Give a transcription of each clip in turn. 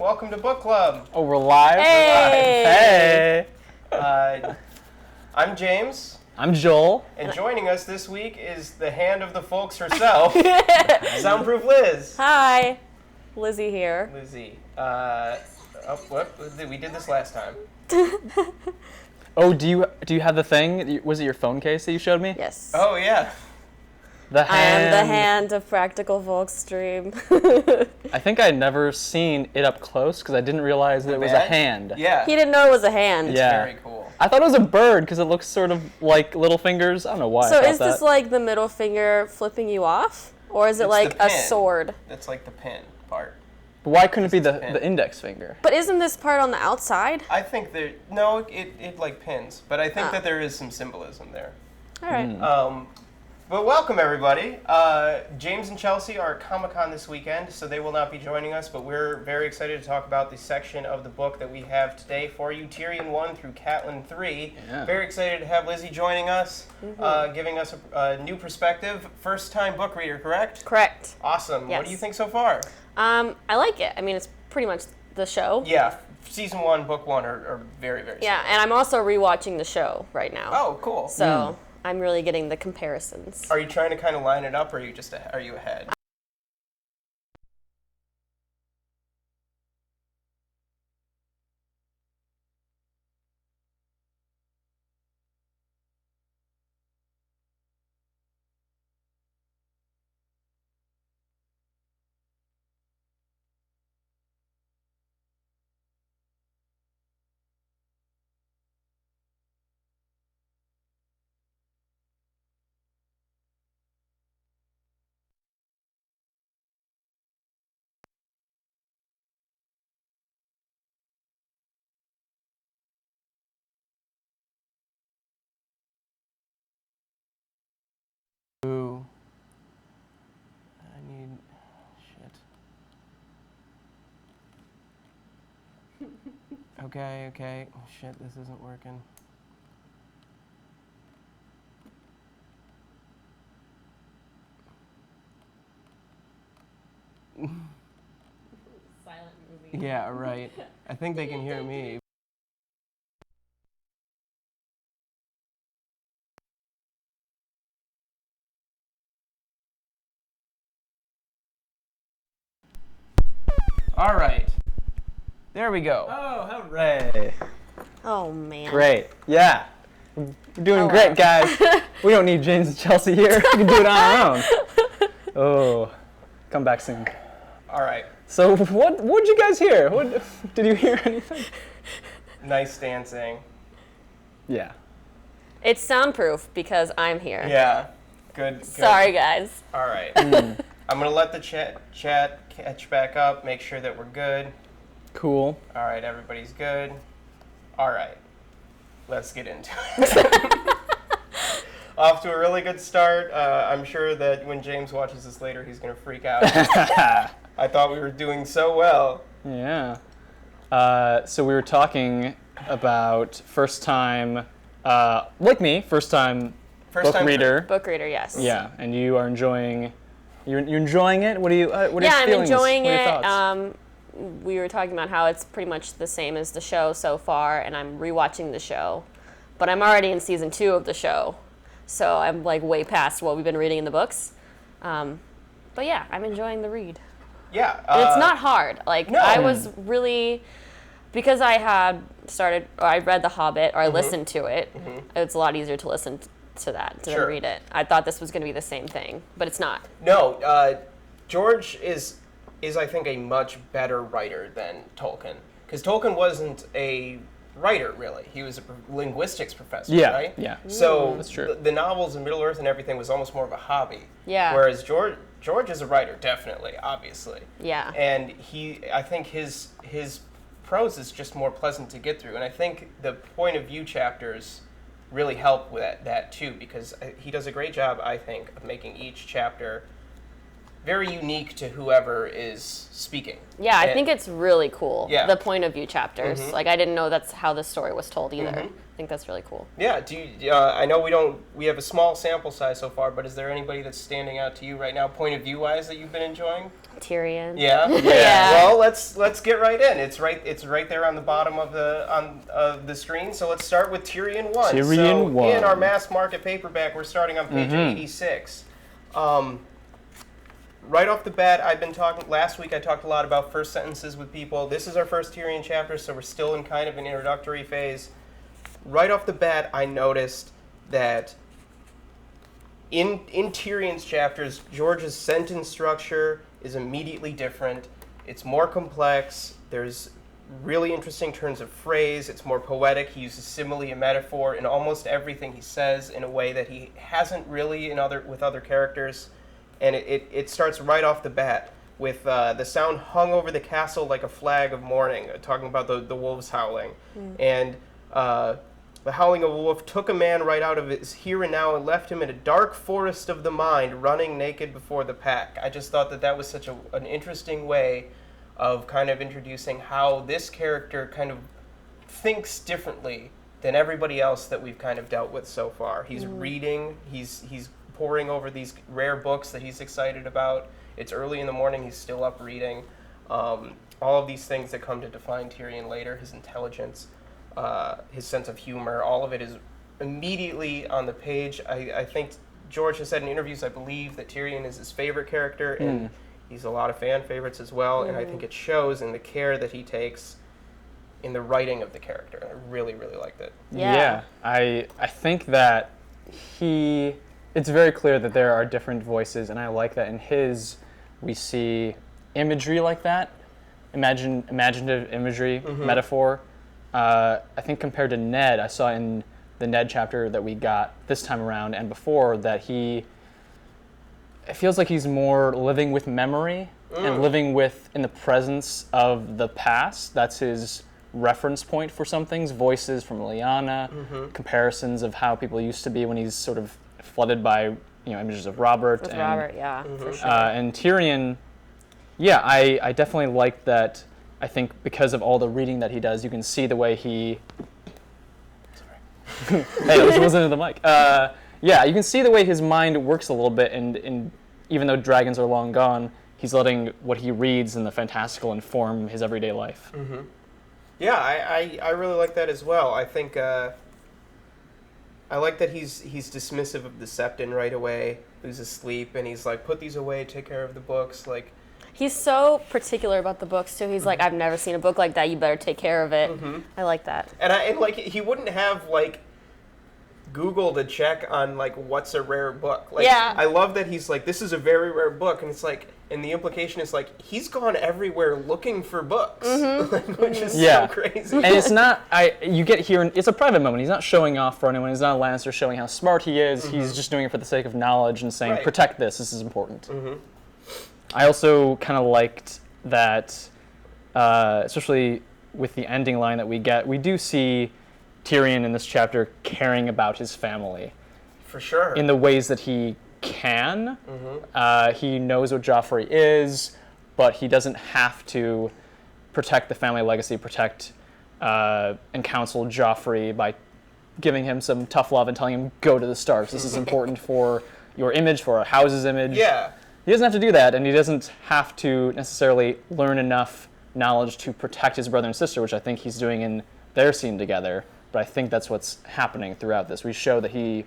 Welcome to Book Club. Oh, we're live? Hey! Hey! I'm James. I'm Joel. And joining us this week is the hand of the folks herself, SoundProofLiz. Hi, Lizzie here. Lizzie. We did this last time. Oh, do you have the thing? Was it your phone case that you showed me? Yes. Oh, yeah. The I hand. am the hand of Practical Folkstream. I think I'd never seen it up close because I didn't realize that it was a hand. Yeah. He didn't know it was a hand. Yeah. Very cool. I thought it was a bird because it looks sort of like little fingers. I don't know why So I thought is this that. like the middle finger flipping you off? Or is it It's like the a pin. sword? That's like the pin part. But why couldn't it be It's a the pin. index finger? But isn't this part on the outside? I think it like pins, but I think that there is some symbolism there. All right. But welcome, everybody. James and Chelsea are at Comic-Con this weekend, so they will not be joining us, but we're very excited to talk about the section of the book that we have today for you, Tyrion I through Catelyn III. Yeah. Very excited to have Lizzie joining us, giving us a new perspective. First-time book reader, correct? Correct. Awesome. Yes. What do you think so far? I like it. I mean, it's pretty much the show. Yeah, Season 1, Book 1 are very, very Yeah, similar. and I'm also rewatching the show right now. Oh, cool. So I'm really getting the comparisons. Are you trying to kind of line it up, or are you ahead? Ooh. I need... shit. Okay. Oh, shit, this isn't working. Silent movie. Yeah, right. I think they can hear me. All right. There we go. Oh, hooray. Oh, man. Great. Yeah. We're doing Oh, great, wow. guys. We don't need James and Chelsea here. We can do it on our own. Oh, come back soon. All right. So what'd you guys hear? Did you hear anything? Nice dancing. Yeah. It's soundproof because I'm here. Yeah. Good. Sorry, guys. All right. I'm going to let the chat catch back up, make sure that we're good. Cool. All right, everybody's good. All right. Let's get into it. Off to a really good start. I'm sure that when James watches this later, he's going to freak out. I thought we were doing so well. Yeah. So we were talking about first time, like me, first time book reader. Book reader, yes. Yeah, and you are enjoying. You're enjoying it. What are you? What are Yeah, your I'm feelings? enjoying What are your it. thoughts? We were talking about how it's pretty much the same as the show so far, and I'm rewatching the show, but I'm already in season 2 of the show, so I'm like way past what we've been reading in the books. But yeah, I'm enjoying the read. Yeah. And it's not hard. Like no. I was really, because I had started, or I read The Hobbit, or I listened to it. It's a lot easier to listen to that than Sure. read it. I thought this was going to be the same thing, but it's not. No, George is I think a much better writer than Tolkien, because Tolkien wasn't a writer really. He was a linguistics professor, Yeah, right? yeah. So That's true. the novels in Middle Earth and everything was almost more of a hobby. Yeah. Whereas George is a writer, definitely, obviously. Yeah. And I think his prose is just more pleasant to get through, and I think the point of view chapters really help with that too, because he does a great job, I think, of making each chapter very unique to whoever is speaking. Yeah, I think it's really cool. Yeah. The point of view chapters. Like I didn't know that's how the story was told either. I think that's really cool. Yeah. I know we have a small sample size so far, but is there anybody that's standing out to you right now, point of view wise, that you've been enjoying? Tyrion. Yeah. Yeah. Well, let's get right in. It's right there on the bottom of the screen. So let's start with Tyrion I. Tyrion I. In our mass market paperback, we're starting on page 86. Right off the bat, last week I talked a lot about first sentences with people. This is our first Tyrion chapter, so we're still in kind of an introductory phase. Right off the bat, I noticed that in Tyrion's chapters, George's sentence structure is immediately different. It's more complex. There's really interesting turns of phrase. It's more poetic. He uses simile and metaphor in almost everything he says in a way that he hasn't really with other characters. And it starts right off the bat with the sound hung over the castle like a flag of mourning, talking about the wolves howling. And the howling of a wolf took a man right out of his here and now and left him in a dark forest of the mind, running naked before the pack. I just thought that was such an interesting way of kind of introducing how this character kind of thinks differently than everybody else that we've kind of dealt with so far. He's reading, he's poring over these rare books that he's excited about. It's early in the morning, he's still up reading. All of these things that come to define Tyrion later, his intelligence, his sense of humor, all of it is immediately on the page. I think George has said in interviews, I believe, that Tyrion is his favorite character, and he's a lot of fan favorites as well, and I think it shows in the care that he takes in the writing of the character. I really, really liked it. Yeah. I think that it's very clear that there are different voices, and I like that in his we see imagery like that, imaginative imagery, metaphor. I think compared to Ned, I saw in the Ned chapter that we got this time around and before that it feels like he's more living with memory and living in the presence of the past. That's his reference point for some things. Voices from Lyanna, comparisons of how people used to be when he's sort of flooded by images of Robert. For sure. And Tyrion, I definitely like that. I think because of all the reading that he does, you can see the way he... Sorry. Hey, I was listening to the mic. You can see the way his mind works a little bit, and even though dragons are long gone, he's letting what he reads in the fantastical inform his everyday life. Yeah, I really like that as well. I think I like that he's dismissive of the Septon right away, who's asleep, and he's like, put these away, take care of the books, like... He's so particular about the books too. He's like, I've never seen a book like that. You better take care of it. I like that. And like he wouldn't have like Google to check on like what's a rare book. Like, I love that he's like, this is a very rare book, and it's like, and the implication is like he's gone everywhere looking for books, which is so crazy. And it's not. You get here, and it's a private moment. He's not showing off for anyone. He's not a Lannister showing how smart he is. He's just doing it for the sake of knowledge and saying, protect this. This is important. I also kind of liked that, especially with the ending line that we get, we do see Tyrion in this chapter caring about his family. For sure. In the ways that he can. He knows what Joffrey is, but he doesn't have to protect the family legacy, protect and counsel Joffrey by giving him some tough love and telling him, go to the Starks. This is important for your image, for our house's image. Yeah. He doesn't have to do that, and he doesn't have to necessarily learn enough knowledge to protect his brother and sister, which I think he's doing in their scene together. But I think that's what's happening throughout this. We show that he,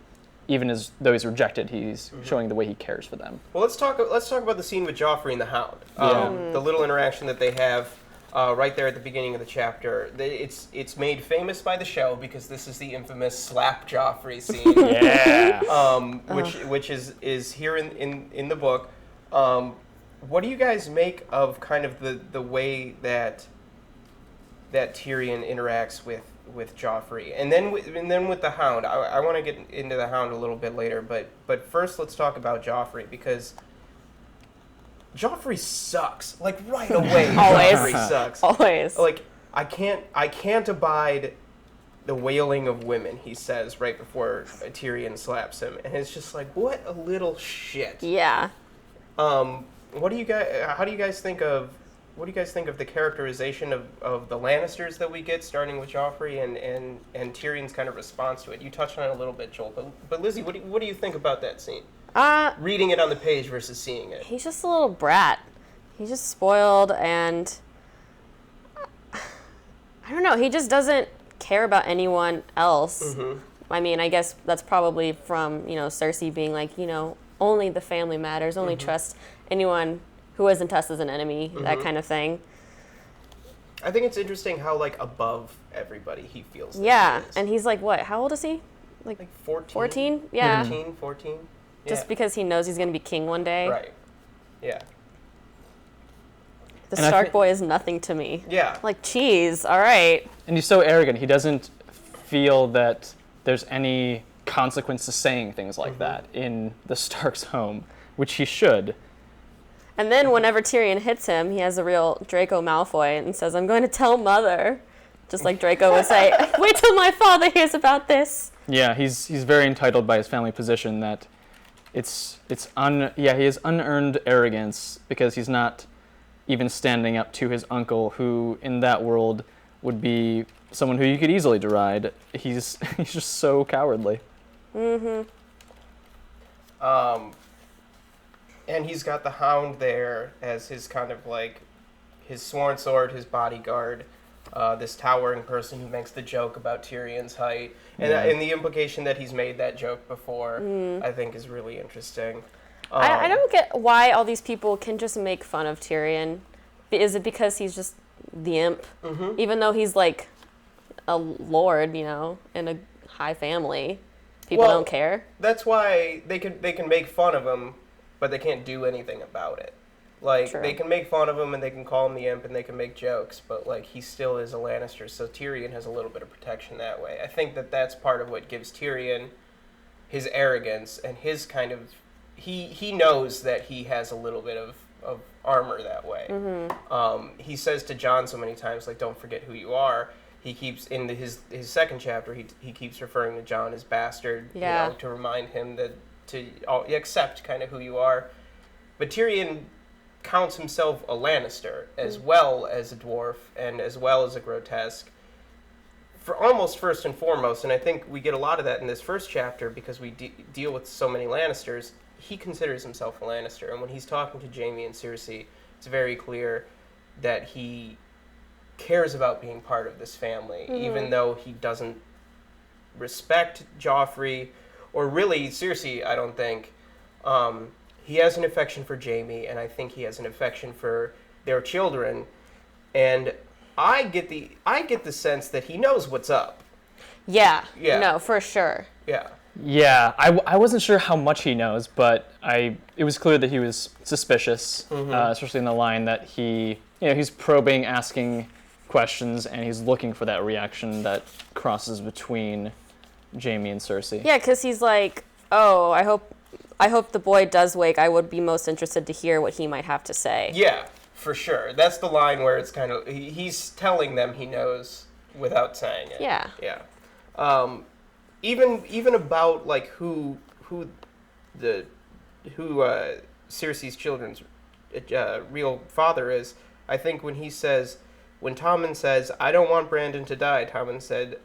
even as though he's rejected, he's showing the way he cares for them. Well, let's talk about the scene with Joffrey and the Hound. The little interaction that they have right there at the beginning of the chapter. It's made famous by the show because this is the infamous slap Joffrey scene. Which is here in the book. What do you guys make of kind of the way that Tyrion interacts with Joffrey, and then with the Hound? I want to get into the Hound a little bit later, but first let's talk about Joffrey, because Joffrey sucks. Like right away, Joffrey sucks. Always. Like I can't abide the wailing of women, he says right before Tyrion slaps him, and it's just like, what a little shit. Yeah. How do you guys think of the characterization of the Lannisters that we get, starting with Joffrey and Tyrion's kind of response to it? You touched on it a little bit, Joel, but Lizzie, what do you think about that scene? Reading it on the page versus seeing it. He's just a little brat. He's just spoiled, and I don't know. He just doesn't care about anyone else. Mm-hmm. I mean, I guess that's probably from, Cersei being like, only the family matters, only trust anyone who isn't us as an enemy, that kind of thing. I think it's interesting how, like, above everybody he feels like Yeah, he is. and he's like, what, how old is he? Like 14? 14? Yeah. 13, 14? Just Yeah. because he knows he's going to be king one day. Right. Yeah. The And I Stark thi- boy is nothing to me. Yeah. Like, cheese, all right. And he's so arrogant. He doesn't feel that there's any consequence to saying things like that in the Stark's home, which he should. And then whenever Tyrion hits him, he has a real Draco Malfoy and says, I'm going to tell Mother. Just like Draco would say, wait till my father hears about this. Yeah, he's very entitled by his family position that he has unearned arrogance because he's not even standing up to his uncle, who in that world would be someone who you could easily deride. He's just so cowardly. And he's got the Hound there as his kind of like his sworn sword, his bodyguard, this towering person who makes the joke about Tyrion's height. And the implication that he's made that joke before, I think, is really interesting. I don't get why all these people can just make fun of Tyrion. Is it because he's just the imp? Even though he's like a lord, in a high family, people don't care. That's why they can make fun of him, but they can't do anything about it. Like, True. they can make fun of him and they can call him the imp and they can make jokes, but, like, he still is a Lannister, so Tyrion has a little bit of protection that way. I think that that's part of what gives Tyrion his arrogance and his kind of... He knows that he has a little bit of armor that way. He says to Jon so many times, like, don't forget who you are. He keeps, in his second chapter, he keeps referring to Jon as bastard, to remind him that to accept kind of who you are. But Tyrion counts himself a Lannister as well as a dwarf and as well as a grotesque, for almost first and foremost. And I think we get a lot of that in this first chapter because we deal with so many Lannisters. He considers himself a Lannister, and when he's talking to Jaime and Cersei, it's very clear that he cares about being part of this family, even though he doesn't respect Joffrey or really Cersei. I don't think. He has an affection for Jaime, and I think he has an affection for their children. And I get the sense that he knows what's up. Yeah. Yeah. No, for sure. Yeah. Yeah, I wasn't sure how much he knows, but it was clear that he was suspicious, especially in the line that he's probing, asking questions, and he's looking for that reaction that crosses between Jaime and Cersei. Yeah, because he's like, oh, I hope the boy does wake. I would be most interested to hear what he might have to say. Yeah, for sure. That's the line where it's kind of he's telling them he knows without saying it. Yeah. Yeah. Even about like who Cersei's children's real father is. I think when Tommen says, "I don't want Brandon to die," Tommen said,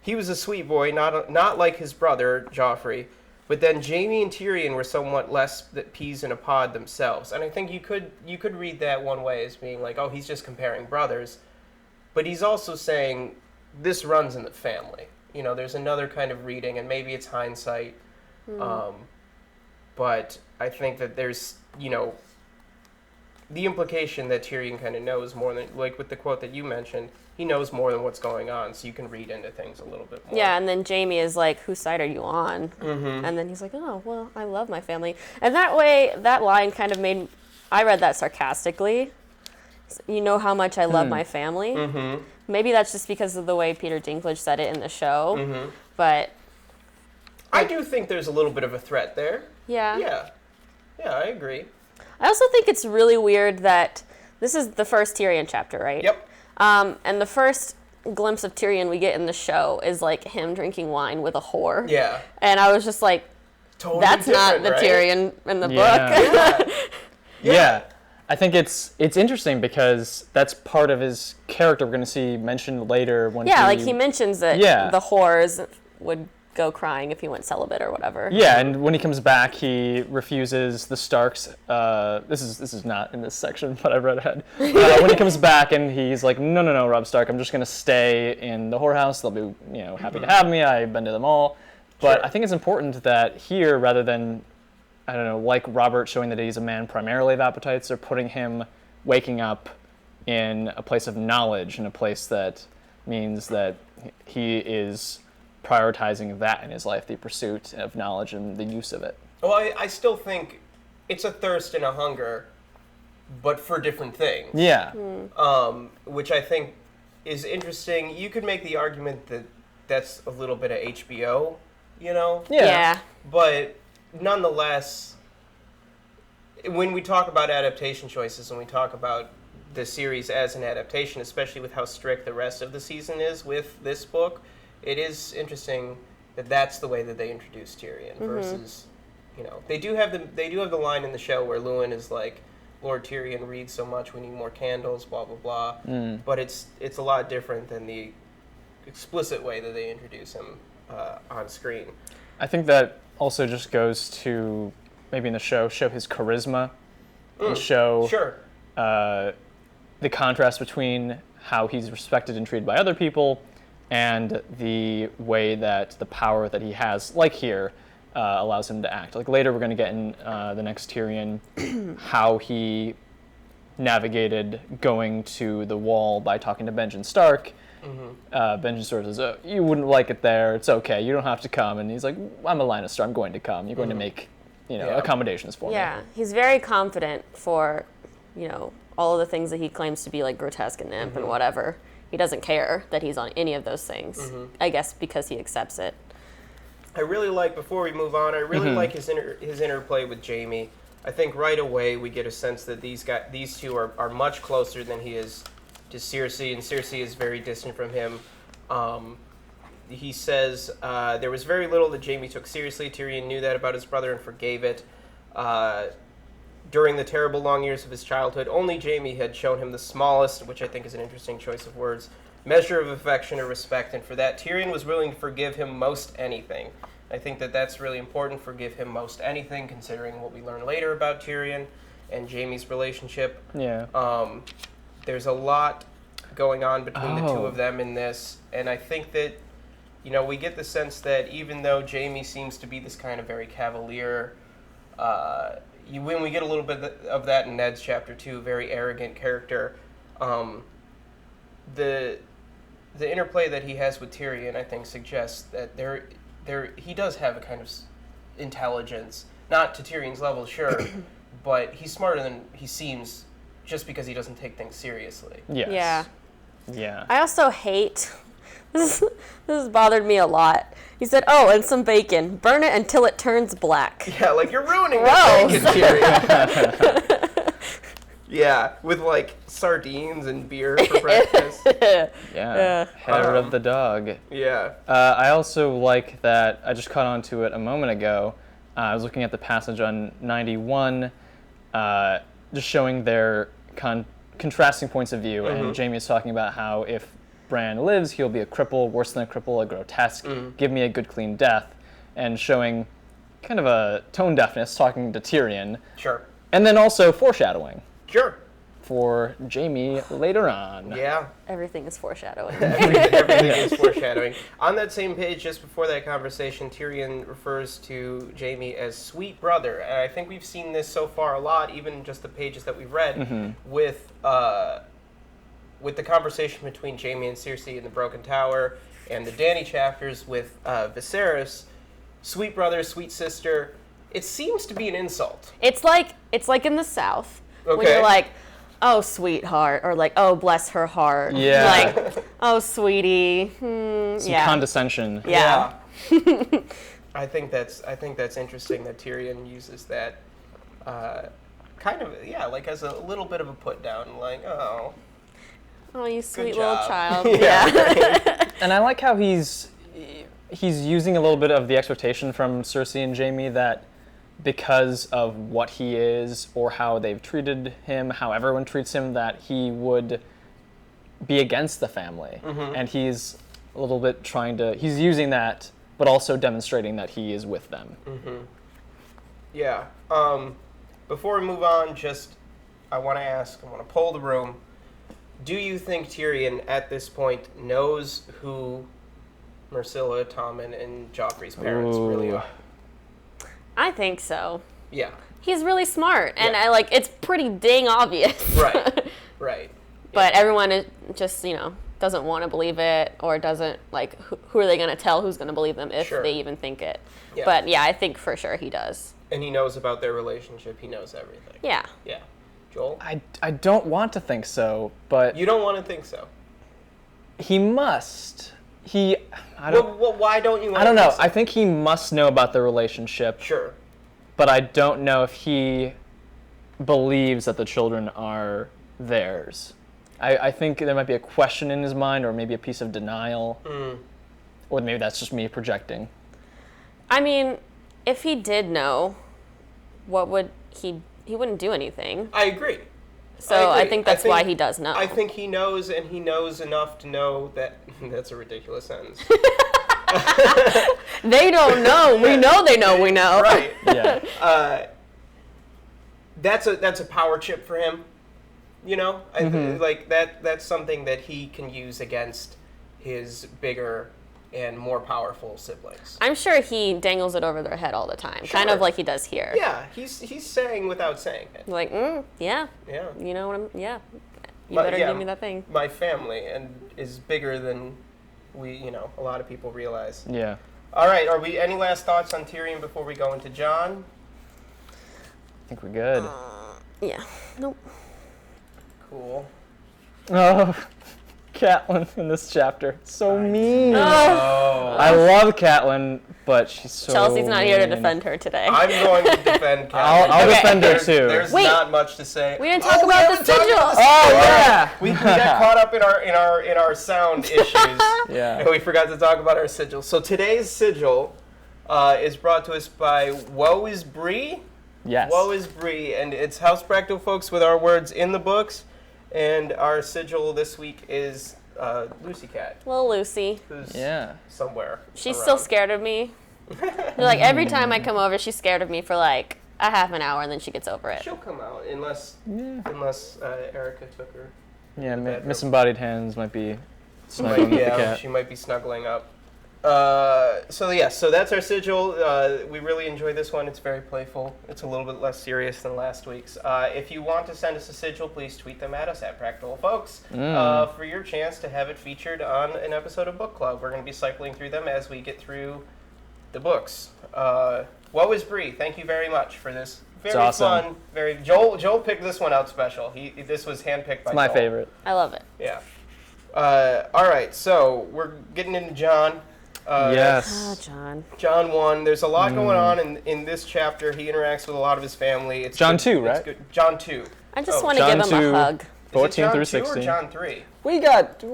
"He was a sweet boy, not like his brother Joffrey." But then Jaime and Tyrion were somewhat less peas in a pod themselves, and I think you could read that one way as being like, oh, he's just comparing brothers, but he's also saying this runs in the family. There's another kind of reading, and maybe it's hindsight, but I think that there's the implication that Tyrion kind of knows more than, like with the quote that you mentioned, he knows more than what's going on, so you can read into things a little bit more. Yeah, and then Jaime is like, whose side are you on? And then he's like, oh, well, I love my family. And that way, that line kind of I read that sarcastically. You know how much I love my family? Maybe that's just because of the way Peter Dinklage said it in the show, but... I do think there's a little bit of a threat there. Yeah. Yeah, I agree. I also think it's really weird that this is the first Tyrion chapter, right? Yep. And the first glimpse of Tyrion we get in the show is like him drinking wine with a whore. Yeah. And I was just like, Totally that's not the right? Tyrion in the book. Yeah. Yeah. I think it's interesting because that's part of his character we're going to see mentioned later when Yeah, like he mentions that the whores would go crying if he went celibate or whatever. Yeah, and when he comes back, he refuses the Starks. This is not in this section, but I read ahead. When he comes back and he's like, no, Robb Stark, I'm just gonna stay in the whorehouse. They'll be, happy to have me. I've been to them all. But I think it's important that here, rather than, I don't know, like Robert showing that he's a man primarily of appetites, they're putting him waking up in a place of knowledge, in a place that means that he is prioritizing that in his life, the pursuit of knowledge and the use of it. Well, I still think it's a thirst and a hunger, but for different things. Yeah. Which I think is interesting. You could make the argument that that's a little bit of HBO, Yeah. But nonetheless, when we talk about adaptation choices and we talk about the series as an adaptation, especially with how strict the rest of the season is with this book, it is interesting that that's the way that they introduce Tyrion versus, they do have the line in the show where Luwin is like, Lord Tyrion reads so much, we need more candles, blah blah blah. But it's a lot different than the explicit way that they introduce him on screen. I think that also just goes to maybe in the show his charisma, and show the contrast between how he's respected and treated by other people and the way that the power that he has, like here, allows him to act. Like later we're going to get in the next Tyrion, how he navigated going to the wall by talking to Benjen Stark. Benjen Stark says, oh, you wouldn't like it there, it's okay, you don't have to come. And he's like, I'm a Lannister, I'm going to come. You're going to make accommodations for me. Yeah, he's very confident for, all of the things that he claims to be like grotesque and imp and whatever. He doesn't care that he's on any of those things. I guess because he accepts it. I really like, before we move on, I really like his interplay with Jaime. I think right away we get a sense that these two are much closer than he is to Cersei, and Cersei is very distant from him. He says, there was very little that Jaime took seriously. Tyrion knew that about his brother and forgave it. During the terrible long years of his childhood, only Jaime had shown him the smallest, which I think is an interesting choice of words, measure of affection or respect, and for that Tyrion was willing to forgive him most anything. I think that that's really important, forgive him most anything, considering what we learn later about Tyrion and Jaime's relationship. Yeah. There's a lot going on between the two of them in this, and I think that, we get the sense that even though Jaime seems to be this kind of very cavalier, when we get a little bit of that in Ned's chapter 2, very arrogant character, the interplay that he has with Tyrion, I think, suggests that he does have a kind of intelligence, not to Tyrion's level, sure, but he's smarter than he seems just because he doesn't take things seriously. Yes. Yeah. Yeah. I also hate, this has bothered me a lot. He said, and some bacon. Burn it until it turns black. Yeah, like you're ruining the bacon, Tyrion. Yeah, with like sardines and beer for breakfast. Yeah. Hair of the dog. Yeah. I also like that, I just caught on to it a moment ago. I was looking at the passage on 91, just showing their contrasting points of view. And Jaime is talking about how if Bran lives, he'll be a cripple, worse than a cripple, a grotesque, give me a good clean death, and showing kind of a tone deafness talking to Tyrion. Sure. And then also foreshadowing. Sure. For Jaime later on. Yeah. Everything is foreshadowing. Everything is foreshadowing. On that same page, just before that conversation, Tyrion refers to Jaime as sweet brother. And I think we've seen this so far a lot, even just the pages that we've read, with the conversation between Jaime and Cersei in the Broken Tower, and the Dany chapters with Viserys, sweet brother, sweet sister. It seems to be an insult. It's like in the South, when Okay. you're like, oh, sweetheart, or like, oh, bless her heart. Yeah. Like, oh, sweetie. Some condescension. Yeah. I think that's interesting that Tyrion uses that kind of, like as a little bit of a put down, like, oh, you sweet good little job. child. Yeah. And I like how he's using a little bit of the expectation from Cersei and Jaime that because of what he is or how they've treated him, how everyone treats him, that he would be against the family. And he's a little bit he's using that but also demonstrating that he is with them. Mm-hmm. Yeah. Before we move on, I want to poll the room. Do you think Tyrion, at this point, knows who Myrcella, Tommen, and Joffrey's parents really are? I think so. Yeah. He's really smart, and Yeah. it's pretty dang obvious. Right. Right. But everyone just, doesn't want to believe it, or doesn't, who are they going to tell who's going to believe them if Sure. they even think it? Yeah. But yeah, I think for sure he does. And he knows about their relationship. He knows everything. Yeah. Yeah. Joel? I don't want to think so, but You don't want to think so. he must. I don't Why don't you want I don't to know. think so? I think he must know about the relationship, Sure. but I don't know if he believes that the children are theirs. I think there might be a question in his mind, or maybe a piece of denial, or maybe that's just me projecting. I mean, if he did know, what would he wouldn't do anything. I agree. So I I agree. think that's why he does know. I think he knows, and he knows enough to know that... That's a ridiculous sentence. They don't know. We know they know we know. Right. Yeah. That's a power chip for him. That's something that he can use against his bigger and more powerful siblings. I'm sure he dangles it over their head all the time, kind Sure. of like he does here. Yeah, he's saying without saying it. Like, yeah, Yeah. you know what yeah. You My- better yeah, give me that thing. My family and is bigger than a lot of people realize. Yeah. All right, any last thoughts on Tyrion before we go into Jon? I think we're good. Yeah. Nope. Cool. Oh, Catelyn in this chapter. So mean. Oh. I love Catelyn, but she's so Chelsea's not here to mean. defend her today. I'm going to defend Catelyn. I'll Okay. defend her There's too. There's Wait. not much to say. We didn't talk about the haven't talked sigil. about the Oh, sigil. yeah. We got caught up in our sound issues. Yeah. And we forgot to talk about our sigil. So today's sigil is brought to us by Woe is Bree. Yes. Woe is Bree, and it's House Practical folks with our words in the books. And our sigil this week is Lucy Cat, Little Lucy. who's somewhere. She's around. Hmm. still scared of me. Every time I come over, she's scared of me for a half an hour, and then she gets over it. She'll come out unless Erica took her. Yeah, in the bedroom. Misembodied hands might be snuggling with the cat. She might be snuggling up. So that's our sigil. We really enjoy this one. It's very playful. It's a little bit less serious than last week's. If you want to send us a sigil, please tweet them at us at Practical Folks for your chance to have it featured on an episode of Book Club. We're going to be cycling through them as we get through the books. Woe is Bree. Thank you very much for this. Very awesome. fun. Joel picked this one out special. This was handpicked by It's my Joel. favorite. I love it. Yeah. All right, so we're getting into Jon. Yes. Oh, John. Jon 1. There's a lot going on in this chapter. He interacts with a lot of his family. It's Jon good- 2, it's right? good. Jon 2. I just Oh, want to John give him 2. a hug. 14 Is it through Jon 2 or 16. Jon 3? We got,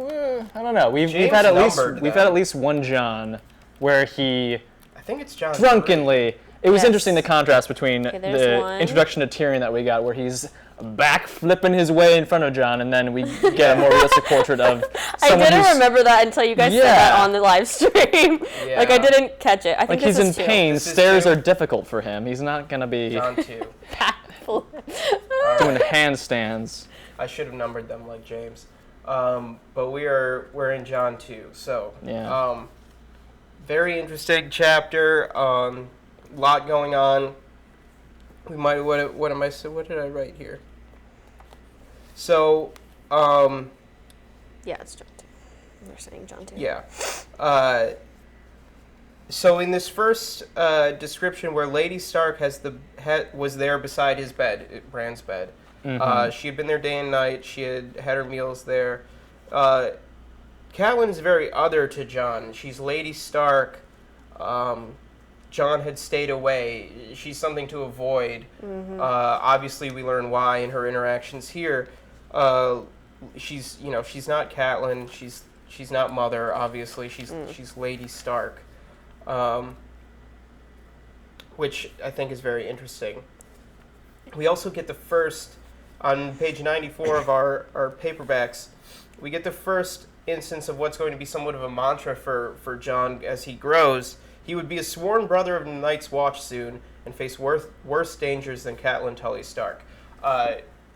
I don't know. We've James had at numbered least them. one John where he I think it's Jon 3. drunkenly. It was Yes. interesting the contrast between Okay, there's the one. introduction to Tyrion that we got, where he's back flipping his way in front of Jon, and then we get a more realistic portrait of I someone didn't who's remember that until you guys said that on the live stream. Yeah. I didn't catch it. I think like this he's in is two. pain. This is Stairs two. are difficult for him. He's not gonna be Jon 2. doing handstands. I should have numbered them like James. But we're in Jon 2. So Yeah. very interesting chapter. Lot going on. We might what did I write here? So Yeah, it's John 2. We're saying John 2. yeah. So in this first description where Lady Stark was there beside his bed, Bran's bed. She had been there day and night. She had her meals there. Catelyn's very other to Jon. She's Lady Stark. Jon had stayed away. She's something to avoid. Obviously, we learn why in her interactions here. She's not Catelyn. She's not Mother. Obviously, she's Lady Stark, which I think is very interesting. We also get the first on page 94 of our paperbacks. We get the first instance of what's going to be somewhat of a mantra for Jon as he grows. He would be a sworn brother of the Night's Watch soon and face worse dangers than Catelyn Tully Stark.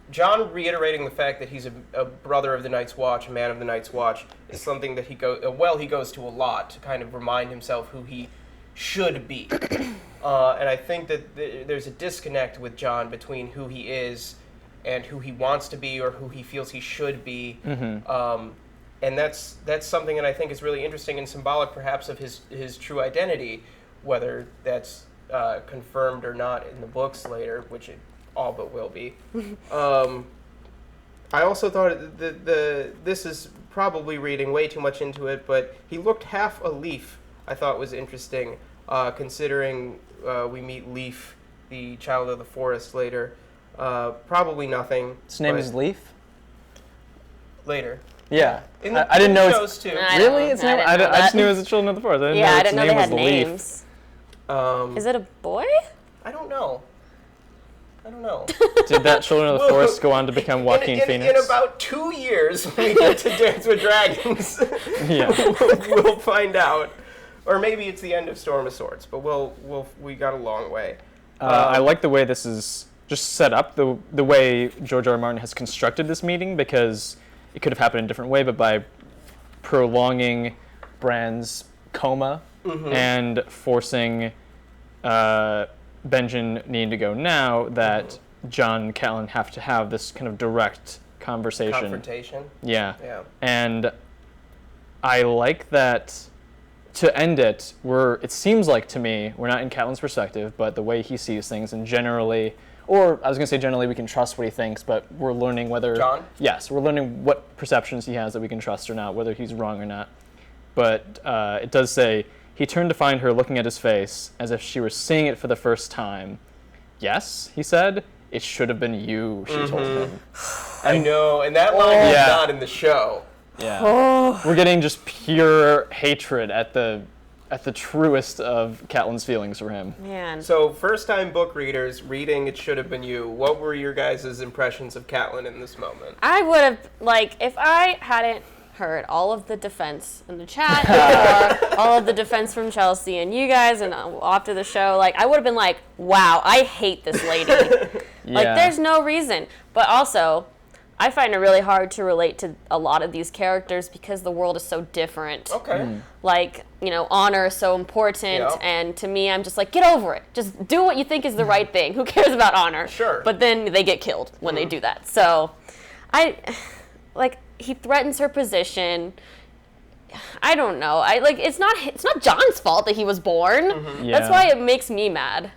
Jon reiterating the fact that he's a brother of the Night's Watch, a man of the Night's Watch, is something that he goes to a lot to kind of remind himself who he should be. And I think that there's a disconnect with Jon between who he is and who he wants to be or who he feels he should be. Mm-hmm. And that's something that I think is really interesting and symbolic perhaps of his true identity, whether that's confirmed or not in the books later, which it all but will be. I also thought this is probably reading way too much into it, but he looked half a leaf. I thought was interesting, considering we meet Leaf, the child of the forest, later. Probably nothing. His name is Leaf? Later. Yeah. I didn't know it's too. Really? Its name? I just knew it was the Children of the Forest. I didn't know they had Leaf. names. Is it a boy? I don't know. Did that Children of the Forest go on to become Joaquin Phoenix? In about 2 years, when we get to Dance with Dragons, we'll find out. Or maybe it's the end of Storm of Swords, but we got a long way. I like the way this is just set up, the way George R. R. Martin has constructed this meeting, because it could have happened in a different way, but by prolonging Bran's coma and forcing Benjen needing to go now, that Jon and Catelyn have to have this kind of direct conversation. Confrontation? Yeah. And I like that to end it, it seems like to me, we're not in Catelyn's perspective, but the way he sees things, and generally, or I was going to say generally we can trust what he thinks, but we're learning whether... Jon? Yes, we're learning what perceptions he has that we can trust or not, whether he's wrong or not. But it does say, he turned to find her looking at his face as if she were seeing it for the first time. Yes, he said, it should have been you, she told him. I know, and that line is not in the show. Yeah. We're getting just pure hatred at the truest of Catelyn's feelings for him. Man. So, first-time book readers reading It Should Have Been You, what were your guys' impressions of Catelyn in this moment? I would have, if I hadn't heard all of the defense in the chat or all of the defense from Chelsea and you guys and after the show, I would have been like, wow, I hate this lady. There's no reason. But also, I find it really hard to relate to a lot of these characters because the world is so different. Okay. Honor is so important, and to me, I'm just like, get over it. Just do what you think is the right thing. Who cares about honor? Sure. But then they get killed when they do that. So, he threatens her position. I don't know. It's not Jon's fault that he was born. That's why it makes me mad.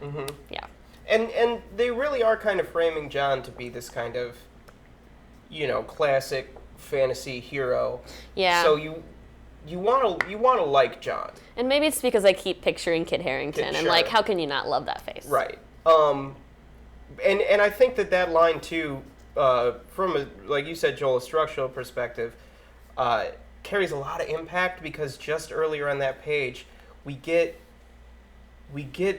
Yeah. And they really are kind of framing Jon to be this kind of, classic fantasy hero. Yeah. So you want to like Jon. And maybe it's because I keep picturing Kit Harington and how can you not love that face? Right. And I think that line too, from a, like you said, Joel, a structural perspective, carries a lot of impact because just earlier on that page, we get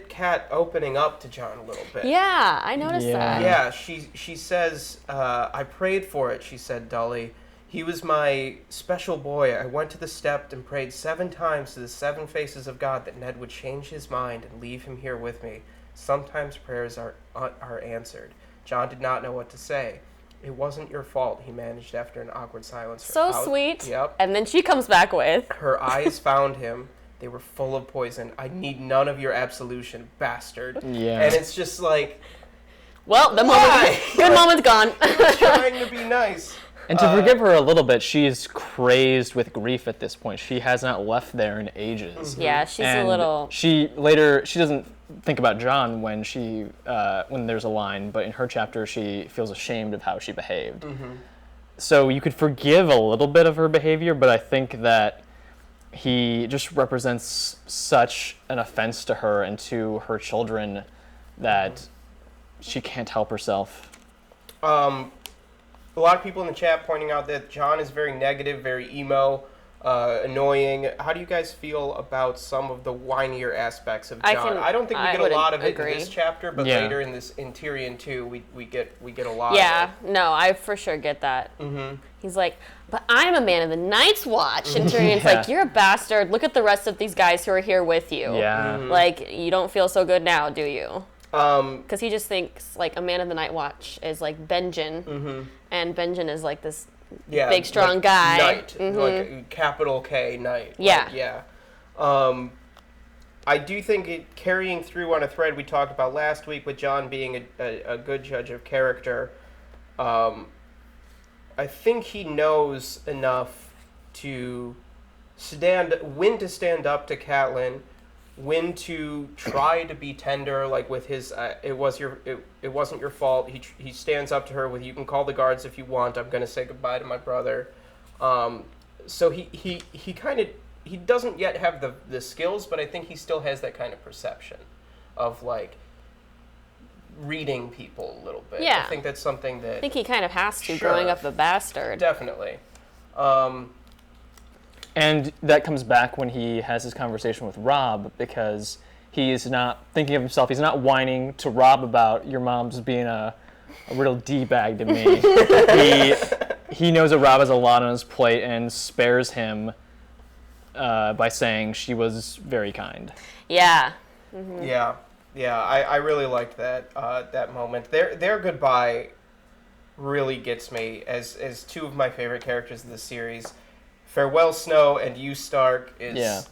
Kat opening up to Jon a little bit. Yeah, I noticed that. Yeah, she says, I prayed for it, she said dully. He was my special boy. I went to the steps and prayed 7 times to the 7 faces of God that Ned would change his mind and leave him here with me. Sometimes prayers are answered. Jon did not know what to say. It wasn't your fault, he managed after an awkward silence. So sweet. Yep. And then she comes back with... Her eyes found him. They were full of poison. I need none of your absolution, bastard. Yeah. And it's just like... Well, the good moment's gone. He was trying to be nice. And to forgive her a little bit, she's crazed with grief at this point. She has not left there in ages. Yeah, she's and a little... She doesn't think about Jon when there's a line, but in her chapter she feels ashamed of how she behaved. So you could forgive a little bit of her behavior, but I think that he just represents such an offense to her and to her children that she can't help herself. A lot of people in the chat pointing out that Jon is very negative, very emo. annoying. How do you guys feel about some of the whinier aspects of Jon? I don't think we get would a lot of it agree. in this chapter, but Yeah. later in Tyrion 2, we get a lot Yeah, of it. no, I for sure get that. Mm-hmm. He's like, but I'm a man of the Night's Watch. And Tyrion's Yeah. like, you're a bastard. Look at the rest of these guys who are here with you. Yeah. Like, you don't feel so good now, do you? Um, Because he just thinks, like, a man of the Night Watch is, like, Benjen. And Benjen is, like, this yeah, big, strong like guy. Knight, like a capital K Knight. Yeah. Like, yeah. I do think it carrying through on a thread we talked about last week with Jon being a good judge of character. I think he knows enough to when to stand up to Catelyn, when to try to be tender, like with his it wasn't your fault. He stands up to her with, you can call the guards if you want, I'm going to say goodbye to my brother. So he kind of, he doesn't yet have the skills, but I think he still has that kind of perception of like reading people a little bit. Yeah. I think that's something that I think he kind of has to, Sure. growing up a bastard. definitely. And that comes back when he has his conversation with Robb, because he is not thinking of himself. He's not whining to Robb about your mom's being a real D-bag to me. he knows that Robb has a lot on his plate and spares him by saying she was very kind. Yeah. Yeah. I really liked that moment. Their goodbye really gets me as two of my favorite characters of the series. Farewell Snow and You Stark is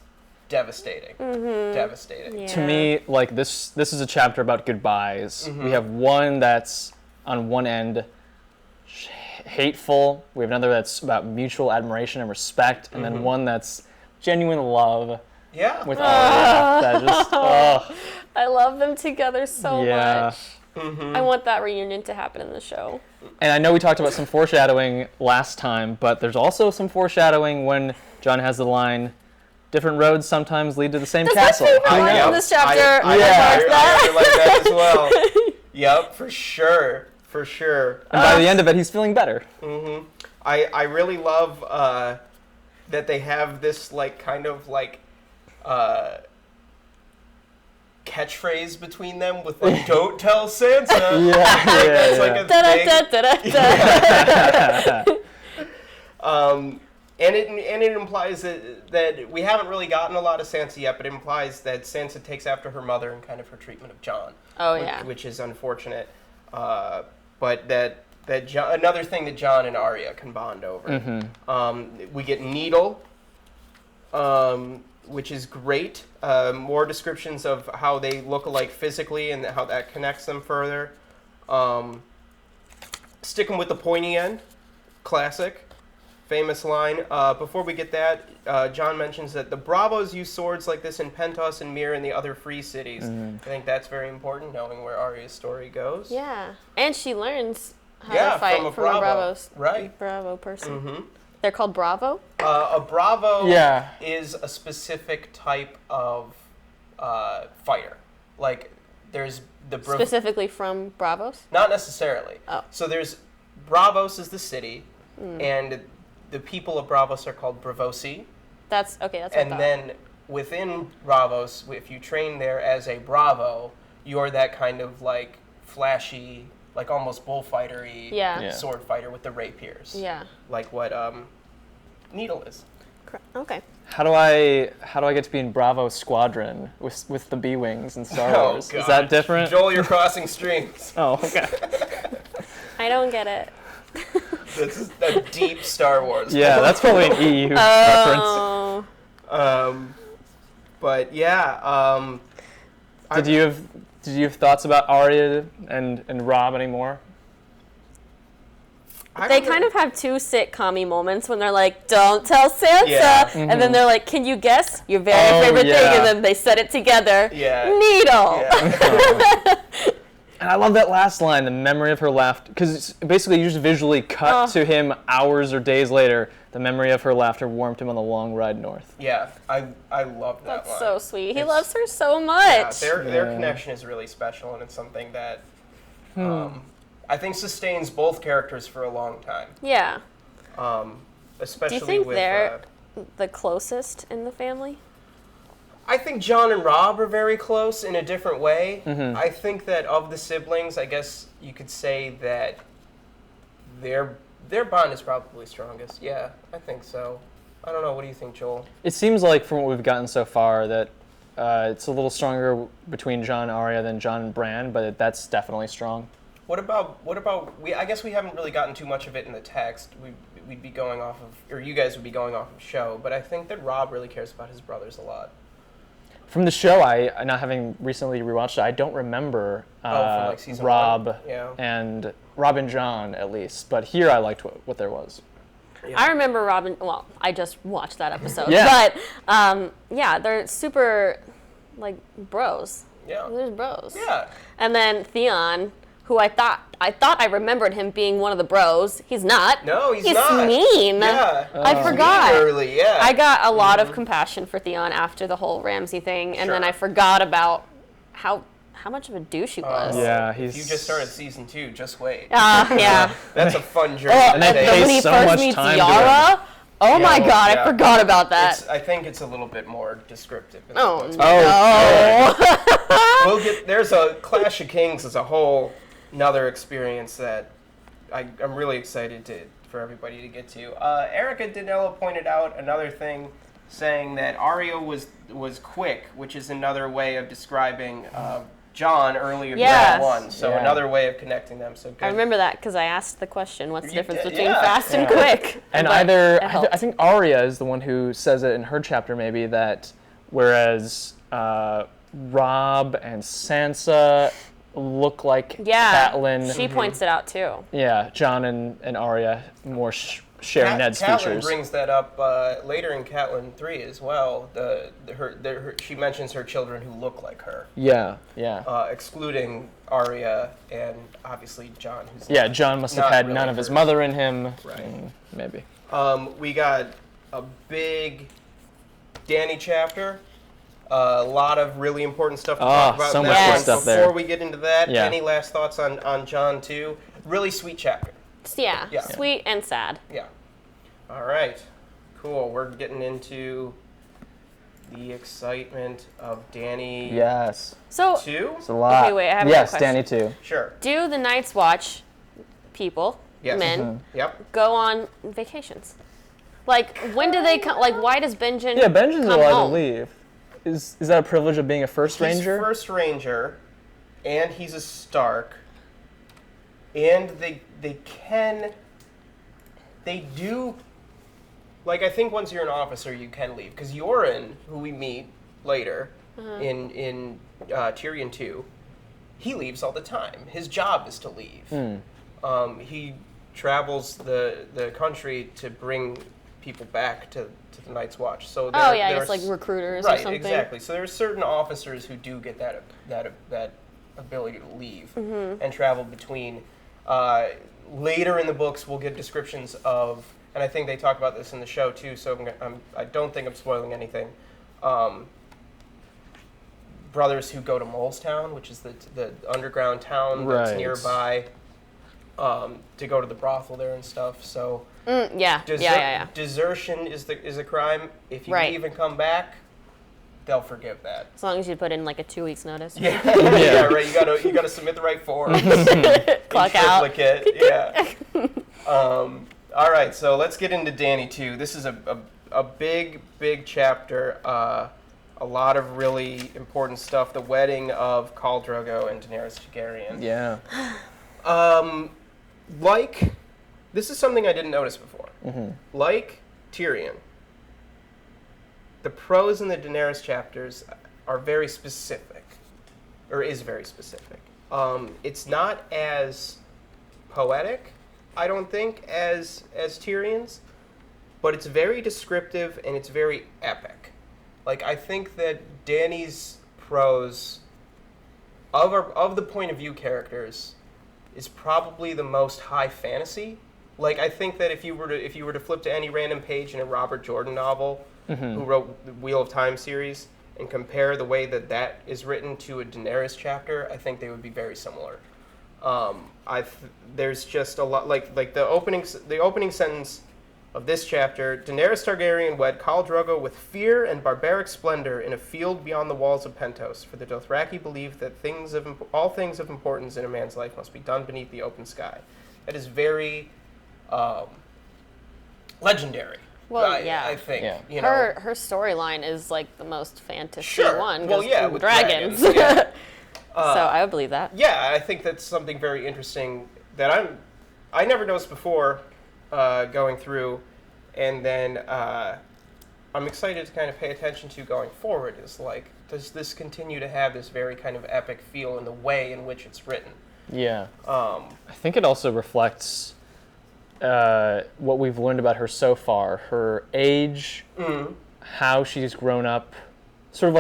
devastating. Devastating. Yeah. To me, like this is a chapter about goodbyes. We have one that's on one end hateful. We have another that's about mutual admiration and respect, and then one that's genuine love Yeah. with Arya. That just I love them together so Yeah. much. I want that reunion to happen in the show. And I know we talked about some foreshadowing last time, but there's also some foreshadowing when Jon has the line, "Different roads sometimes lead to the same castle." That's my favorite line Yep. in this chapter. I really like that as well. Yep, for sure. And by the end of it, he's feeling better. I really love that they have this like kind of like catchprise between them with like "Don't tell Sansa." That's like a thing. And it implies that we haven't really gotten a lot of Sansa yet, but it implies that Sansa takes after her mother and kind of her treatment of Jon. Oh, yeah. Which is unfortunate. But that Jon, another thing that Jon and Arya can bond over. We get Needle, which is great. More descriptions of how they look alike physically and how that connects them further. Sticking with the pointy end, classic, famous line. Before we get that, Jon mentions that the Bravos use swords like this in Pentos and Mir and the other free cities. I think that's very important, knowing where Arya's story goes. Yeah. And she learns how to fight from a from a Bravo. Bravos. Right. Bravo person. They're called Bravo? A Bravo Yeah. is a specific type of fighter. Like, there's the Specifically from Bravos? Not necessarily. Oh. So there's Bravos is the city, and the people of Bravos are called Bravosi. That's what I thought. And then within Bravos, if you train there as a Bravo, you're that kind of like flashy, like almost bullfighter-y Yeah. sword fighter with the rapiers. Yeah. Like what Needle is. Okay. How do I get to be in Bravo Squadron with the B-Wings in Star Wars? God. Is that different? Joel, you're crossing streams. Oh, okay. I don't get it. This is a deep Star Wars. Yeah, that's probably an EU reference. Oh. But yeah, Did you have thoughts about Arya and Robb anymore? They kind of have two sitcom-y moments when they're like, "Don't tell Sansa," Yeah. and then they're like, "Can you guess your very favorite thing?" And then they said it together. Yeah. Needle. Yeah. And I love that last line, the memory of her laughter, because basically you just visually cut to him hours or days later. The memory of her laughter warmed him on the long ride north. Yeah, I love that That's line. so sweet. He It's- loves her so Yeah, much. their connection is really special, and it's something that I think sustains both characters for a long time. Yeah. Especially Do you think with they're the closest in the family? I think Jon and Robb are very close in a different way. Mm-hmm. I think that of the siblings, I guess you could say that their bond is probably strongest. Yeah, I think so. I don't know. What do you think, Joel? It seems like from what we've gotten so far that it's a little stronger between Jon and Arya than Jon and Bran, but that's definitely strong. What about I guess we haven't really gotten too much of it in the text. We'd be going off of, or you guys would be going off of show, but I think that Robb really cares about his brothers a lot. From the show, I not having recently rewatched it, I don't remember From like season Robb 1? Yeah. and Jon at least, but here I liked what there was. Yeah. I remember Robin. Well, I just watched that episode. Yeah. But yeah, they're super like bros. Yeah. They're bros. Yeah. And then Theon, who I thought I remembered him being one of the bros. He's not. No, he's not. mean. Yeah. I forgot. Early, yeah. I got a lot of compassion for Theon after the whole Ramsay thing, and then Sure. I forgot about how much of a douche he was. Yeah, If you just started season 2, just wait. Yeah. That's a fun journey. And they to pay take. When he so first much meets time to Yara, oh my god, yeah. I forgot about that. I think it's a little bit more descriptive. In the Oh books. no. There's a Clash of Kings as a whole another experience that I'm really excited for everybody to get to. Erica Danella pointed out another thing, saying that Arya was quick, which is another way of describing Jon earlier in Yes. Round 1. So Yeah. another way of connecting them. So good. I remember that because I asked the question, what's the You difference did, between yeah. fast and Yeah. quick? And But it helped. I think Arya is the one who says it in her chapter maybe, that whereas Robb and Sansa look like Yeah, Catelyn. she points it out too. Yeah, Jon and Arya more share Ned's Catelyn features. brings that up later in Catelyn III as well. She mentions her children who look like her. Yeah. Excluding Arya and obviously Jon. Who's Yeah, Jon must have not had really none of his hers. mother in him. Right. Maybe. We got a big Dany chapter. A lot of really important stuff to talk about. so in much that good one. stuff Before there. we get into that, Yeah. any last thoughts on Jon 2? Really sweet chapter. Yeah, Yeah. sweet and sad. Yeah. All right. Cool. We're getting into the excitement of Dany Yes. So 2? It's a lot. Okay, wait, I have another yes, question. Dany too. Sure. do the Night's Watch people, Yes. men, Yep. go on vacations? Like, when do they come? Like, why does Benjen Yeah, Benjen's come allowed home? to leave. Is that a privilege of being a first ranger? He's first ranger, and he's a Stark, and they do, like, I think once you're an officer you can leave, because Yoren, who we meet later in Tyrion II, he leaves all the time. His job is to leave. He travels the country to bring people back to the Night's Watch. So Oh yeah, there's it's like recruiters right, or something. exactly. So there's certain officers who do get that ability to leave and travel between. Later in the books, we'll get descriptions of, and I think they talk about this in the show too. So I don't think I'm spoiling anything. Brothers who go to Molestown, which is the underground town that's Right. nearby, to go to the brothel there and stuff. So. Yeah. Desertion is a crime. If you Right. leave and come back, they'll forgive that. As long as you put in like a 2 weeks notice. Yeah, yeah, right. You gotta submit the right form. Clock out. Triplicate. Yeah. All right, so let's get into Dany 2. This is a big chapter. A lot of really important stuff. The wedding of Khal Drogo and Daenerys Targaryen. Yeah. This is something I didn't notice before. Like Tyrion, the prose in the Daenerys chapters are very specific, or is very specific. It's not as poetic, I don't think, as Tyrion's, but it's very descriptive and it's very epic. Like, I think that Dany's prose of the point of view characters is probably the most high fantasy. Like, I think that if you were to flip to any random page in a Robert Jordan novel, who wrote the Wheel of Time series, and compare the way that is written to a Daenerys chapter, I think they would be very similar. There's just a lot, like the opening sentence of this chapter, Daenerys Targaryen wed Khal Drogo with fear and barbaric splendor in a field beyond the walls of Pentos, for the Dothraki believe that all things of importance in a man's life must be done beneath the open sky. That is very legendary. Well, I think. Yeah. You know, Her storyline is like the most fantasy Sure. one. Well, 'cause yeah, with dragons. yeah. So I would believe that. Yeah, I think that's something very interesting that I never noticed before going through, and then I'm excited to kind of pay attention to going forward. Is like, does this continue to have this very kind of epic feel in the way in which it's written? Yeah. I think it also reflects what we've learned about her so far. Her age, how she's grown up, sort of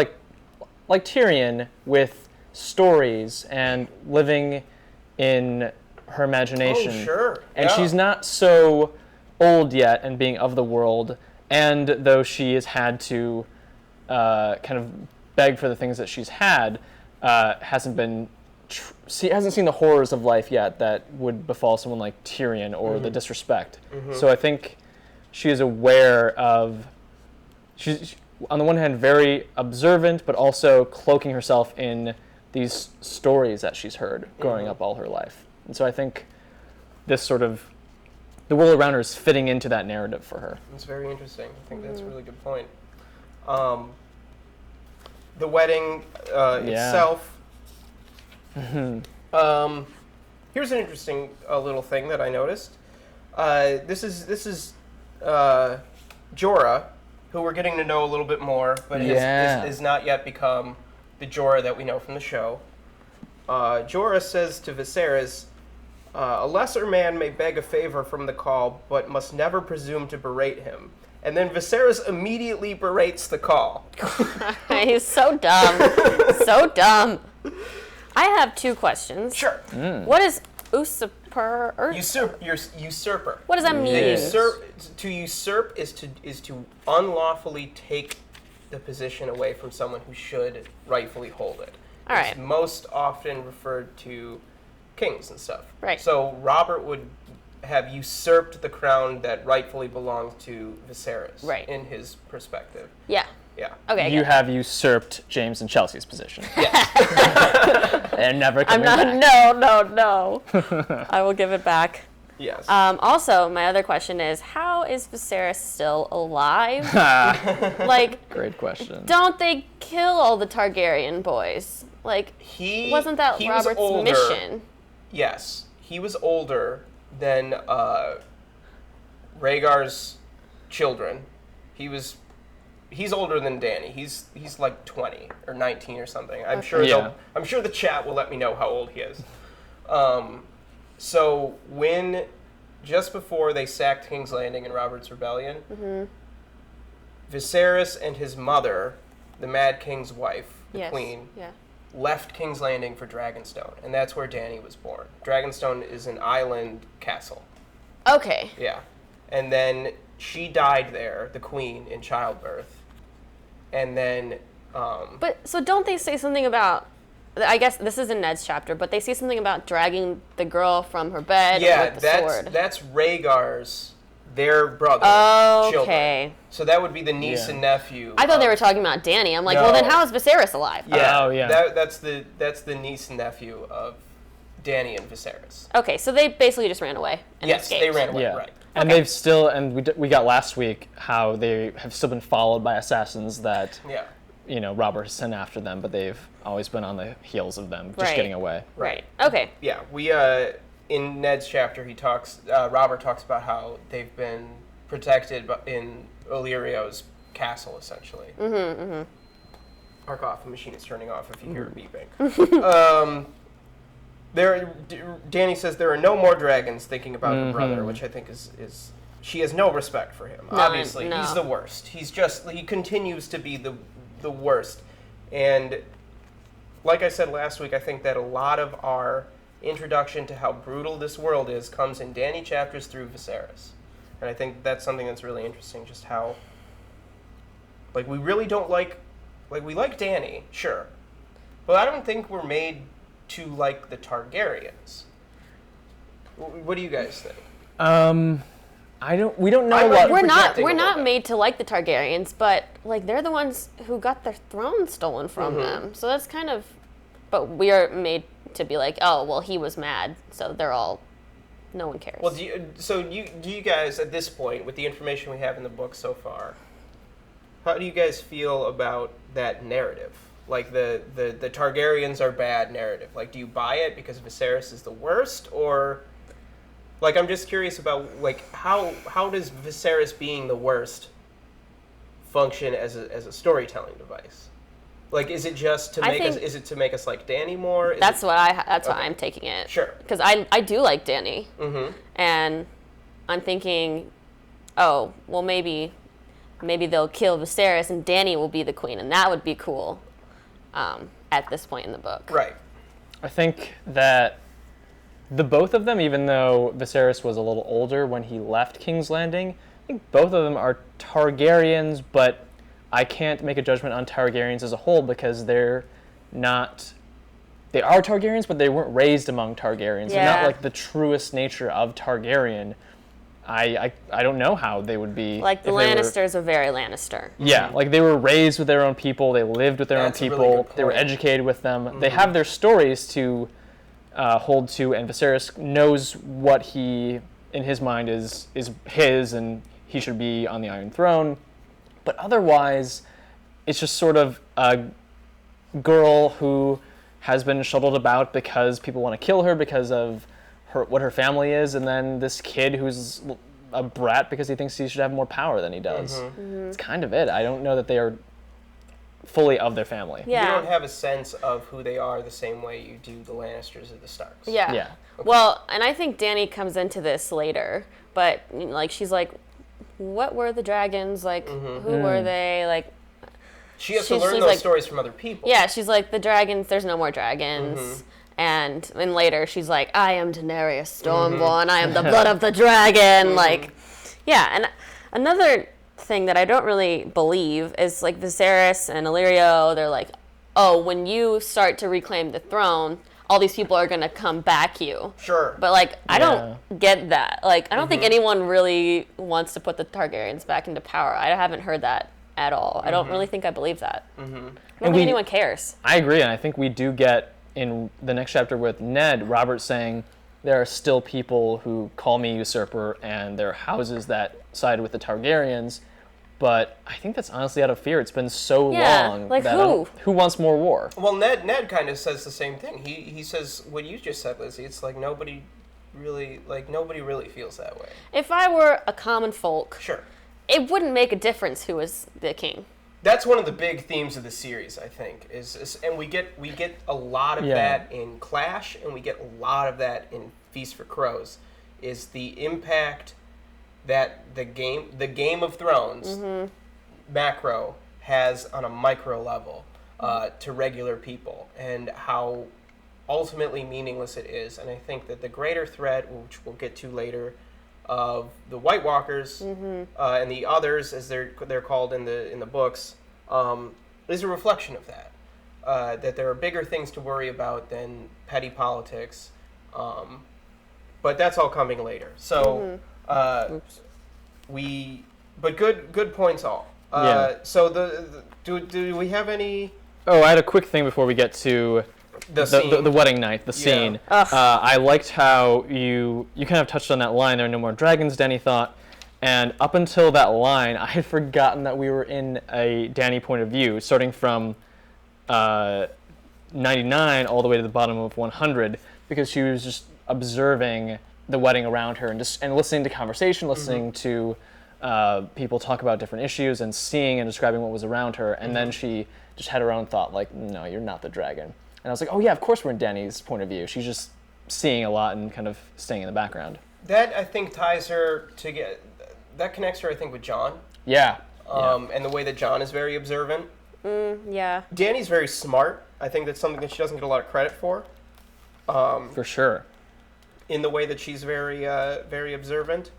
like Tyrion, with stories and living in her imagination. Oh, sure. And yeah. she's not so old yet and being of the world, and though she has had to kind of beg for the things that she's had, hasn't seen the horrors of life yet that would befall someone like Tyrion or the disrespect. So I think she is aware of, she's on the one hand very observant, but also cloaking herself in these stories that she's heard growing up all her life. And so I think this sort of, the world around her is fitting into that narrative for her. It's very interesting. I think that's a really good point. The wedding itself. Here's an interesting little thing that I noticed. This is Jorah, who we're getting to know a little bit more, but is not yet become the Jorah that we know from the show. Jorah says to Viserys, a lesser man may beg a favor from the Khal, but must never presume to berate him. And then Viserys immediately berates the Khal. He's so dumb. So dumb. I have two questions. Sure. What is usurper? Usurper. What does that mean? To usurp is to unlawfully take the position away from someone who should rightfully hold it. All right. It's most often referred to kings and stuff. Right. So Robert would have usurped the crown that rightfully belonged to Viserys. Right. In his perspective. Yeah. Yeah. Okay. You have usurped James and Chelsea's position. Yes. They're never coming I'm back. not. No. I will give it back. Yes. Also, my other question is, how is Viserys still alive? Like, Great question. don't they kill all the Targaryen boys? Like, wasn't that he Robert's was older. mission? Yes, he was older than Rhaegar's children. He's older than Dany. He's like 20 or 19 or something. I'm sure the chat will let me know how old he is. So just before they sacked King's Landing in Robert's Rebellion, Viserys and his mother, the Mad King's wife, the Queen, left King's Landing for Dragonstone, and that's where Dany was born. Dragonstone is an island castle. Okay. Yeah. And then she died there, the Queen, in childbirth. And then... But, so don't they say something about... I guess this is in Ned's chapter, but they say something about dragging the girl from her bed with the sword. That's Rhaegar's, their brother, children. So that would be the niece and nephew. I thought they were talking about Dany. I'm like, well, then how is Viserys alive? Yeah. That's the niece and nephew of Dany and Viserys. Okay, so they basically just ran away and escaped. They ran away, right. And they've still, and we got last week how they have still been followed by assassins that, Robert has sent after them, but they've always been on the heels of them, just getting away. Right. Okay. Yeah, we in Ned's chapter, Robert talks about how they've been protected in Illyrio's castle, essentially. Mark off, the machine is turning off if you hear it beeping. Dany says there are no more dragons thinking about her brother, which I think is she has no respect for him. Obviously, he's the worst. He continues to be the worst. And like I said last week, I think that a lot of our introduction to how brutal this world is comes in Dany chapters through Viserys. And I think that's something that's really interesting, just how, we really don't we like Dany, sure. But I don't think we're made to like the Targaryens. What do you guys think? We don't know I'm what. We're projecting a little not bit. made to like the Targaryens, but like they're the ones who got their throne stolen from them. So that's kind of, but we are made to be like, oh well, he was mad, so they're all, no one cares. Well, do you guys at this point, with the information we have in the book so far, how do you guys feel about that narrative? Like the Targaryens are bad narrative. Like, do you buy it because Viserys is the worst, or like I'm just curious about like how does Viserys being the worst function as a storytelling device? Like, is it just to make us? Is it to make us like Dany more? That's why I'm taking it. Sure. Because I do like Dany, Mm-hmm. and I'm thinking, oh well, maybe they'll kill Viserys and Dany will be the queen, and that would be cool. At this point in the book, Right. I think that the both of them, even though Viserys was a little older when he left King's Landing, I think both of them are Targaryens, but I can't make a judgment on Targaryens as a whole because they're not. They are Targaryens, but they weren't raised among Targaryens. They're not like the truest nature of Targaryen. I don't know how they would be. Like the Lannisters are very Lannister. Yeah, like they were raised with their own people. They lived with their That's a own really people. good They were point. educated with them. They have their stories to hold to, and Viserys knows what he, in his mind, is his, and he should be on the Iron Throne. But otherwise, it's just sort of a girl who has been shuttled about because people want to kill her because of what her family is, and then this kid who's a brat because he thinks he should have more power than he does. It's kind of it. I don't know that they are fully of their family. Yeah. You don't have a sense of who they are the same way you do the Lannisters or the Starks. Yeah. Yeah. Well, and I think Dany comes into this later, but like she's like, what were the dragons? Like, who were they? Like, She has to She's learn just those like- stories from other people. yeah, she's like, the dragons, there's no more dragons. And then later she's like, I am Daenerys Stormborn, I am the blood of the dragon. Like, yeah. And another thing that I don't really believe is like Viserys and Illyrio, they're like, oh, when you start to reclaim the throne, all these people are going to come back you. Sure. But like, I don't get that. Like, I don't think anyone really wants to put the Targaryens back into power. I haven't heard that at all. I don't really think I believe that. I don't think anyone cares. I agree, and I think we do get in the next chapter with Ned, Robert saying there are still people who call me usurper, and there are houses that side with the Targaryens. But I think that's honestly out of fear. It's been so long. Like that who wants more war? Well, Ned kind of says the same thing. He says what you just said, Lizzie. It's like nobody really feels that way. If I were a common folk, Sure. it wouldn't make a difference who was the king. That's one of the big themes of the series, I think, and we get a lot of that in Clash, and we get a lot of that in Feast for Crows, is the impact that the Game of Thrones macro has on a micro level to regular people, and how ultimately meaningless it is. And I think that the greater threat, which we'll get to later, of the White Walkers and the others, as they're called in the books, is a reflection of that. That there are bigger things to worry about than petty politics, but that's all coming later. So, but good points all. So do we have any? Oh, I had a quick thing before we get to the wedding night, the scene. I liked how you kind of touched on that line, there are no more dragons, Dany thought. And up until that line, I had forgotten that we were in a Dany point of view, starting from 99 all the way to the bottom of 100, because she was just observing the wedding around her and listening to conversation, listening to people talk about different issues and seeing and describing what was around her. And then she just had her own thought, like, no, you're not the dragon. And I was like, oh yeah, of course we're in Dany's point of view. She's just seeing a lot and kind of staying in the background. That, I think, ties her to that connects her, I think, with Jon. Yeah. And the way that Jon is very observant. Yeah. Dany's very smart. I think that's something that she doesn't get a lot of credit for. For sure. In the way that she's very observant.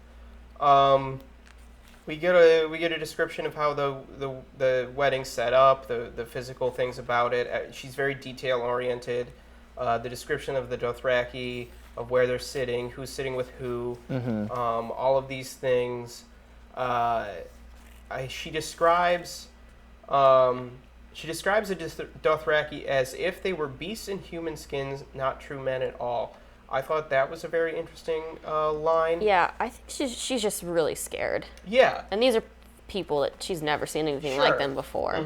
We get a description of how the wedding's set up, the physical things about it. She's very detail oriented. The description of the Dothraki, of where they're sitting, who's sitting with who, all of these things. She describes the Dothraki as if they were beasts in human skins, not true men at all. I thought that was a very interesting line. Yeah, I think she's just really scared. Yeah. And these are people that she's never seen anything like them before.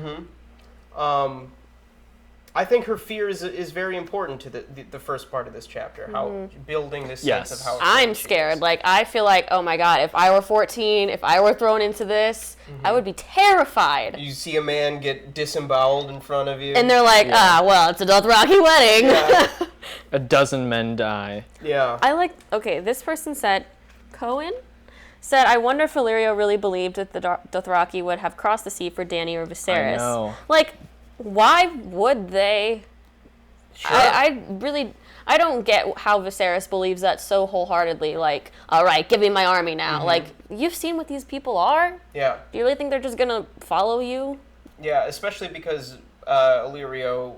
I think her fear is very important to the first part of this chapter, how building this sense of how I'm scared. Like, I feel like, oh my god, if I were 14, if I were thrown into this, I would be terrified. You see a man get disemboweled in front of you. And they're like, well, it's a Dothraki wedding. Yeah. A dozen men die. Yeah. This person said, Cohen said, I wonder if Illyrio really believed that the Dothraki would have crossed the sea for Dany or Viserys. I know. Like, why would they? Sure. I don't get how Viserys believes that so wholeheartedly. Like, all right, give me my army now. Like, you've seen what these people are? Yeah. Do you really think they're just gonna follow you? Yeah, especially because Illyrio,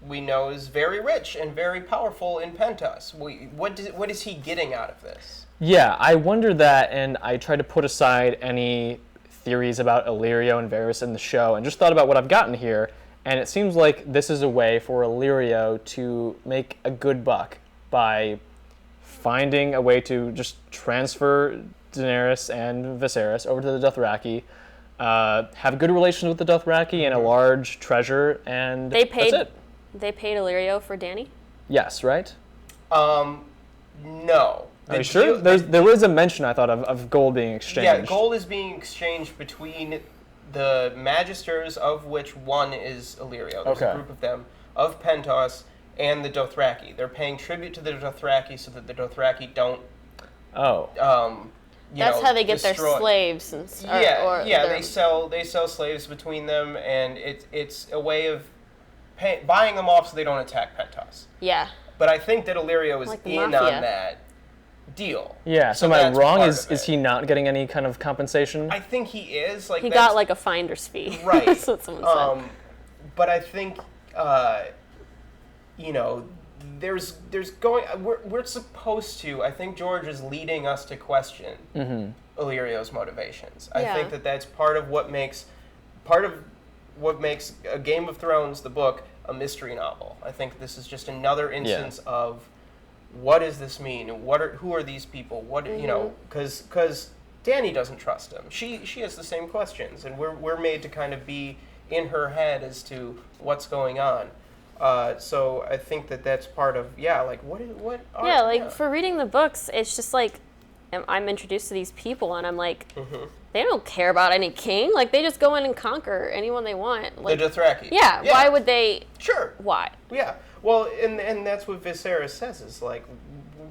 we know, is very rich and very powerful in Pentos. What is he getting out of this? Yeah, I wonder that, and I tried to put aside any theories about Illyrio and Varys in the show, and just thought about what I've gotten here, and it seems like this is a way for Illyrio to make a good buck by finding a way to just transfer Daenerys and Viserys over to the Dothraki, have good relations with the Dothraki and a large treasure, and that's it. They paid Illyrio for Dany? Yes, right? No. Are you sure? There was a mention, I thought, of gold being exchanged. Yeah, gold is being exchanged between the Magisters, of which one is Illyrio. There's a group of them, of Pentos, and the Dothraki. They're paying tribute to the Dothraki so that the Dothraki don't... That's how they get their slaves. They sell slaves between them, and it's a way of buying them off so they don't attack Pentos. Yeah. But I think that Illyrio is like in on that deal. Yeah, so am I wrong? Is he not getting any kind of compensation? I think he is. Like, he got like a finder's fee. Right. That's what someone said. But I think, there's going. We're supposed to. I think George is leading us to question Illyrio's motivations. I think that's part of what makes a Game of Thrones, the book, a mystery novel. I think this is just another instance of what does this mean? Who are these people? Because Dany doesn't trust him. She has the same questions, and we're made to kind of be in her head as to what's going on. So I think that's part of for reading the books, it's just like I'm introduced to these people, and I'm like, they don't care about any king. Like, they just go in and conquer anyone they want. Like, the Dothraki. Yeah. Why would they? Sure. Why? Yeah. Well, and that's what Viserys says, is like,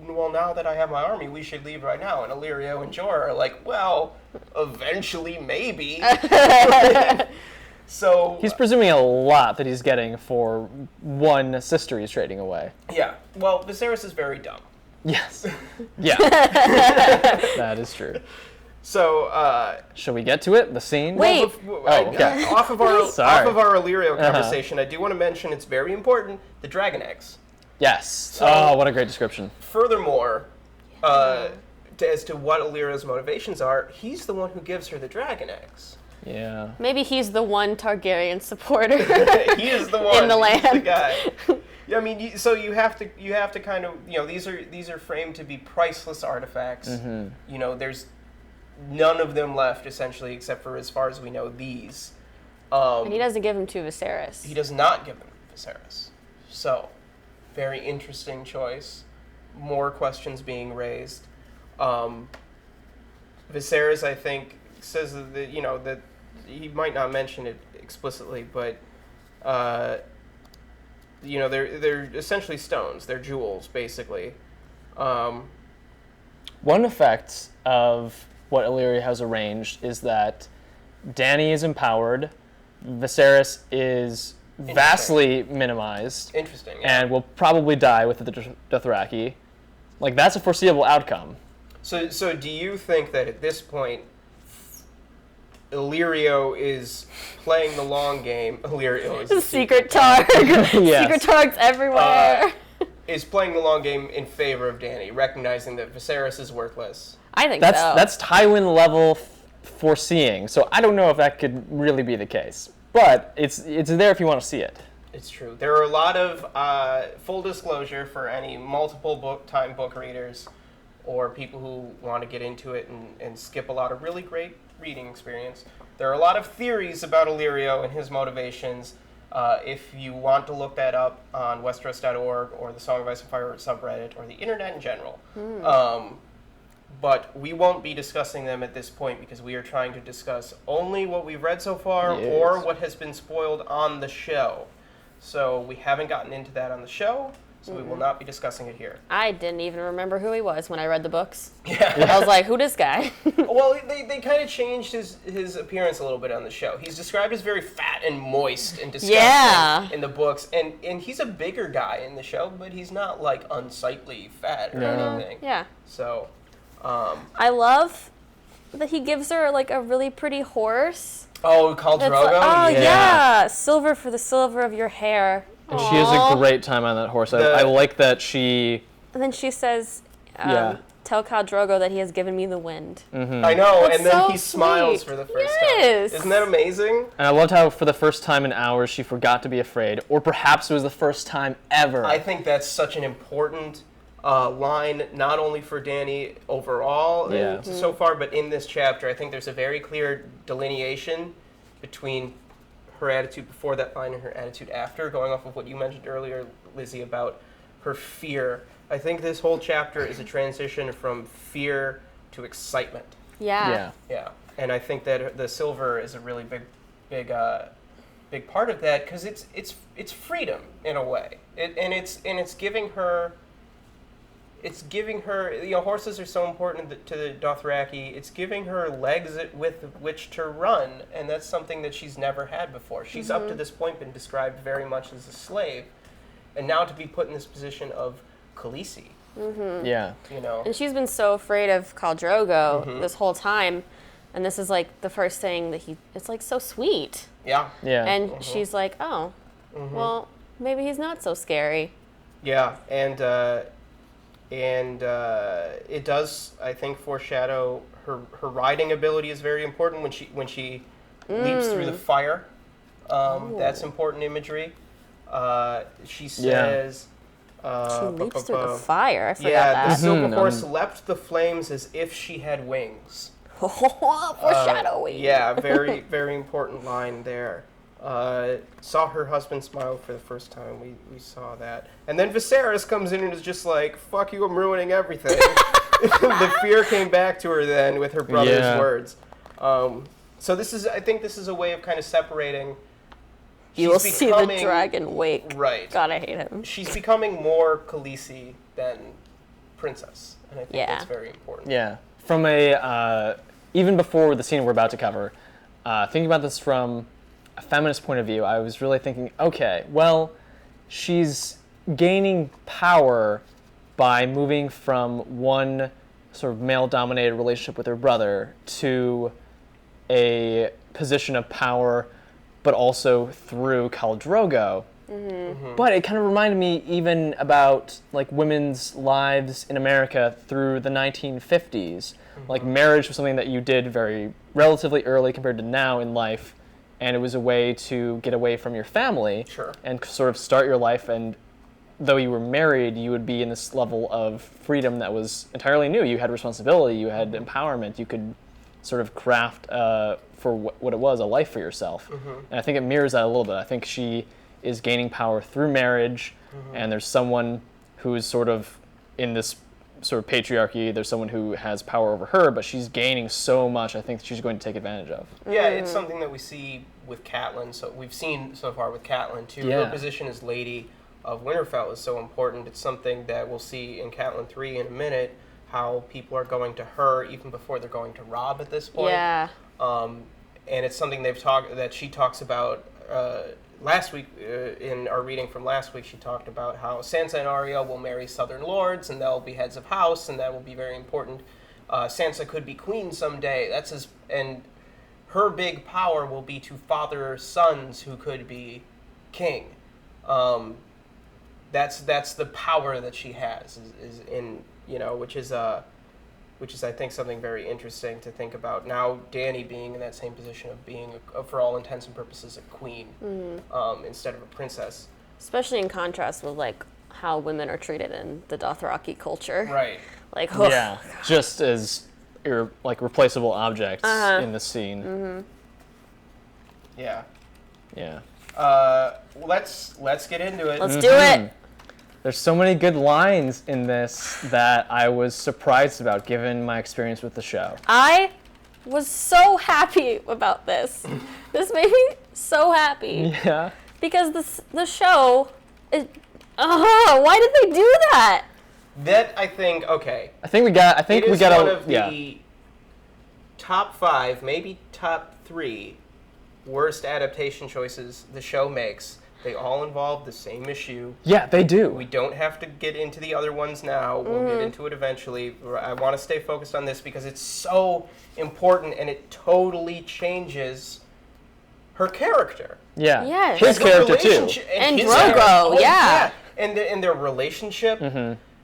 well, now that I have my army, we should leave right now. And Illyrio and Jorah are like, well, eventually, maybe. So he's presuming a lot that he's getting for one sister he's trading away. Yeah. Well, Viserys is very dumb. Yes. Yeah. That is true. So, shall we get to it? The scene? Wait. Off of our Illyrio conversation, I do want to mention, it's very important, the dragon eggs. Yes. So, what a great description. Furthermore, as to what Illyrio's motivations are, he's the one who gives her the dragon eggs. Yeah. Maybe he's the one Targaryen supporter. He is the one in the land. He's the guy. Yeah, I mean, so you have to kind of, these are framed to be priceless artifacts. There's none of them left, essentially, except for, as far as we know, these. And he doesn't give them to Viserys. He does not give them to Viserys. So, very interesting choice. More questions being raised. Viserys, I think, says that that he might not mention it explicitly, but they're essentially stones. They're jewels, basically. One effect of what Illyrio has arranged is that Dany is empowered, Viserys is vastly minimized. Interesting. Yeah. And will probably die with the Dothraki. Like, that's a foreseeable outcome. So do you think that at this point, Illyrio is playing the long game? Illyrio is the secret targ. Yes. Secret targs everywhere. is playing the long game in favor of Dany, recognizing that Viserys is worthless. I think That's so. that's Tywin level foreseeing. So I don't know if that could really be the case, but it's there if you want to see it. It's true. There are a lot of, full disclosure for any multiple book readers or people who want to get into it and skip a lot of really great reading experience. There are a lot of theories about Illyrio and his motivations. If you want to look that up on Westeros.org or the Song of Ice and Fire subreddit or the internet in general. But we won't be discussing them at this point because we are trying to discuss only what we've read so far or what has been spoiled on the show. So we haven't gotten into that on the show, so we will not be discussing it here. I didn't even remember who he was when I read the books. Yeah. I was like, who this guy? Well, they kind of changed his appearance a little bit on the show. He's described as very fat and moist and disgusting in the books, and he's a bigger guy in the show, but he's not like unsightly fat or anything. Yeah. So, I love that he gives her like a really pretty horse. oh, called That's Drogo. like, Yeah. silver for the silver of your hair. And she has a great time on that horse. I like that she. And then she says, Yeah. tell Khal Drogo that he has given me the wind. I know, That's and then so he smiles sweet. for the first Yes. time. Isn't that amazing? And I loved how for the first time in hours she forgot to be afraid, or perhaps it was the first time ever. I think that's such an important line, not only for Dany overall so far, but in this chapter. I think there's a very clear delineation between her attitude before that line and her attitude after, going off of what you mentioned earlier, Lizzie, about her fear. I think this whole chapter is a transition from fear to excitement. Yeah. Yeah, and I think that the silver is a really big part of that because it's freedom in a way, and it's giving her. It's giving her, horses are so important to the Dothraki. It's giving her legs with which to run, and that's something that she's never had before. She's up to this point been described very much as a slave, and now to be put in this position of Khaleesi. Yeah. And she's been so afraid of Khal Drogo this whole time, and this is like the first thing that it's like so sweet. Yeah. Yeah. And she's like, oh, well, maybe he's not so scary. Yeah, and it does, I think, foreshadow her riding ability is very important when she leaps through the fire. That's important imagery. She says. She leaps through the fire. I forgot the that. silver horse leapt the flames as if she had wings. Foreshadowing. Yeah, very, very important line there. Saw her husband smile for the first time. We saw that. And then Viserys comes in and is just like, fuck you, I'm ruining everything. The fear came back to her then with her brother's words. So I think this is a way of kind of separating. You will see the dragon wake. Right. God, I hate him. She's becoming more Khaleesi than Princess. And I think that's very important. Yeah. From even before the scene we're about to cover, thinking about this from a feminist point of view, I was really thinking, okay, well, she's gaining power by moving from one sort of male-dominated relationship with her brother to a position of power, but also through Khal Drogo. But it kind of reminded me even about like women's lives in America through the 1950s. Like marriage was something that you did very relatively early compared to now in life, and it was a way to get away from your family and sort of start your life. And though you were married, you would be in this level of freedom that was entirely new. You had responsibility, you had empowerment, you could sort of craft for what it was, a life for yourself. And I think it mirrors that a little bit. I think she is gaining power through marriage, and there's someone who is sort of in this sort of patriarchy, there's someone who has power over her, but she's gaining so much, I think that she's going to take advantage of. Yeah, it's something that we see with Catelyn, so we've seen so far with Catelyn too. Her position as Lady of Winterfell is so important. It's something that we'll see in Catelyn III in a minute, how people are going to her even before they're going to Robb at this point. Yeah. And it's something that she talks about last week, in our reading from last week. She talked about how Sansa and Arya will marry Southern lords, and they'll be heads of house, and that will be very important. Sansa could be queen someday. And her big power will be to father sons who could be king. that's the power that she has is in, which is I think something very interesting to think about. Now Dany being in that same position of being for all intents and purposes a queen instead of a princess. Especially in contrast with like how women are treated in the Dothraki culture. Right. Like just as like replaceable objects in the scene. Mm-hmm. Yeah. Yeah. Let's get into it. Let's do it. There's so many good lines in this that I was surprised about given my experience with the show. I was so happy about this. This made me so happy. Yeah. Because the show why did they do that? That I think okay. I think we got one of the top 5, maybe top 3 worst adaptation choices the show makes. They all involve the same issue. Yeah, they do. We don't have to get into the other ones now. We'll get into it eventually. I want to stay focused on this because it's so important and it totally changes her character. Yeah. Yes. His character too. And Drogo, yeah. And their relationship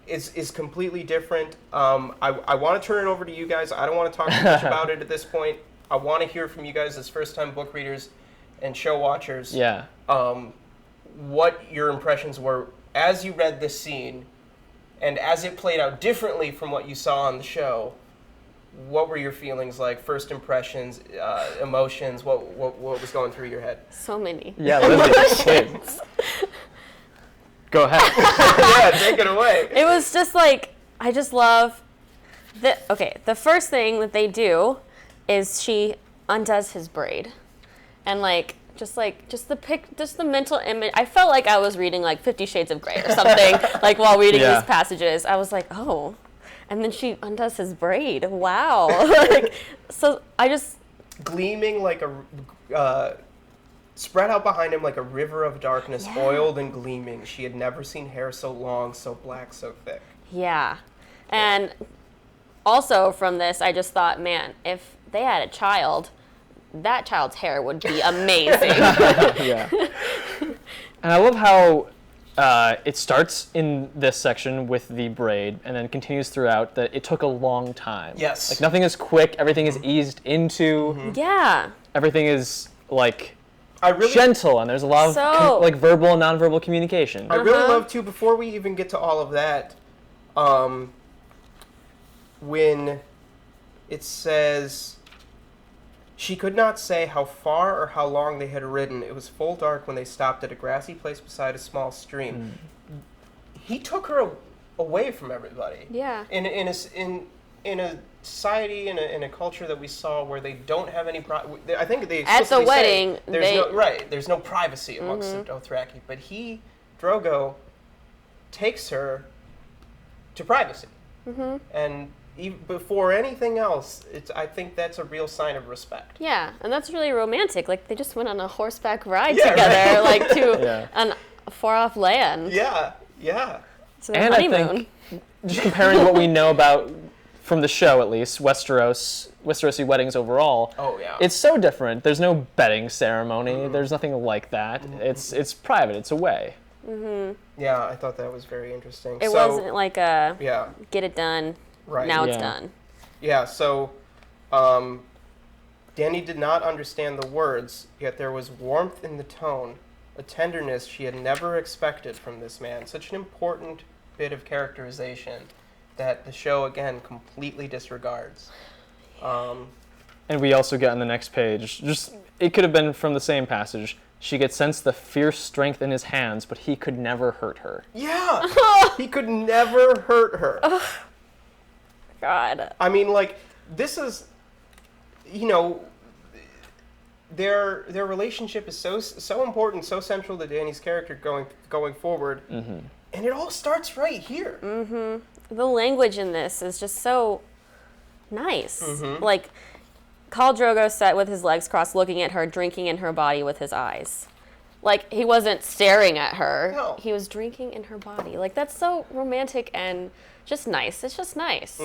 is completely different. I want to turn it over to you guys. I don't want to talk too much about it at this point. I want to hear from you guys as first-time book readers and show watchers. Yeah. What your impressions were as you read this scene and as it played out differently from what you saw on the show. What were your feelings like? First impressions, emotions, what was going through your head? So many. Yeah, Lizzie. Go ahead. Yeah, take it away. It was just like, I just love the first thing that they do is she undoes his braid. And just the mental image. I felt like I was reading like 50 Shades of Grey or something, like while reading these passages. I was like, oh. And then she undoes his braid. Wow. So I just... Gleaming like spread out behind him like a river of darkness, oiled and gleaming. She had never seen hair so long, so black, so thick. Yeah. And also from this, I just thought, man, if they had a child, that child's hair would be amazing. Yeah. And I love how it starts in this section with the braid and then continues throughout that it took a long time. Yes. Like nothing is quick, everything is eased into. Yeah. Everything is like really gentle and there's a lot of like verbal and nonverbal communication. I really love too, before we even get to all of that, when it says, she could not say how far or how long they had ridden. It was full dark when they stopped at a grassy place beside a small stream. He took her away from everybody. Yeah. In a society, in a culture that we saw where they don't have any I think they at the wedding there's no privacy amongst the Dothraki, but Drogo takes her to privacy. And even before anything else, I think that's a real sign of respect. Yeah, and that's really romantic. Like they just went on a horseback ride together, like to an far-off land. Yeah. So their honeymoon. I think just comparing what we know about from the show, at least Westerosi weddings overall. Oh yeah. It's so different. There's no bedding ceremony. There's nothing like that. It's private. It's away. Yeah, I thought that was very interesting. It wasn't like a get it done. Right. Now it's done. Yeah, so Dany did not understand the words, yet there was warmth in the tone, a tenderness she had never expected from this man. Such an important bit of characterization that the show, again, completely disregards. And we also get on the next page, it could have been from the same passage, she could sense the fierce strength in his hands, but he could never hurt her. Yeah! He could never hurt her. God. I mean, like, this is, their relationship is so important, so central to Dany's character going forward, and it all starts right here. The language in this is just so nice. Like, Khal Drogo sat with his legs crossed, looking at her, drinking in her body with his eyes. Like, he wasn't staring at her. No. He was drinking in her body. Like, that's so romantic and just nice. It's just nice.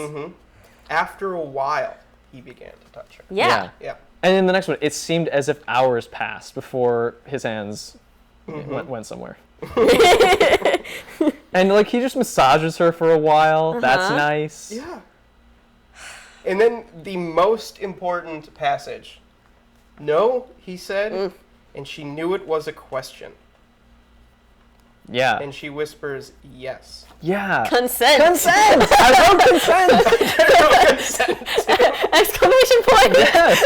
After a while, he began to touch her. Yeah. And in the next one, it seemed as if hours passed before his hands went somewhere. And like he just massages her for a while. That's nice. Yeah. And then the most important passage. No, he said, and she knew it was a question. Yeah. And she whispers, yes. Yeah. Consent. Consent! I wrote consent! Exclamation point! Yes.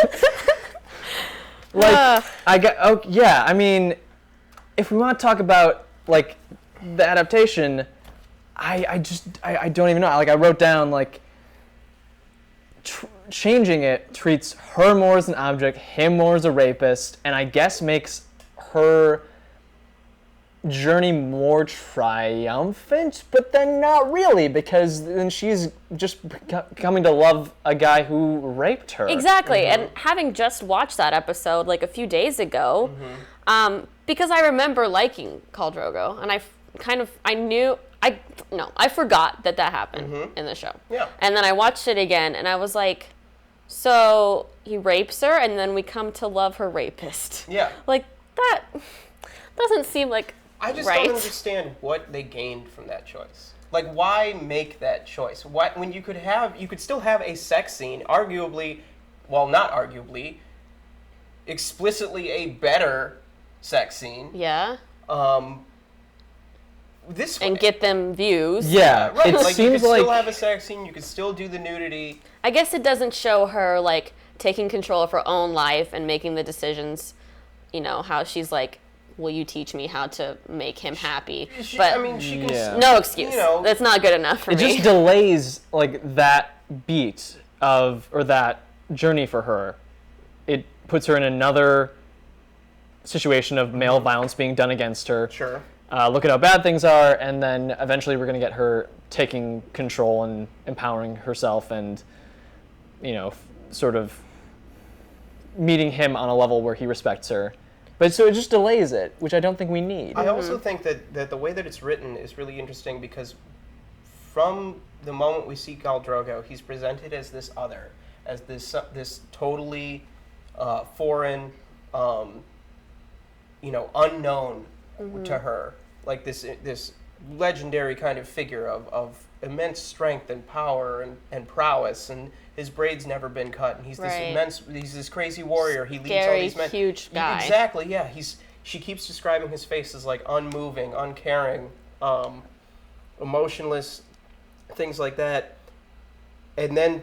Like, I mean, if we want to talk about, like, the adaptation, I don't even know. Like, I wrote down, like, changing it treats her more as an object, him more as a rapist, and I guess makes her journey more triumphant, but then not really, because then she's just coming to love a guy who raped her. Exactly, and having just watched that episode like a few days ago, because I remember liking Khal Drogo, and I forgot that happened in the show. Yeah. And then I watched it again, and I was like, so he rapes her, and then we come to love her rapist. Yeah. Like, that doesn't seem like I just right. don't understand what they gained from that choice. Like, why make that choice? Why, when you could still have a sex scene, arguably, well, not arguably, explicitly a better sex scene. Yeah. This And way. get them views. Yeah, Right, it like you seems could like still have a sex scene, you could still do the nudity. I guess it doesn't show her, like, taking control of her own life and making the decisions, you know, how she's like, will you teach me how to make him happy? She But can. Yeah. no excuse. You know, That's not good enough for it me. just delays like that beat of or that journey for her. It puts her in another situation of male violence being done against her. Sure. Look at how bad things are, and then eventually we're going to get her taking control and empowering herself and, you know, sort of meeting him on a level where he respects her. But so it just delays it, which I don't think we need. I also think that the way that it's written is really interesting because from the moment we see Khal Drogo, he's presented as this other, as this totally foreign, unknown to her, like this legendary kind of figure of immense strength and power and prowess, and his braid's never been cut, and he's this crazy warrior. He leads all these men. Huge guy. Exactly, yeah. She keeps describing his face as like unmoving, uncaring, emotionless, things like that. And then,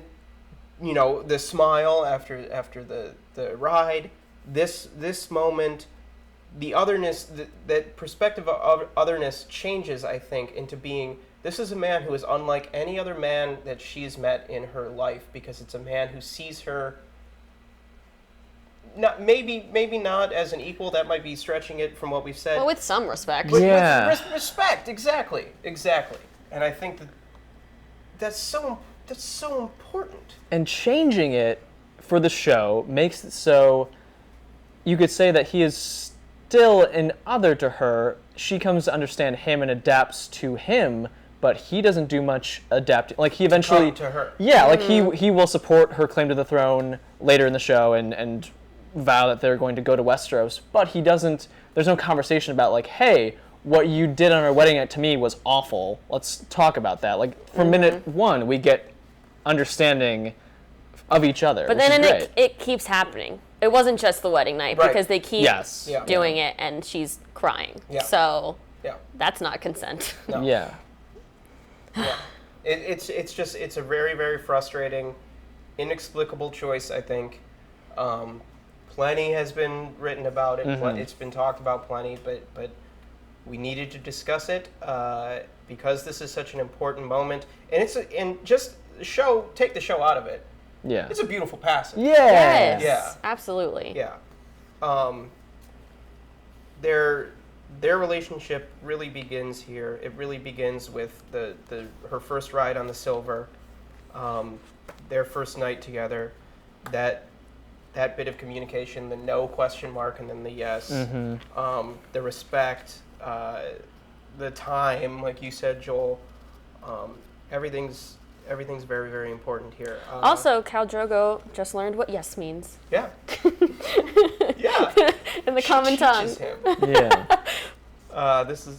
the smile after the ride, this moment, the otherness, that perspective of otherness changes, I think, into being, this is a man who is unlike any other man that she's met in her life, because it's a man who sees her, not maybe not as an equal, that might be stretching it from what we've said. Well, with some respect. With respect, exactly. And I think that's so important. And changing it for the show makes it so you could say that he is still an other to her. She comes to understand him and adapts to him, but he doesn't do much adapting. Like he eventually To her. Yeah, like he will support her claim to the throne later in the show and vow that they're going to go to Westeros, but he doesn't. There's no conversation about like, hey, what you did on our wedding night to me was awful. Let's talk about that. Like from minute one, we get understanding of each other. But which then is great. it keeps happening. It wasn't just the wedding night, Right. because they keep doing it and she's crying. Yeah. So Yeah. that's not consent. No. Yeah. Yeah. It's a very, very frustrating, inexplicable choice, I think. Plenty has been written about it. It's been talked about plenty, but we needed to discuss it because this is such an important moment. And take the show out of it. Yeah. It's a beautiful passage. Yeah. Yes. Yeah. Absolutely. Yeah. Their relationship really begins here. It really begins with her first ride on the Silver, their first night together, that bit of communication, the no question mark and then the yes, the respect, the time, like you said, Joel. Everything's very, very important here. Also, Khal Drogo just learned what yes means. Yeah. Yeah. In the She common tongue. teaches him. Yeah. This is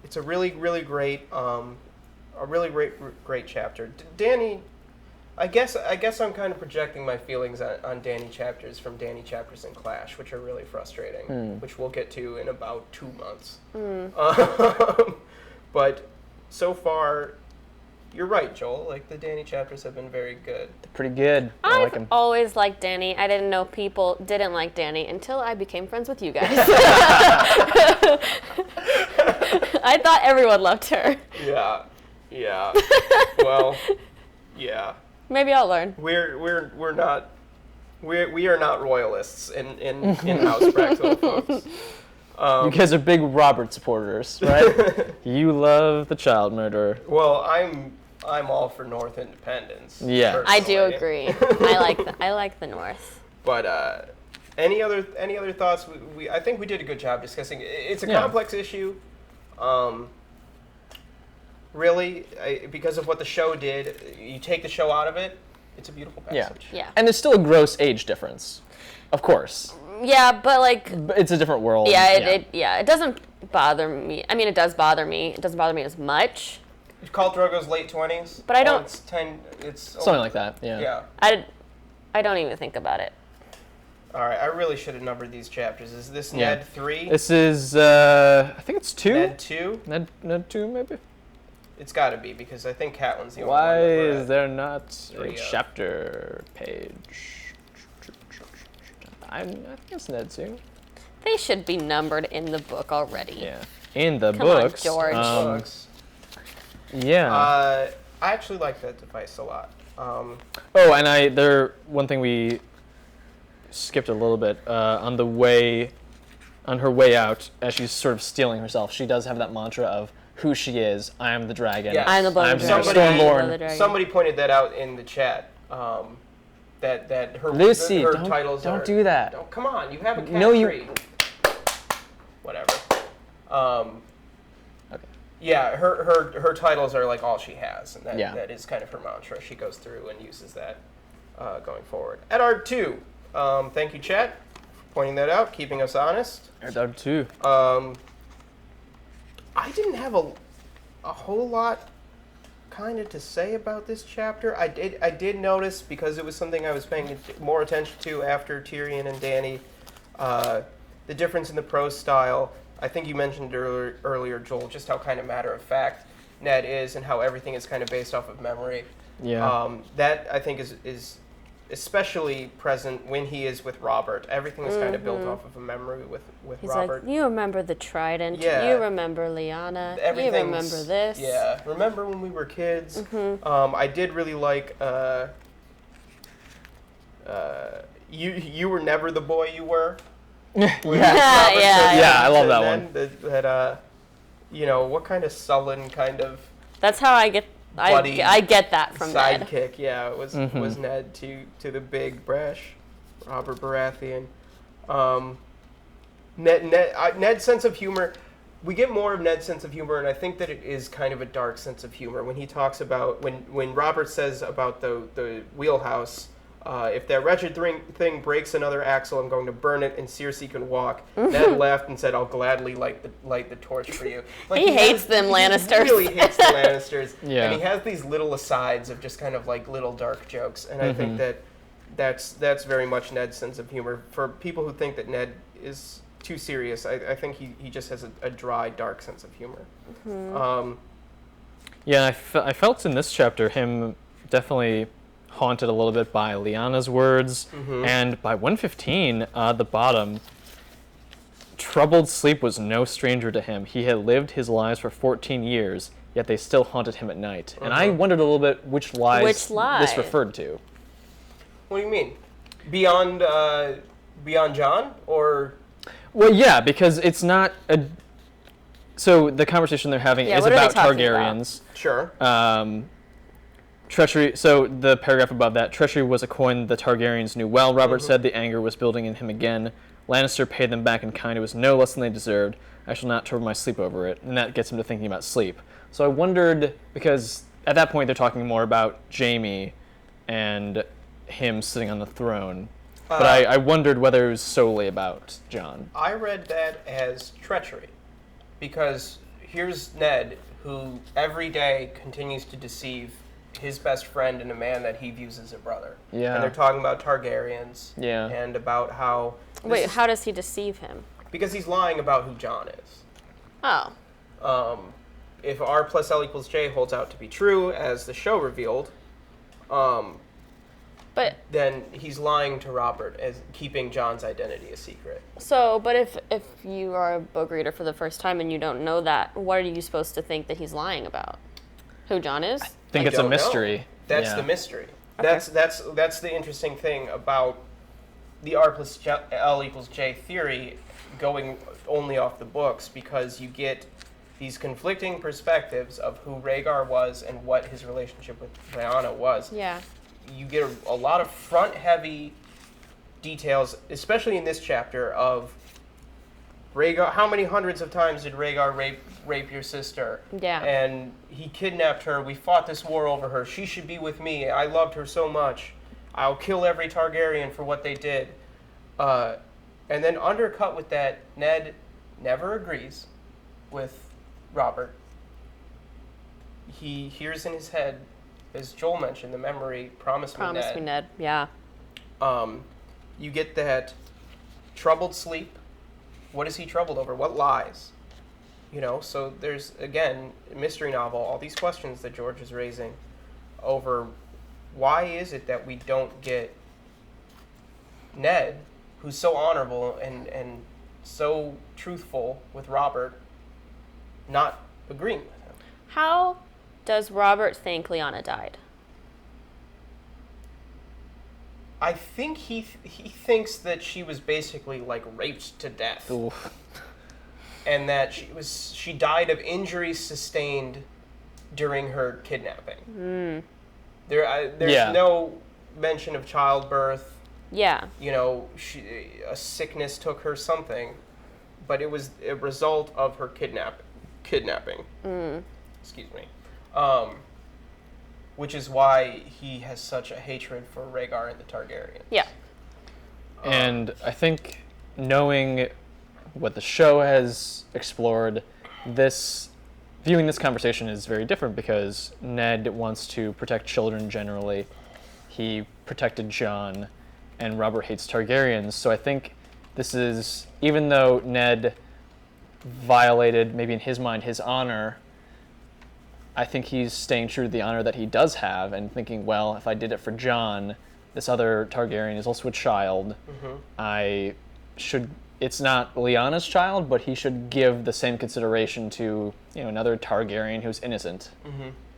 it's a really really great great chapter. Danny, I guess I'm kind of projecting my feelings on Danny chapters from Danny chapters in Clash, which are really frustrating, which we'll get to in about 2 months. But so far, you're right, Joel. Like, the Danny chapters have been very good. They're pretty good. I like I've him. always liked Danny. I didn't know people didn't like Danny until I became friends with you guys. I thought everyone loved her. Yeah. Well, yeah. Maybe I'll learn. We are not royalists in House Graessle, folks. You guys are big Robert supporters, right? You love the child murderer. Well, I'm all for North independence. Yeah, I do personally. agree. I like the North. But any other thoughts? I think we did a good job discussing. It's a complex issue. Really, because of what the show did, you take the show out of it, it's a beautiful passage. Yeah. And there's still a gross age difference, of course. Yeah, but like. But it's a different world. It doesn't bother me. I mean, it does bother me. It doesn't bother me as much. Khal Drogo's late 20s. But I don't. It's something like that. Yeah. Yeah. I don't even think about it. All right, I really should have numbered these chapters. Is this Ned 3? This is I think it's 2. Ned 2? Ned 2 maybe. It's got to be, because I think Catelyn's the only Why one. is there not a 3 chapter page? I think it's Ned 2. They should be numbered in the book already. Yeah. In the Come on, books. George. Books. Yeah. I actually like that device a lot. And one thing we skipped a little bit on her way out, as she's sort of stealing herself, she does have that mantra of who she is. I am the dragon. Yes. I'm the blood Stormborn. Somebody pointed that out in the chat. That her Lucy, her don't, titles don't are, do that. Don't, come on, you have a cat No, tree. Whatever. Okay. Yeah, her titles are like all she has, and that is kind of her mantra. She goes through and uses that going forward. At Art 2, thank you, chat, for pointing that out, keeping us honest. At Art 2. I didn't have a whole lot kind of to say about this chapter. I did notice, because it was something I was paying more attention to after Tyrion and Dany, the difference in the prose style. I think you mentioned earlier, Joel, just how kind of matter-of-fact Ned is and how everything is kind of based off of memory. Yeah. That, I think, is especially present when he is with Robert. Everything is kind of built off of a memory with He's Robert. like, you remember the trident. Yeah. You remember Lyanna. You remember this. Yeah. Remember when we were kids? I did really like you were never the boy you were. Yeah, I love that one. That what kind of sullen kind of That's how I get. I get that from Ned. sidekick. Yeah, it was Ned to the big brash Robert Baratheon. Ned's sense of humor. We get more of Ned's sense of humor, and I think that it is kind of a dark sense of humor when he talks about when Robert says about the wheelhouse. If that wretched thing breaks another axle, I'm going to burn it, and Cersei can walk. Ned laughed and said, "I'll gladly light the torch for you." Like, he hates them Lannisters. He really hates the Lannisters. Yeah. And he has these little asides of just kind of like little dark jokes, and I think that's very much Ned's sense of humor. For people who think that Ned is too serious, I think he just has a dry, dark sense of humor. Yeah, I felt in this chapter him definitely haunted a little bit by Lyanna's words, and by 115, the bottom, troubled sleep was no stranger to him. He had lived his lives for 14 years, yet they still haunted him at night. And I wondered a little bit which lies this referred to. What do you mean? Beyond John, or? Well, yeah, because it's not a... So the conversation they're having is about Targaryens. Sure. Treachery, so the paragraph above that, treachery was a coin the Targaryens knew well. Robert said the anger was building in him again. Lannister paid them back in kind. It was no less than they deserved. I shall not trouble my sleep over it. And that gets him to thinking about sleep. So I wondered, because at that point they're talking more about Jaime and him sitting on the throne. But I wondered whether it was solely about Jon. I read that as treachery, because here's Ned, who every day continues to deceive his best friend and a man that he views as a brother. Yeah. And they're talking about Targaryens. Yeah. And about how... Wait, how does he deceive him? Because he's lying about who Jon is. Oh. If R plus L equals J holds out to be true, as the show revealed, But then he's lying to Robert as keeping Jon's identity a secret. but if you are a book reader for the first time and you don't know that, what are you supposed to think that he's lying about? Who Jon is? I think it's a don't know. mystery. That's Yeah. the mystery. Okay. That's the interesting thing about the R plus L equals J theory going only off the books, because you get these conflicting perspectives of who Rhaegar was and what his relationship with Lyanna was. Yeah. You get a lot of front-heavy details, especially in this chapter, of Rhaegar. How many hundreds of times did Rhaegar rape your sister? Yeah. And he kidnapped her. We fought this war over her. She should be with me. I loved her so much. I'll kill every Targaryen for what they did. And then undercut with that, Ned never agrees with Robert. He hears in his head, as Joel mentioned, the memory, promise me Ned. Yeah. You get that troubled sleep. What is he troubled over? What lies? So there's, again, a mystery novel, all these questions that George is raising over why is it that we don't get Ned, who's so honorable and so truthful with Robert, not agreeing with him. How does Robert think Lyanna died? I think he thinks that she was basically raped to death. Oof. And that she died of injuries sustained during her kidnapping. There's no mention of childbirth. Yeah. A sickness took her something, but it was a result of her kidnapping. Excuse me. Which is why he has such a hatred for Rhaegar and the Targaryens. Yeah. And I think knowing what the show has explored, viewing this conversation is very different, because Ned wants to protect children generally. He protected Jon, and Robert hates Targaryens. So I think this is, even though Ned violated, maybe in his mind, his honor, I think he's staying true to the honor that he does have and thinking, well, if I did it for Jon, this other Targaryen is also a child. It's not Lyanna's child, but he should give the same consideration to another Targaryen who's innocent.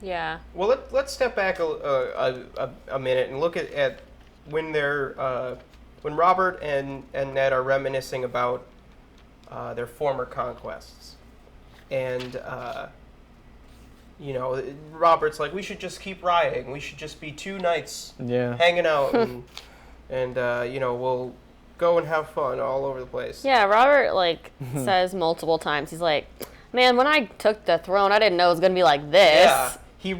Yeah. Well, let's step back a minute and look at when when Robert and Ned are reminiscing about their former conquests, and Robert's like, we should just keep riding. We should just be two knights hanging out, and we'll go and have fun all over the place. Yeah, Robert says multiple times, he's like, man, when I took the throne, I didn't know it was going to be like this. Yeah,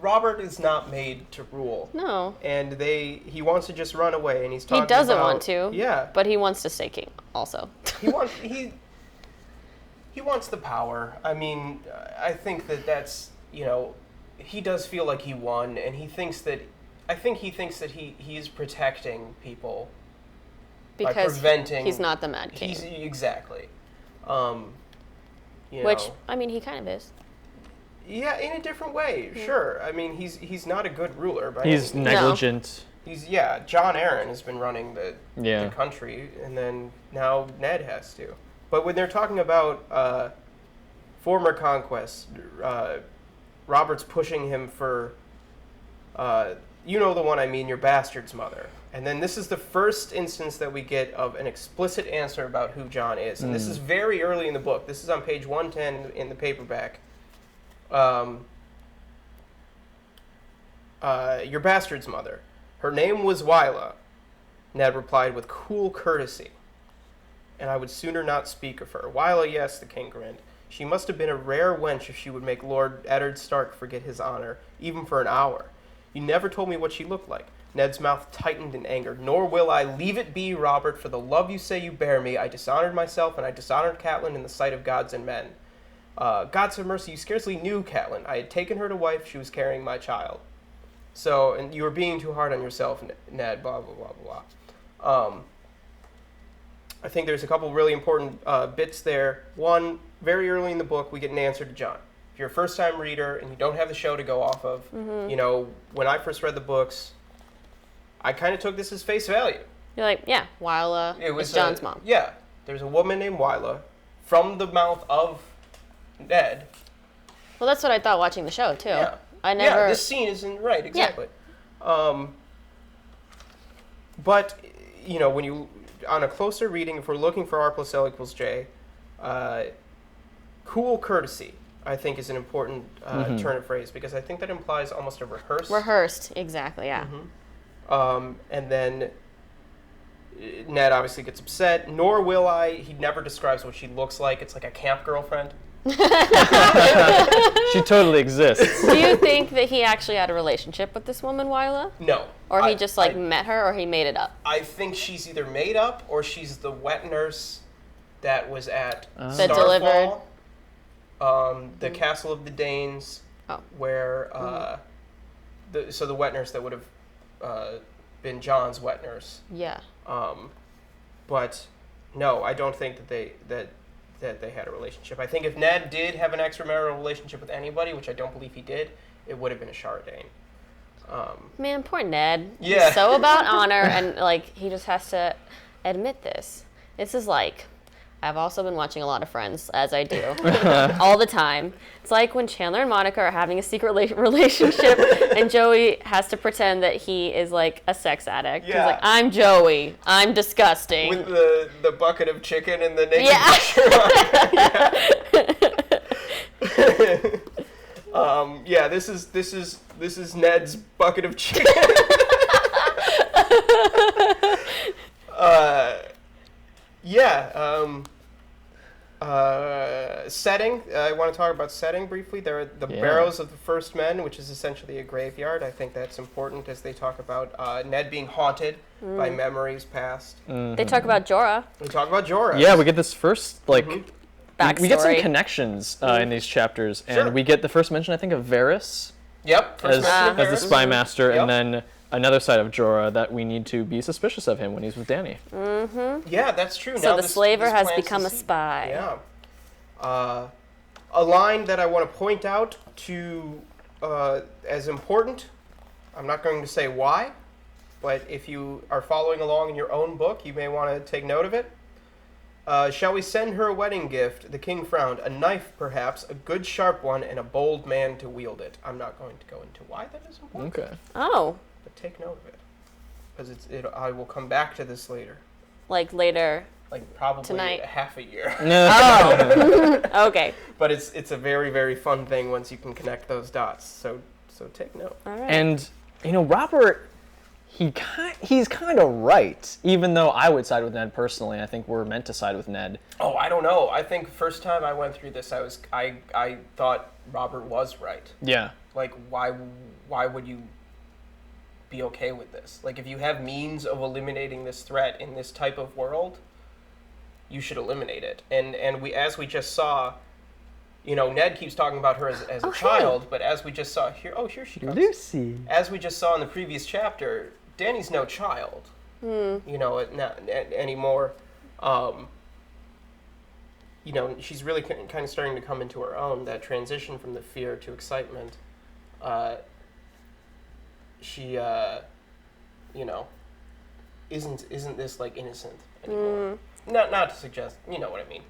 Robert is not made to rule. No. And he wants to just run away, and he's talking about... He doesn't want to. Yeah. But he wants to stay king also. He wants the power. I mean, I think that's, he does feel like he won, and he thinks that he's protecting people because by preventing... he's not the Mad King. Exactly. Which, I mean, he kind of is. Yeah, in a different way, sure. I mean, he's not a good ruler. He's negligent. John Arryn has been running the country, and then now Ned has to. But when they're talking about former conquests, Robert's pushing him for, the one I mean, your bastard's mother. And then this is the first instance that we get of an explicit answer about who Jon is. And this is very early in the book. This is on page 110 in the paperback. Your bastard's mother. Her name was Wylla, Ned replied with cool courtesy. And I would sooner not speak of her. Wylla, yes, the king grinned. She must have been a rare wench if she would make Lord Eddard Stark forget his honor, even for an hour. You never told me what she looked like. Ned's mouth tightened in anger. "Nor will I leave it be, Robert, for the love you say you bear me. I dishonored myself, and I dishonored Catelyn in the sight of gods and men. Gods have mercy, you scarcely knew Catelyn. I had taken her to wife, she was carrying my child. So, and you were being too hard on yourself, Ned, blah, blah, blah, blah." I think there's a couple really important bits there. One, very early in the book, we get an answer to Jon. If you're a first-time reader and you don't have the show to go off of, you know, when I first read the books, I kind of took this as face value. You're like, yeah, Wyla is Jon's mom. Yeah, there's a woman named Wyla from the mouth of Ned. Well, that's what I thought watching the show, too. Yeah. I never... Yeah, this scene isn't right, exactly. Yeah. But, you know, when you... On a closer reading, if we're looking for R+L=J, cool courtesy, I think, is an important turn of phrase, because I think that implies almost a rehearse. Rehearsed, exactly, yeah. And then Ned obviously gets upset. "Nor will I." He never describes what she looks like. It's like a camp girlfriend. She totally exists. Do you think that he actually had a relationship with this woman, Wyla? No. Or he just, like, met her, or he made it up? I think she's either made up, or she's the wet nurse that was at that delivered the Castle of the Danes, where the wet nurse that would have been Jon's wet nurse. Yeah. But no, I don't think that they had a relationship. I think if Ned did have an extramarital relationship with anybody, which I don't believe he did, it would have been a Chardane. Man, poor Ned. Yeah. He's so about honor, and, like, he just has to admit this. This is like, I've also been watching a lot of Friends, as I do, all the time. It's like when Chandler and Monica are having a secret relationship, and Joey has to pretend that he is, like, a sex addict. Yeah. He's like, "I'm Joey. I'm disgusting." With the bucket of chicken and the naked picture. This is Ned's bucket of chicken. Setting. I want to talk about setting briefly. There are the Barrows of the First Men, which is essentially a graveyard. I think that's important as they talk about Ned being haunted by memories past. They talk about Jorah. We talk about Jorah. Yeah, we get this first, like, Backstory. we get some connections in these chapters, and we get the first mention, I think, of Varys. Yep. As the spy master, Yep. and then another side of Jorah that we need to be suspicious of him when he's with Dany. Yeah, that's true. So now the slaver has plans become to a spy. Yeah. A line that I want to point out to as important, I'm not going to say why, but if you are following along in your own book, you may want to take note of it. "Shall we send her a wedding gift?" The king frowned. "A knife, perhaps, a good sharp one, and a bold man to wield it." I'm not going to go into why that is important. Okay. Oh. But take note of it. Because I will come back to this later. Like later. Like probably Tonight. half a year. Oh. Okay. But it's a very, very fun thing once you can connect those dots. So take note. All right. And, you know, Robert, he's kind of right, even though I would side with Ned personally. I think we're meant to side with Ned. Oh, I don't know. I think first time I went through this, I thought Robert was right. Yeah. Like, why would you be okay with this? Like, if you have means of eliminating this threat in this type of world, you should eliminate it. And as we just saw, you know, Ned keeps talking about her as a child, but as we just saw here, here she comes. Lucy. As we just saw in the previous chapter, Dany's no child. You know, not anymore. You know, she's really kind of starting to come into her own. That transition from the fear to excitement. She, you know, isn't this like innocent anymore? Not to suggest, you know what I mean.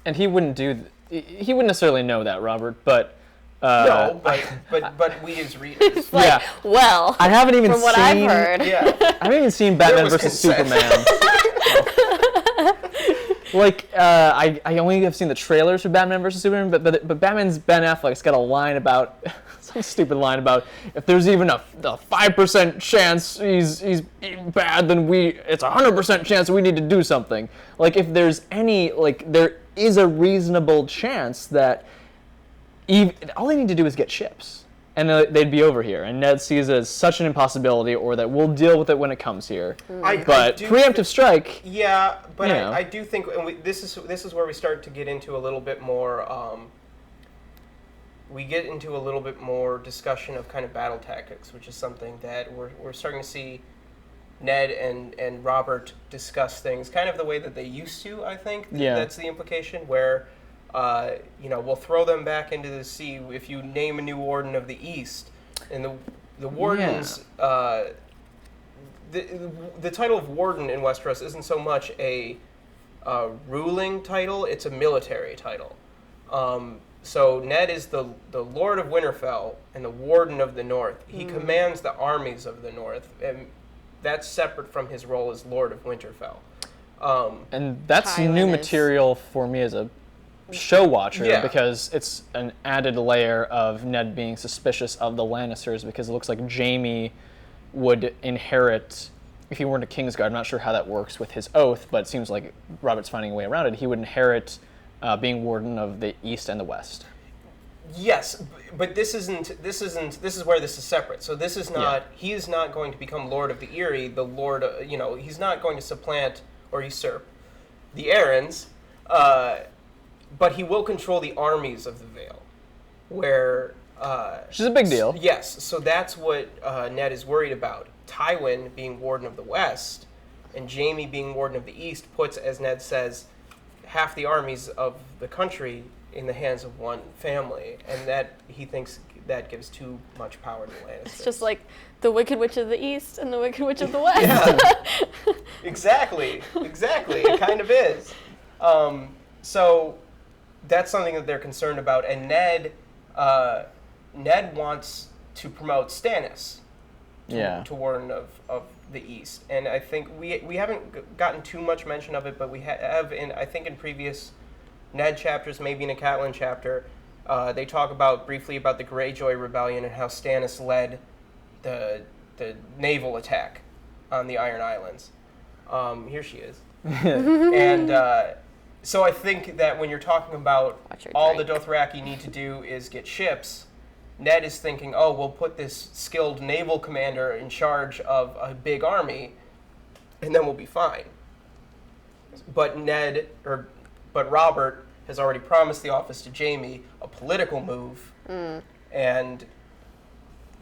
And he wouldn't he wouldn't necessarily know that, Robert, but no, but we as readers. Like, well, I haven't even from what I've heard. Yeah. I haven't even seen Batman versus consent. Superman. Like, I only have seen the trailers for Batman versus Superman, but Batman's Ben Affleck's got a line about some stupid line about if there's even a 5% chance he's bad, then it's 100% chance we need to do something. Like, if there's any, like, there is a reasonable chance that all they need to do is get ships. and they'd be over here. And Ned sees it as such an impossibility, or that we'll deal with it when it comes here. But preemptive strike. Yeah, but I do think, and this is where we start to get into a little bit more. We get into a little bit more discussion of kind of battle tactics, which is something that we're starting to see Ned and Robert discuss things kind of the way that they used to, I think. Yeah. That's the implication, where, we'll throw them back into the sea if you name a new warden of the East. And the wardens, the title of warden in Westeros isn't so much a ruling title, it's a military title. So Ned is the Lord of Winterfell and the Warden of the North. He commands the armies of the North, and that's separate from his role as Lord of Winterfell. And that's new material for me as a show watcher, because it's an added layer of Ned being suspicious of the Lannisters, because it looks like Jaime would inherit, if he weren't a Kingsguard, I'm not sure how that works with his oath, but it seems like Robert's finding a way around it. He would inherit being warden of the East and the West. Yes, but this is where this is separate. So this is not, he is not going to become Lord of the Eyrie, the Lord, he's not going to supplant or usurp the Arryns, but he will control the armies of the Vale, where... which is a big deal. Yes, so that's what Ned is worried about. Tywin being Warden of the West and Jaime being Warden of the East puts, as Ned says, half the armies of the country in the hands of one family, and that he thinks that gives too much power to Lannister. It's just like the Wicked Witch of the East and the Wicked Witch of the West. Yeah. Exactly. It kind of is. So that's something that they're concerned about, and Ned wants to promote Stannis to Warden of the East, and I think we haven't gotten too much mention of it, but we have I think in previous Ned chapters, maybe in a Catelyn chapter, they talk briefly about the Greyjoy Rebellion and how Stannis led the naval attack on the Iron Islands. Here she is, and so I think that when you're talking about all the Dothraki need to do is get ships, Ned is thinking, we'll put this skilled naval commander in charge of a big army, and then we'll be fine. But Robert has already promised the office to Jaime, a political move, and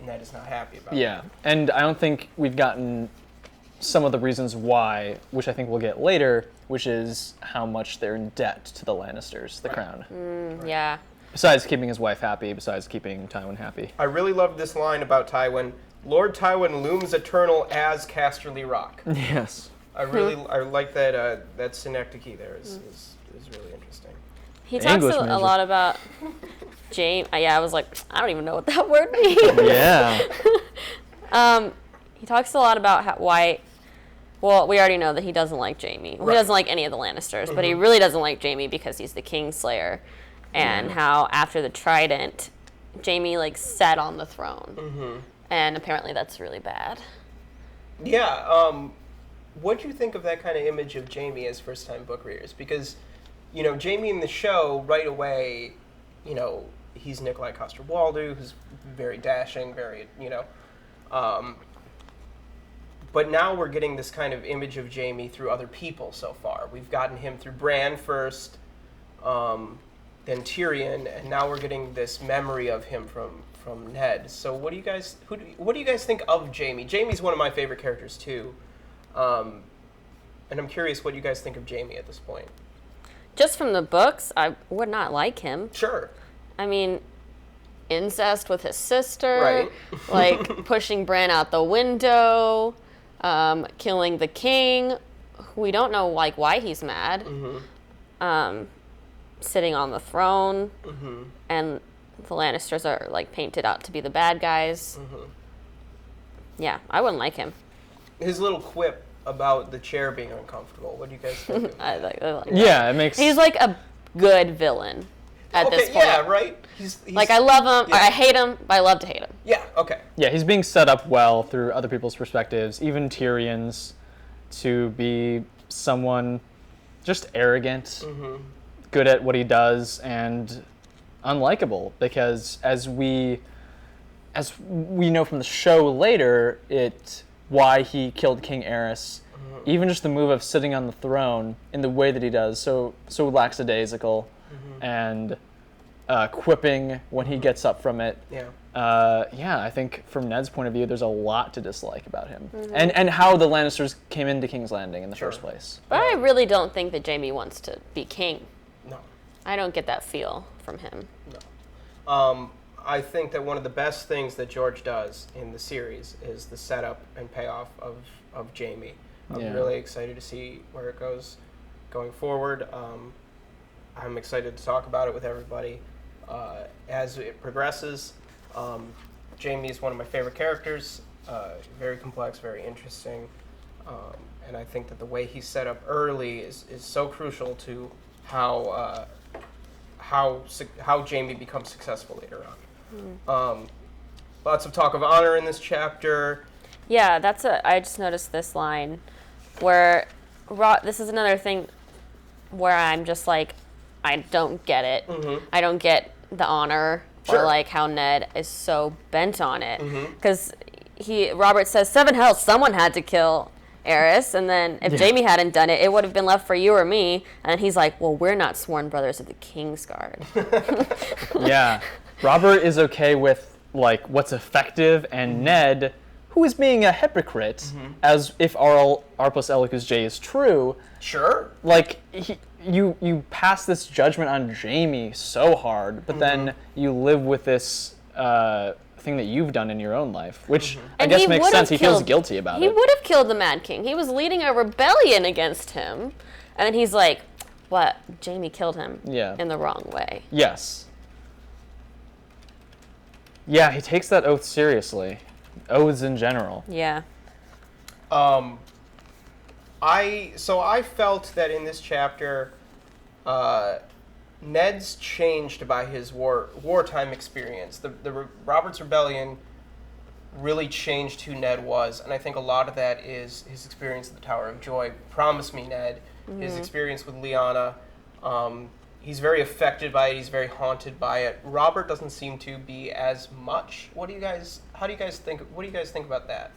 Ned is not happy about it. Yeah, and I don't think we've gotten some of the reasons why, which I think we'll get later, which is how much they're in debt to the Lannisters, the crown. Yeah. Besides keeping his wife happy, besides keeping Tywin happy. I really loved this line about Tywin. Lord Tywin looms eternal as Casterly Rock. Yes. I like that synecdoche there is really interesting. He talks a lot about Jaime. I was like, I don't even know what that word means. Yeah. He talks a lot about why. Well, we already know that he doesn't like Jaime. Well, he doesn't like any of the Lannisters, but he really doesn't like Jaime because he's the Kingslayer. And how after the Trident, Jaime sat on the throne, and apparently that's really bad. Yeah. What do you think of that kind of image of Jaime as first-time book readers? Because, Jaime in the show right away, he's Nikolai Coster-Waldau, who's very dashing, very, But now we're getting this kind of image of Jaime through other people so far. We've gotten him through Bran first. Then Tyrion, and now we're getting this memory of him from Ned. So what do you guys think of Jaime? Jaime's one of my favorite characters too, and I'm curious what you guys think of Jaime at this point. Just from the books, I would not like him. Sure. I mean, incest with his sister, right? Pushing Bran out the window, killing the king. We don't know why he's mad. Sitting on the throne, and the Lannisters are painted out to be the bad guys. Yeah, I wouldn't like him. His little quip about the chair being uncomfortable. What do you guys think of that? I like that. Yeah, it makes. He's like a good villain at this point. Yeah, right. He's I love him. Or I hate him, but I love to hate him. Yeah. Okay. Yeah, he's being set up well through other people's perspectives, even Tyrion's, to be someone just arrogant. Good at what he does and unlikable, because as we as we know from the show later, why he killed King Aerys. Even just the move of sitting on the throne in the way that he does, so lackadaisical, and quipping when he gets up from it. Yeah. I think from Ned's point of view, there's a lot to dislike about him, and how the Lannisters came into King's Landing in the first place. But I really don't think that Jaime wants to be king. No. I don't get that feel from him. No. I think that one of the best things that George does in the series is the setup and payoff of Jaime. I'm really excited to see where it goes going forward. I'm excited to talk about it with everybody as it progresses. Jaime is one of my favorite characters. Very complex, very interesting, and I think that the way he's set up early is so crucial to how Jaime becomes successful later on. Lots of talk of honor in this chapter. Yeah, I just noticed this line where this is another thing where I'm just like, I don't get it. I don't get the honor or like how Ned is so bent on it. Because Robert says, 7 hells, someone had to kill Aerys, and then if Jaime hadn't done it, it would have been left for you or me. And he's like, well, we're not sworn brothers of the Kingsguard. Yeah. Robert is okay with like what's effective, and Ned, who is being a hypocrite, as if R plus L equals J is true. Sure. Like you pass this judgment on Jaime so hard, but then you live with this thing that you've done in your own life, which I guess makes sense. He feels guilty about it. He would have killed the Mad King. He was leading a rebellion against him, and then he's like, "What? Jaime killed him in the wrong way." Yes. Yeah, he takes that oath seriously. Oaths in general. Yeah. I felt that in this chapter, Ned's changed by his wartime experience. The Robert's Rebellion really changed who Ned was, and I think a lot of that is his experience at the Tower of Joy. Promise me, Ned. His experience with Lyanna. He's very affected by it. He's very haunted by it. Robert doesn't seem to be as much. How do you guys think about that?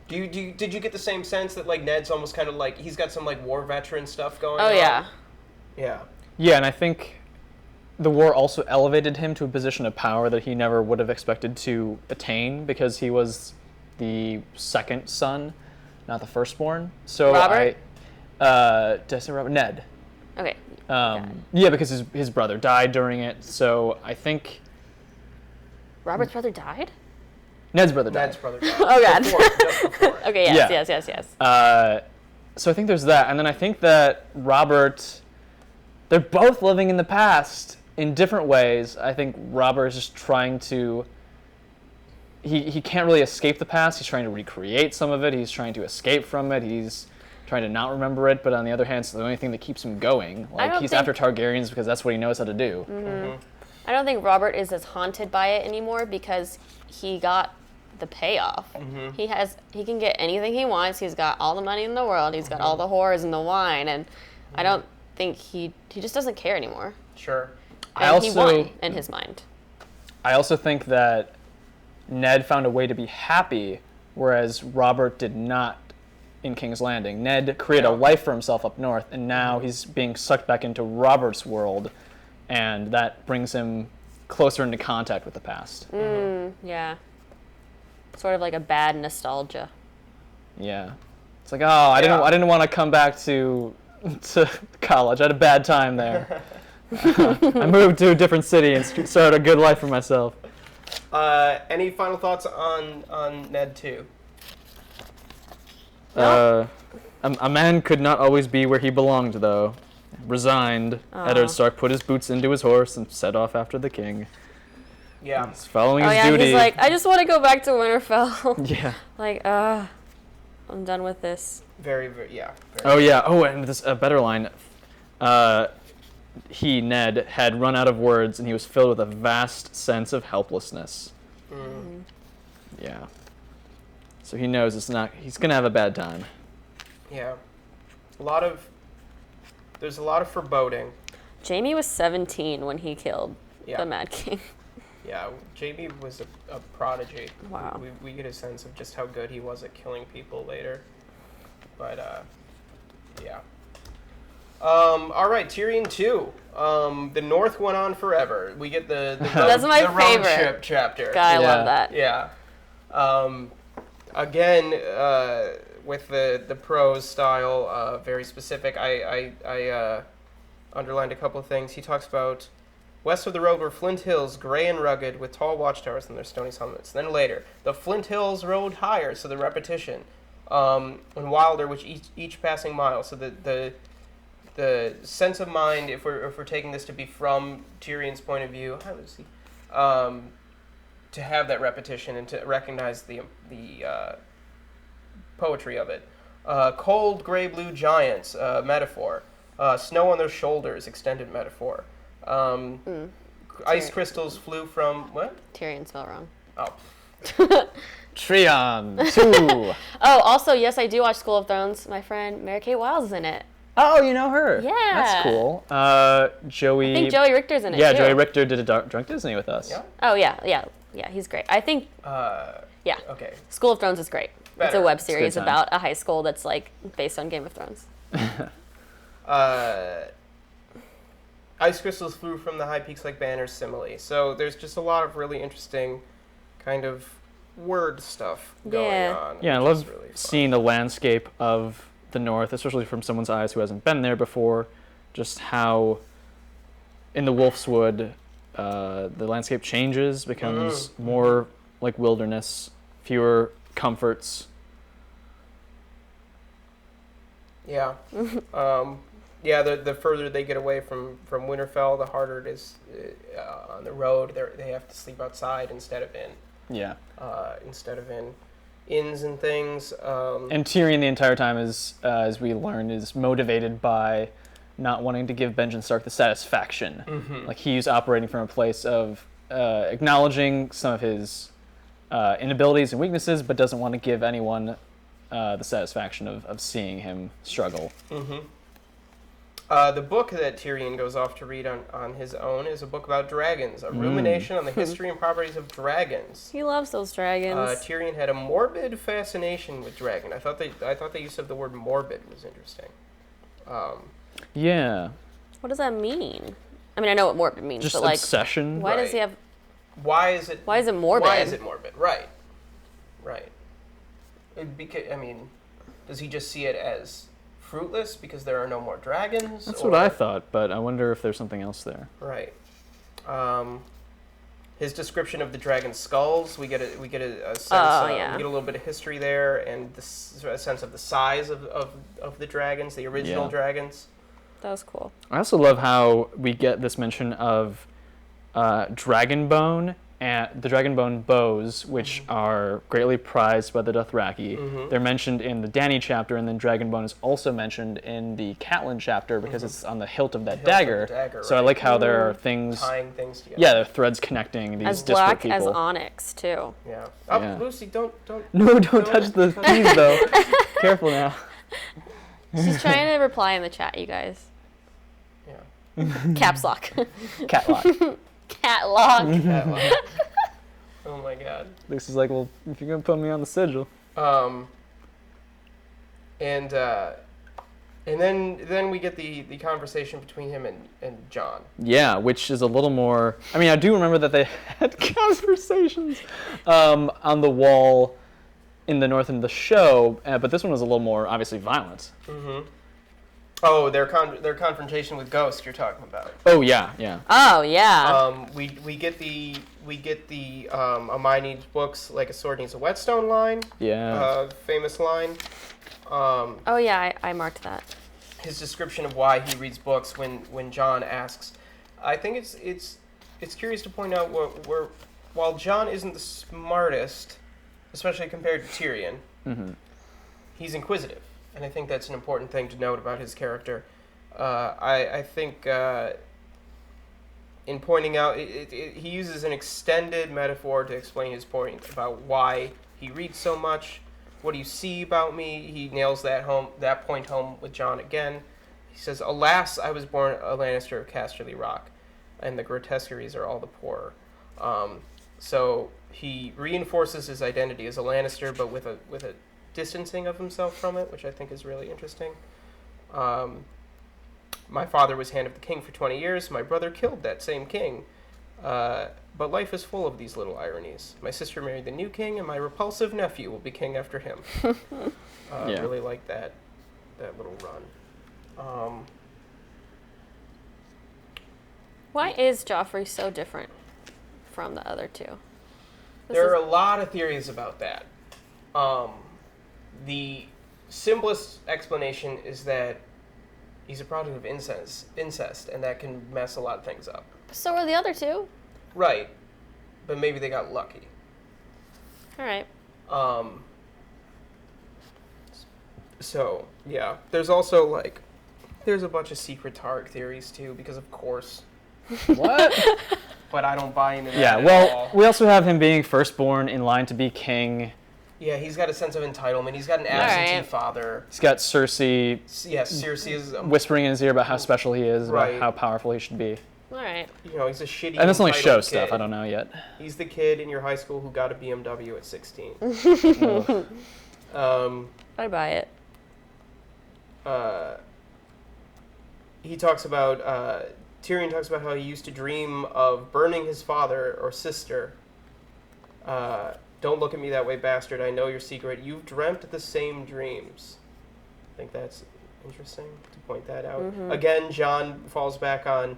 Did you get the same sense that like Ned's almost kind of like he's got some like war veteran stuff going on? Oh yeah. Yeah. Yeah, and I think the war also elevated him to a position of power that he never would have expected to attain because he was the second son, not the firstborn. So Robert? Did I say Robert? Ned. Okay. Yeah, because his brother died during it. So I think Robert's brother died? Ned's brother died. Ned's brother died. Oh god. Just before. Okay. Yes. So I think there's that, and then I think that Robert, they're both living in the past in different ways. I think Robert is just trying to. He can't really escape the past. He's trying to recreate some of it. He's trying to escape from it. He's trying to not remember it, but on the other hand, it's the only thing that keeps him going. Like he's after Targaryens because that's what he knows how to do. I don't think Robert is as haunted by it anymore because he got the payoff. He can get anything he wants. He's got all the money in the world. He's got all the whores and the wine, and I don't think he just doesn't care anymore. Sure. And he won in his mind. I also think that Ned found a way to be happy, whereas Robert did not in King's Landing. Ned created a life for himself up north, and now he's being sucked back into Robert's world, and that brings him closer into contact with the past. Yeah. Sort of like a bad nostalgia. Yeah. It's like, I didn't want to come back to college. I had a bad time there. I moved to a different city and started a good life for myself. Any final thoughts on Ned 2? A man could not always be where he belonged, though. Resigned, Eddard Stark put his boots into his horse and set off after the king. Yeah. He's following his duty. He's like, I just want to go back to Winterfell. Yeah. Like, I'm done with this. Very, very, yeah. And this a better line. Ned, had run out of words, and he was filled with a vast sense of helplessness. Yeah. So he knows he's going to have a bad time. Yeah. There's a lot of foreboding. Jaime was 17 when he killed the Mad King. Yeah, Jamie was a prodigy. Wow. We get a sense of just how good he was at killing people later. But, yeah. All right, Tyrion II. The North went on forever. We get the That's my the road favorite. trip chapter. God, I Yeah. love that. Yeah. Again, with the prose style, very specific. I underlined a couple of things. He talks about west of the road were Flint Hills, gray and rugged, with tall watchtowers and their stony summits. Then later, the Flint Hills rode higher, so the repetition, and wilder with each passing mile. So the sense of mind, if we're taking this to be from Tyrion's point of view, hi Lucy, to have that repetition and to recognize the poetry of it. Cold gray blue giants, metaphor. Snow on their shoulders, extended metaphor. Ice crystals flew from what? Tyrion spelled wrong. Oh, Tyrion II. Oh, also, yes, I do watch School of Thrones. My friend Mary Kate Wiles is in it. Oh, you know her. Yeah. That's cool. Joey. I think Joey Richter's in it, Yeah, too. Joey Richter did a Drunk Disney with us. yeah. Oh, yeah, he's great. I think, yeah. Okay. School of Thrones is great. It's Better. a web It's a good series time. about a high school that's, like, based on Game of Thrones. Ice crystals flew from the high peaks like banners, simile. So there's just a lot of really interesting kind of word stuff going Yeah. on. Yeah, I which is love really fun. seeing the landscape of the North, especially from someone's eyes who hasn't been there before. Just how in the Wolf's Wood, the landscape changes, becomes more like wilderness, fewer comforts. Yeah. Yeah, the further they get away from Winterfell, the harder it is on the road. They have to sleep outside instead of in inns and things. And Tyrion the entire time is, as we learn, is motivated by not wanting to give Benjen Stark the satisfaction. Like he's operating from a place of acknowledging some of his inabilities and weaknesses, but doesn't want to give anyone the satisfaction of seeing him struggle. The book that Tyrion goes off to read on his own is a book about dragons, a rumination on the history and properties of dragons. He loves those dragons. Tyrion had a morbid fascination with dragon. I thought the use of the word morbid was interesting. Yeah. What does that mean? I mean, I know what morbid means, Just but, like, obsession. why does Right. he have... Why is it morbid? Why is it morbid? Right. Because I mean, does he just see it as fruitless because there are no more dragons? That's what I thought, but I wonder if there's something else there. Right. His description of the dragon skulls, we get a sense. We get a little bit of history there, and a sense of the size of the dragons, the original dragons. That was cool. I also love how we get this mention of dragonbone and the dragonbone bows, which are greatly prized by the Dothraki. They're mentioned in the Dany chapter, and then dragonbone is also mentioned in the Catelyn chapter because it's on the hilt of that dagger. So I like how there are things tying things together. Yeah, there are threads connecting these As disparate black people. as onyx, too. Yeah. Yeah. Lucy, don't. No, don't touch the keys though. Careful now. She's trying to reply in the chat, you guys. Yeah. Caps lock. Catlock. Cat lock. Oh my God. This is like, well, if you're gonna put me on the sigil. And then we get the conversation between him and Jon. Yeah, which is a little more. I mean, I do remember that they had conversations on the wall in the North in the show, but this one was a little more obviously violent. Oh, their confrontation with Ghost you're talking about. Oh yeah, yeah. Oh, yeah. We get the a mind needs books like a sword needs a whetstone line. Yeah. Famous line. Oh, yeah, I marked that. His description of why he reads books when Jon asks. I think it's curious to point out while Jon isn't the smartest, especially compared to Tyrion, he's inquisitive. And I think that's an important thing to note about his character. I think in pointing out, he uses an extended metaphor to explain his point about why he reads so much. What do you see about me? He nails that point home with Jon again. He says, "Alas, I was born a Lannister of Casterly Rock, and the grotesqueries are all the poorer." So he reinforces his identity as a Lannister, but with a distancing of himself from it, which I think is really interesting. My father was Hand of the King for 20 years. My brother killed that same king. But life is full of these little ironies. My sister married the new king, and my repulsive nephew will be king after him. Really like that little run. Why is Joffrey so different from the other two? There are a lot of theories about that. The simplest explanation is that he's a product of incest, and that can mess a lot of things up. So are the other two. Right, but maybe they got lucky. All right. So, yeah. There's also, there's a bunch of secret Targ theories, too, because of course. What? But I don't buy into that Yeah, at well, all. we also have him being firstborn in line to be king. Yeah, he's got a sense of entitlement. He's got an absentee father. He's got Cersei Cersei is... whispering in his ear about how special he is, Right. about how powerful he should be. All right. He's a shitty And that's only show entitled stuff, kid. I don't know yet. He's the kid in your high school who got a BMW at 16. I buy it. He talks about... Tyrion talks about how he used to dream of burning his father or sister. Don't look at me that way, bastard. I know your secret. You've dreamt the same dreams. I think that's interesting to point that out. Mm-hmm. Again, Jon falls back on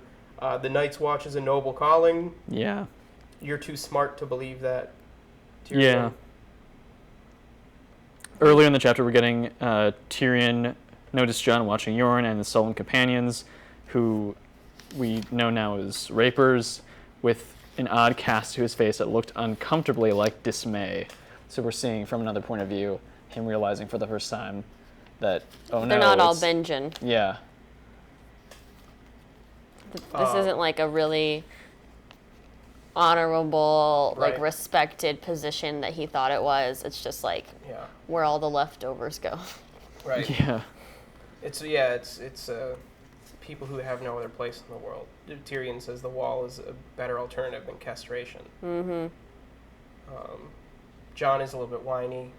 the Night's Watch is a noble calling. Yeah. You're too smart to believe that, Tyrion. Yeah. Earlier in the chapter, we're getting Tyrion noticed Jon watching Yoren and his sullen companions, who we know now as rapers, with an odd cast to his face that looked uncomfortably like dismay. So we're seeing from another point of view him realizing for the first time that, oh no, They're not all Benjen. Yeah. This isn't like a really honorable, Right. respected position that he thought it was. It's just where all the leftovers go. Right. Yeah. It's people who have no other place in the world. Tyrion says the wall is a better alternative than castration. Mm-hmm. Jon is a little bit whiny.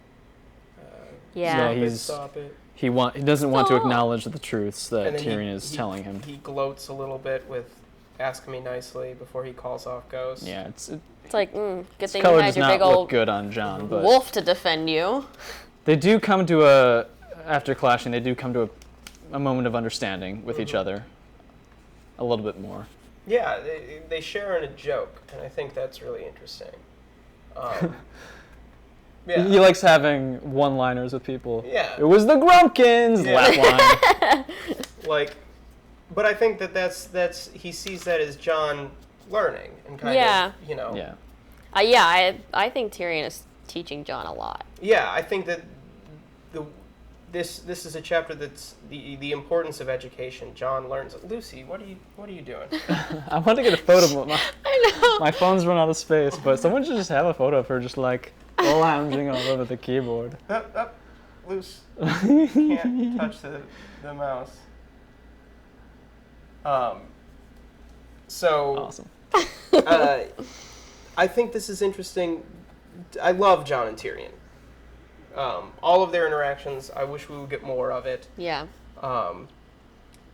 Yeah. Stop it. He doesn't want to Stop. acknowledge the truths that And then Tyrion is telling him. He gloats a little bit with "ask me nicely" before he calls off Ghost. Yeah, it's like, good thing you color had does your not big look old good on Jon, but wolf to defend you. they do come to after clashing, they do come to a moment of understanding with each other a little bit more. Yeah, they share in a joke, and I think that's really interesting. Yeah. He likes having one-liners with people. Yeah. It was the Grumpkins! Yeah. Lap line. But I think that's he sees that as Jon learning and kind Yeah. of, Yeah. I think Tyrion is teaching Jon a lot. Yeah, I think that this is a chapter that's the importance of education. Jon learns. Lucy, what are you doing? I want to get a photo of I know. my phone's run out of space, but someone should just have a photo of her just lounging all over the keyboard. Up, loose. Can't touch the mouse. So Awesome. I think this is interesting. I love Jon and Tyrion. All of their interactions, I wish we would get more of it. Yeah. Jon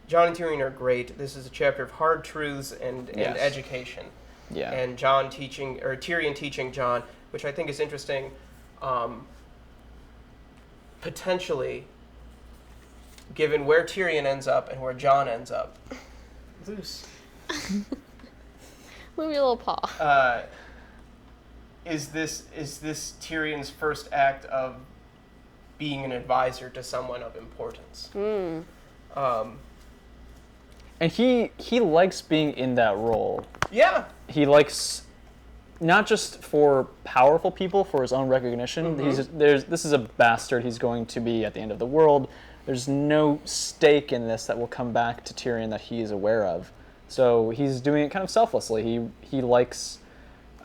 and Tyrion are great. This is a chapter of hard truths and Yes. education. Yeah. And Tyrion teaching Jon, which I think is interesting, potentially, given where Tyrion ends up and where Jon ends up. Loose. Move your little paw. Is this Tyrion's first act of being an advisor to someone of importance? And he likes being in that role. Yeah. He likes not just for powerful people for his own recognition. This is a bastard. He's going to be at the end of the world. There's no stake in this that will come back to Tyrion that he is aware of. So he's doing it kind of selflessly. He likes.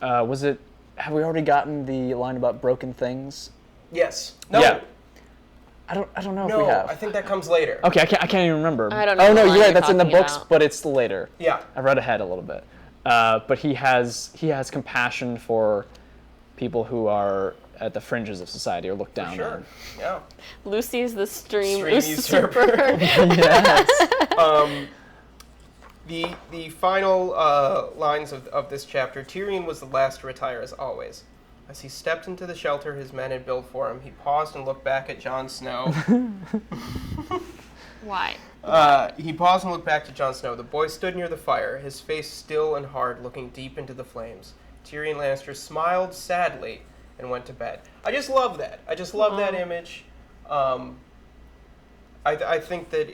Have we already gotten the line about broken things? Yes. No. Yeah. I don't know if we have. I think that comes later. Okay, I can't even remember. I don't know Oh no, what you're line right. That's you're in the talking books, about. but it's later. Yeah. I read ahead a little bit. but he has compassion for people who are at the fringes of society or looked down Sure. on. Yeah. Lucy's the stream usurper. Yes. The final lines of this chapter. Tyrion was the last to retire, as always. As he stepped into the shelter his men had built for him, he paused and looked back at Jon Snow. Why? He paused and looked back to Jon Snow. The boy stood near the fire, his face still and hard, looking deep into the flames. Tyrion Lannister smiled sadly and went to bed. I just love that. I just love that image. I think that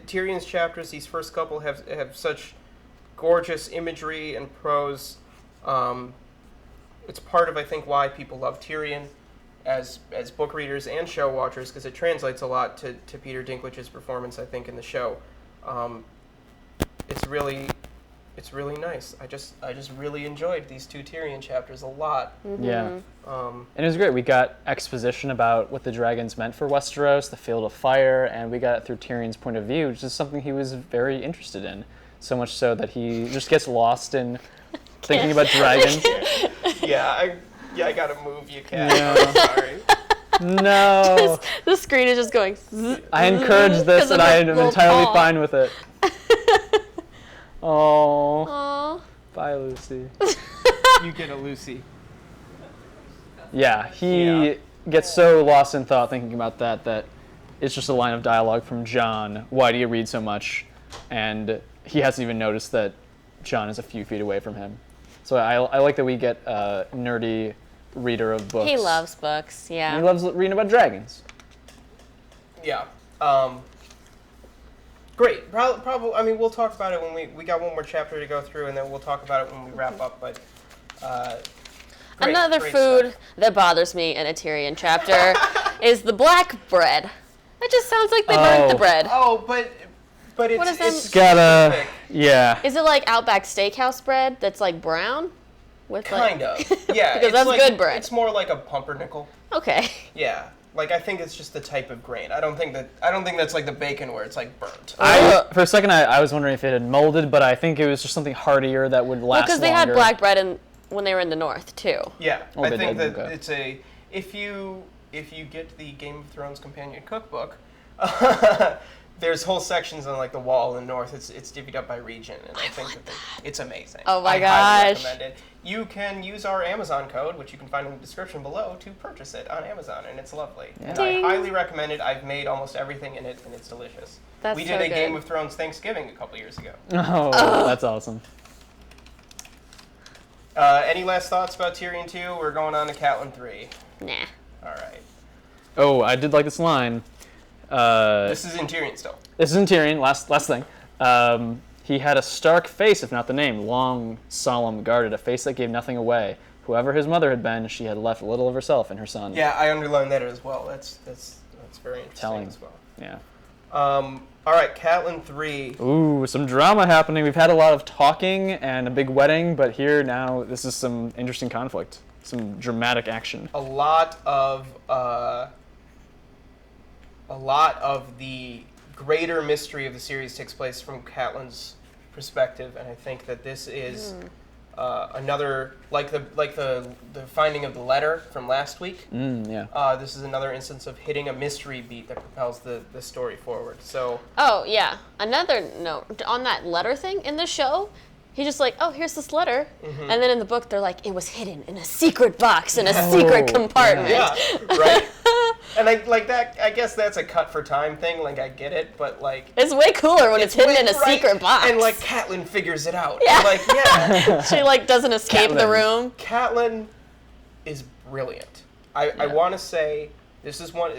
Tyrion's chapters. These first couple have such gorgeous imagery and prose. It's part of, I think, why people love Tyrion as book readers and show watchers, because it translates a lot to Peter Dinklage's performance, I think, in the show. It's really nice. I just really enjoyed these 2 Tyrion chapters a lot. Yeah. And it was great. We got exposition about what the dragons meant for Westeros, the Field of Fire, and we got it through Tyrion's point of view, which is something he was very interested in. So much so that he just gets lost in thinking about dragons. I gotta move you, cat. Yeah. I'm sorry. No. The screen is just going. I encourage this, and I am entirely fine with it. Oh. Aww. Bye, Lucy. You get a Lucy. Yeah, he gets so lost in thought thinking about that it's just a line of dialogue from Jon. Why do you read so much? And he hasn't even noticed that Jon is a few feet away from him. So I like that we get a nerdy reader of books. He loves books, yeah. And he loves reading about dragons. Yeah. Great. Probably. I mean, we'll talk about it when we got one more chapter to go through, and then we'll talk about it when we wrap up. But another great food stuff. that bothers me in a Tyrion chapter is the black bread. It just sounds like they burnt the bread. Oh, but it's What is that? it's Gotta, specific. yeah. Is it like Outback Steakhouse bread that's like brown? With Kind of. Yeah. Because it's that's like, good bread. It's more like a pumpernickel. Okay. Yeah. Like, I think it's just the type of grain. I don't think that's like the bacon where it's like burnt. For a second, I was wondering if it had molded, but I think it was just something hardier that would last Well, because they had longer. black bread when they were in the north too. Yeah, Oh, I they think did, that okay. it's if you get the Game of Thrones companion cookbook, there's whole sections on like the wall in the north. It's divvied up by region, and I think that it's amazing. Oh my I highly gosh. recommend it. You can use our Amazon code, which you can find in the description below, to purchase it on Amazon, and it's lovely. Yeah. And I Ding. highly recommend it. I've made almost everything in it, and it's delicious. That's we so did a good. Game of Thrones Thanksgiving a couple years ago. Oh, that's awesome. Any last thoughts about Tyrion 2? We're going on to Catelyn 3. Nah. All right. Oh, I did like this line. This is in Tyrion still. This is in Tyrion, last thing. He had a stark face, if not the name, long, solemn, guarded, a face that gave nothing away. Whoever his mother had been, she had left little of herself in her son. Yeah, I underlined that as well. That's very interesting Telling. as well. Yeah. All right, Catelyn 3. Ooh, some drama happening. We've had a lot of talking and a big wedding, but here now, this is some interesting conflict. Some dramatic action. A lot of the greater mystery of the series takes place from Catelyn's perspective, and I think that this is another, like the finding of the letter from last week. Yeah. This is another instance of hitting a mystery beat that propels the story forward. So Oh yeah. Another note on that letter thing in the show. He's just like, oh, here's this letter, Mm-hmm. and then in the book they're like, it was hidden in a secret box in a secret compartment. yeah, right. And I like that. I guess that's a cut for time thing. Like I get it, but like It's way cooler when it's hidden in a right, secret box. And like Catelyn figures it out. Yeah. And, like yeah. she like doesn't escape the Catelyn. room. Catelyn is brilliant. I want to say this is one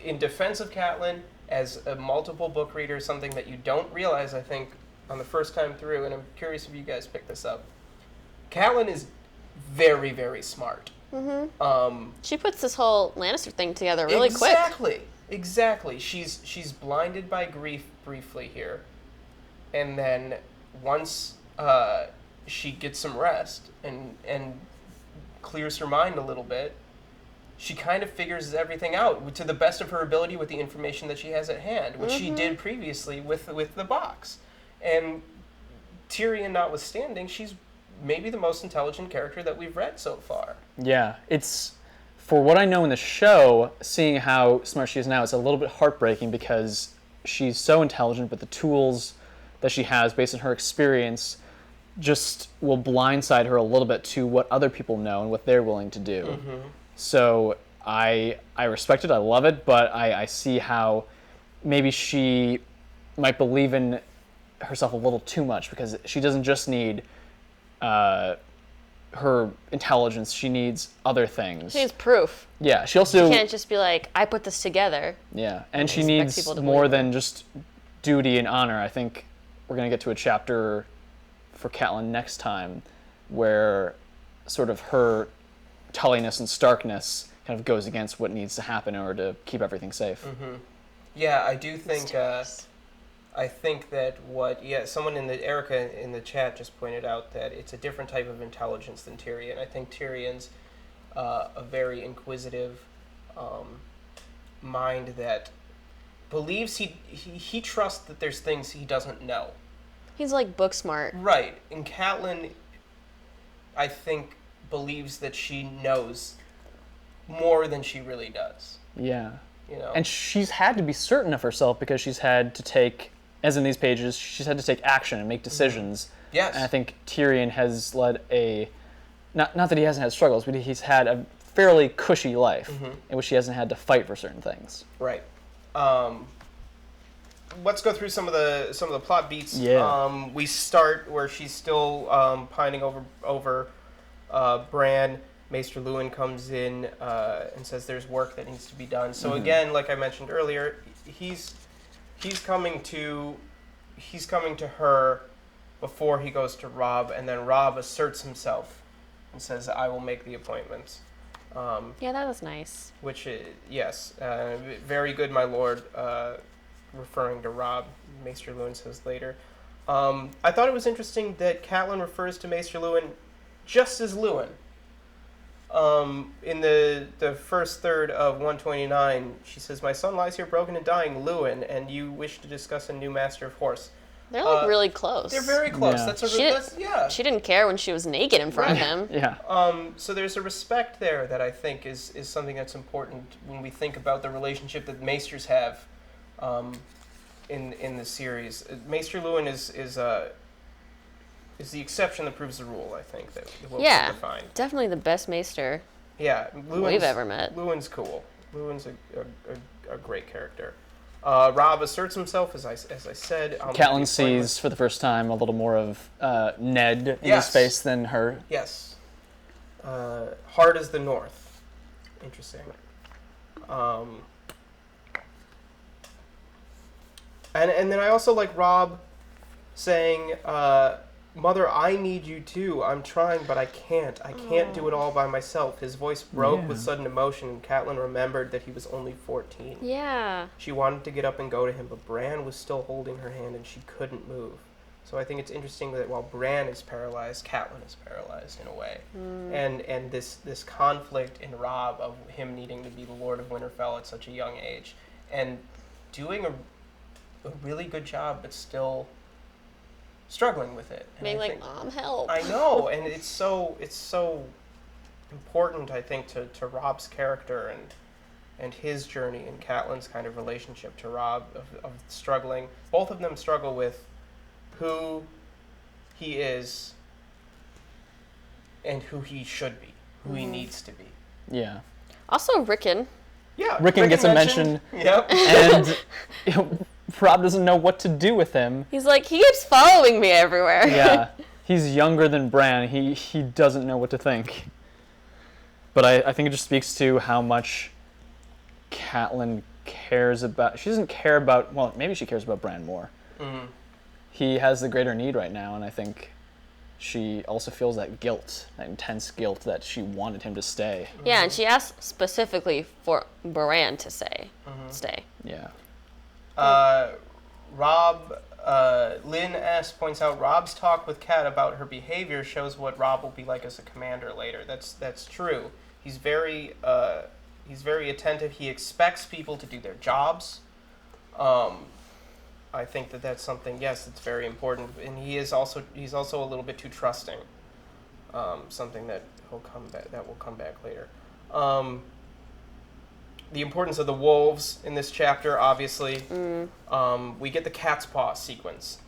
in defense of Catelyn as a multiple book reader, something that you don't realize, I think, on the first time through, and I'm curious if you guys pick this up. Catelyn is very, very smart. She puts this whole Lannister thing together really quick. Exactly. She's blinded by grief briefly here, and then once she gets some rest and clears her mind a little bit, she kind of figures everything out to the best of her ability with the information that she has at hand, which she did previously with the box. And Tyrion notwithstanding, she's maybe the most intelligent character that we've read so far. Yeah, it's, for what I know in the show, seeing how smart she is now, it's a little bit heartbreaking because she's so intelligent, but the tools that she has based on her experience just will blindside her a little bit to what other people know and what they're willing to do. Mm-hmm. So I respect it, I love it, but I see how maybe she might believe in herself a little too much because she doesn't just need her intelligence, she needs other things. She needs proof. Yeah, she also... She can't just be like, I put this together. Yeah, and she expect needs people to more believe than just duty and honor. I think we're going to get to a chapter for Catelyn next time where sort of her tulliness and starkness kind of goes against what needs to happen in order to keep everything safe. Mm-hmm. Yeah, I do think I think that someone Erica in the chat just pointed out that it's a different type of intelligence than Tyrion. I think Tyrion's a very inquisitive mind that believes he trusts that there's things he doesn't know. He's like book smart. Right. And Catelyn, I think, believes that she knows more than she really does. Yeah. You know? And she's had to be certain of herself because she's had to take, as in these pages, she's had to take action and make decisions. Yes. And I think Tyrion has led not that he hasn't had struggles, but he's had a fairly cushy life in which he hasn't had to fight for certain things. Right. Let's go through some of the plot beats. Yeah. We start where she's still pining over Bran. Maester Luwin comes in and says there's work that needs to be done. So again, like I mentioned earlier, he's coming to her before he goes to Robb, and then Robb asserts himself and says, "I will make the appointments." Yeah, that was nice. Which yes, very good, my lord. Referring to Robb, Maester Luwin says later. I thought it was interesting that Catelyn refers to Maester Luwin just as Luwin. In the first third of 129, she says, "My son lies here broken and dying, Luwin, and you wish to discuss a new master of horse." They're like really close. They're very close. Yeah. She didn't care when she was naked in front of him. Yeah. So there's a respect there that I think is something that's important when we think about the relationship that maesters have in the series. Maester Luwin is the exception that proves the rule, I think, that we'll find. Definitely the best maester we've ever met. Luwin's cool. Luwin's a great character. Robb asserts himself, as I said. Catelyn sees for the first time a little more of Ned in his face than her. Yes. Hard as the North. Interesting. And then I also like Robb saying, "Mother, I need you too. I'm trying, but I can't. I can't do it all by myself." His voice broke with sudden emotion, and Catelyn remembered that he was only 14. Yeah. She wanted to get up and go to him, but Bran was still holding her hand, and she couldn't move. So I think it's interesting that while Bran is paralyzed, Catelyn is paralyzed in a way. And this conflict in Robb of him needing to be the Lord of Winterfell at such a young age, and doing a really good job, but still struggling with it. And Being like, "Mom, help." I know, and it's so important, I think, to Robb's character and his journey and Catelyn's kind of relationship to Robb of struggling. Both of them struggle with who he is and who he should be, who he needs to be. Yeah. Also, Rickon. Yeah, Rickon gets a mention. Yep. And Robb doesn't know what to do with him. He's like, he keeps following me everywhere. Yeah. He's younger than Bran. He doesn't know what to think. But I think it just speaks to how much Catelyn cares about... She doesn't care about... Well, maybe she cares about Bran more. Mm-hmm. He has the greater need right now, and I think she also feels that guilt, that intense guilt that she wanted him to stay. Yeah, and she asked specifically for Bran to stay. Yeah. Robb, Lynn points out Robb's talk with Kat about her behavior shows what Robb will be like as a commander later. That's true. He's very attentive. He expects people to do their jobs. I think that that's something. Yes, it's very important, and he's also a little bit too trusting. Something that will come back later. The importance of the wolves in this chapter, obviously. We get the cat's paw sequence.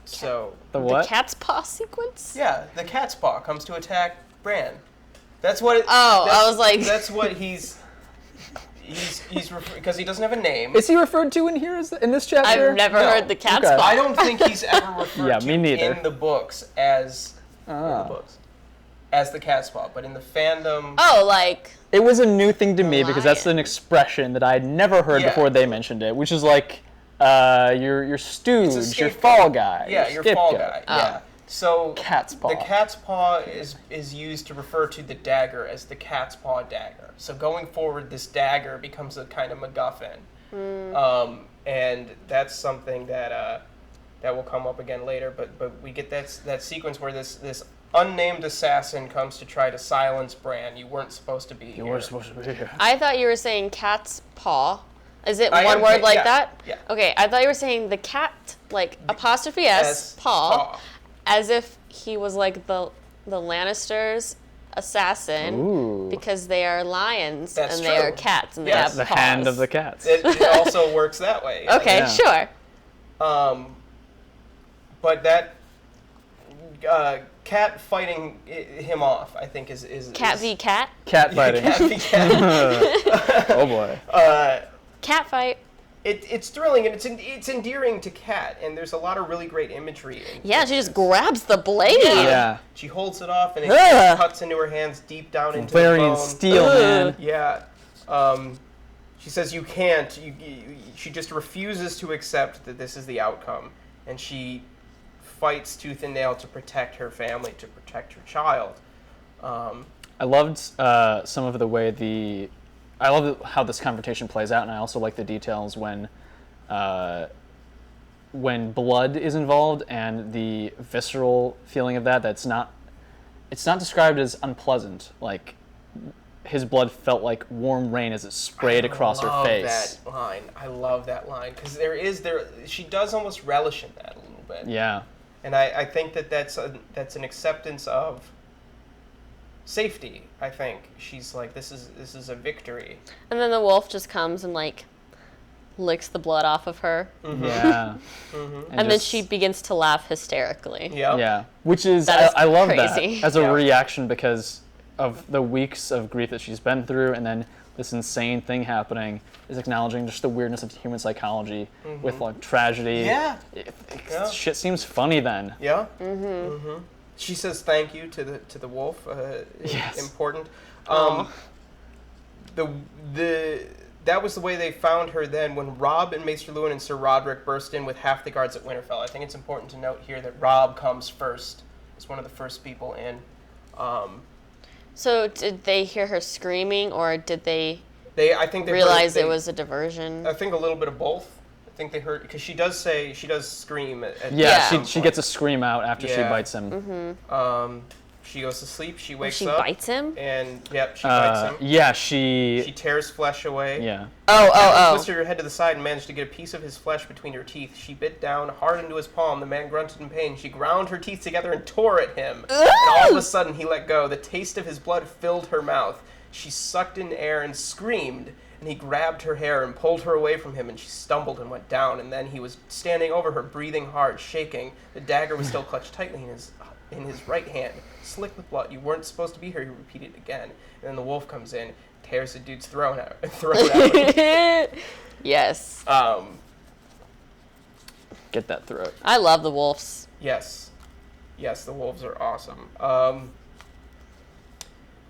So The what? The cat's paw sequence? yeah, the cat's paw comes to attack Bran. That's what. I was like, that's what he's because he doesn't have a name. Is he referred to in here in this chapter? I've never No. heard the cat's Okay. paw. I don't think he's ever referred Yeah, to me neither. in the books as the cat's paw, but in the fandom. Oh, like, It was a new thing to me because that's lion. an expression that I had never heard Yeah. before they mentioned it, which is like your stooge, your scapegoat. fall guy. Yeah, your fall scapegoat. guy. Yeah. So Cat's paw. the cat's paw is used to refer to the dagger as the cat's paw dagger. So going forward, this dagger becomes a kind of MacGuffin, and that's something that will come up again later. But we get that sequence where this unnamed assassin comes to try to silence Bran. You weren't supposed to be here. You were supposed to be here. I thought you were saying cat's paw. Is it I one am- word like yeah, that? yeah. Okay, I thought you were saying the cat, like apostrophe S, paw, as if he was like the Lannisters' assassin, Ooh. because they are lions That's and they are true. cats and they Yes. have The paws. hand of the cats. It also works that way. yeah. Okay, Yeah. sure. But that cat fighting him off, I think, is Cat v cat. Cat fighting. Cat v cat. Oh boy. Cat fight. It's thrilling and it's endearing to Cat, and there's a lot of really great imagery. Yeah, she just grabs the blade. Yeah. She holds it off and it Ugh. cuts into her hands deep down into the Varying bone. steel, man. Yeah. She says you can't. She just refuses to accept that this is the outcome, and she fights tooth and nail to protect her family, to protect her child. I loved some of the way I love how this confrontation plays out, and I also like the details when blood is involved and the visceral feeling of that. It's not described as unpleasant. Like his blood felt like warm rain as it sprayed across her face. That line. I love that line because she does almost relish in that a little bit. Yeah. And I think that's an acceptance of safety. I think she's like, this is a victory. And then the wolf just comes and like licks the blood off of her, Yeah. and then she begins to laugh hysterically. Yeah. Yeah, which is, That is I love crazy. that as a Yeah. reaction because of the weeks of grief that she's been through, and then this insane thing happening is acknowledging just the weirdness of human psychology with like tragedy. Yeah. Yeah. Shit seems funny then. Yeah. She says thank you to the wolf. Yes. Important. That was the way they found her then when Robb and Maester Luwin and Sir Roderick burst in with half the guards at Winterfell. I think it's important to note here that Robb comes first. He's one of the first people in. So did they hear her screaming, or did they I think they realize heard, it was a diversion? I think a little bit of both. I think they heard because she does scream at Yeah, Yeah. she gets a scream out after she Yeah. bites him. She goes to sleep. She wakes she up. bites him? And yep, she bites him. Yeah, She tears flesh away. yeah. Oh. Twisted her head to the side and managed to get a piece of his flesh between her teeth. She bit down hard into his palm. The man grunted in pain. She ground her teeth together and tore at him. And all of a sudden, he let go. The taste of his blood filled her mouth. She sucked in air and screamed. And he grabbed her hair and pulled her away from him. And she stumbled and went down. And then he was standing over her, breathing hard, shaking. The dagger was still clutched tightly in his right hand, slick with blood. You weren't supposed to be here. He repeated again. And then the wolf comes in, tears the dude's throat out. Yes. Get that throat. I love the wolves. Yes, the wolves are awesome.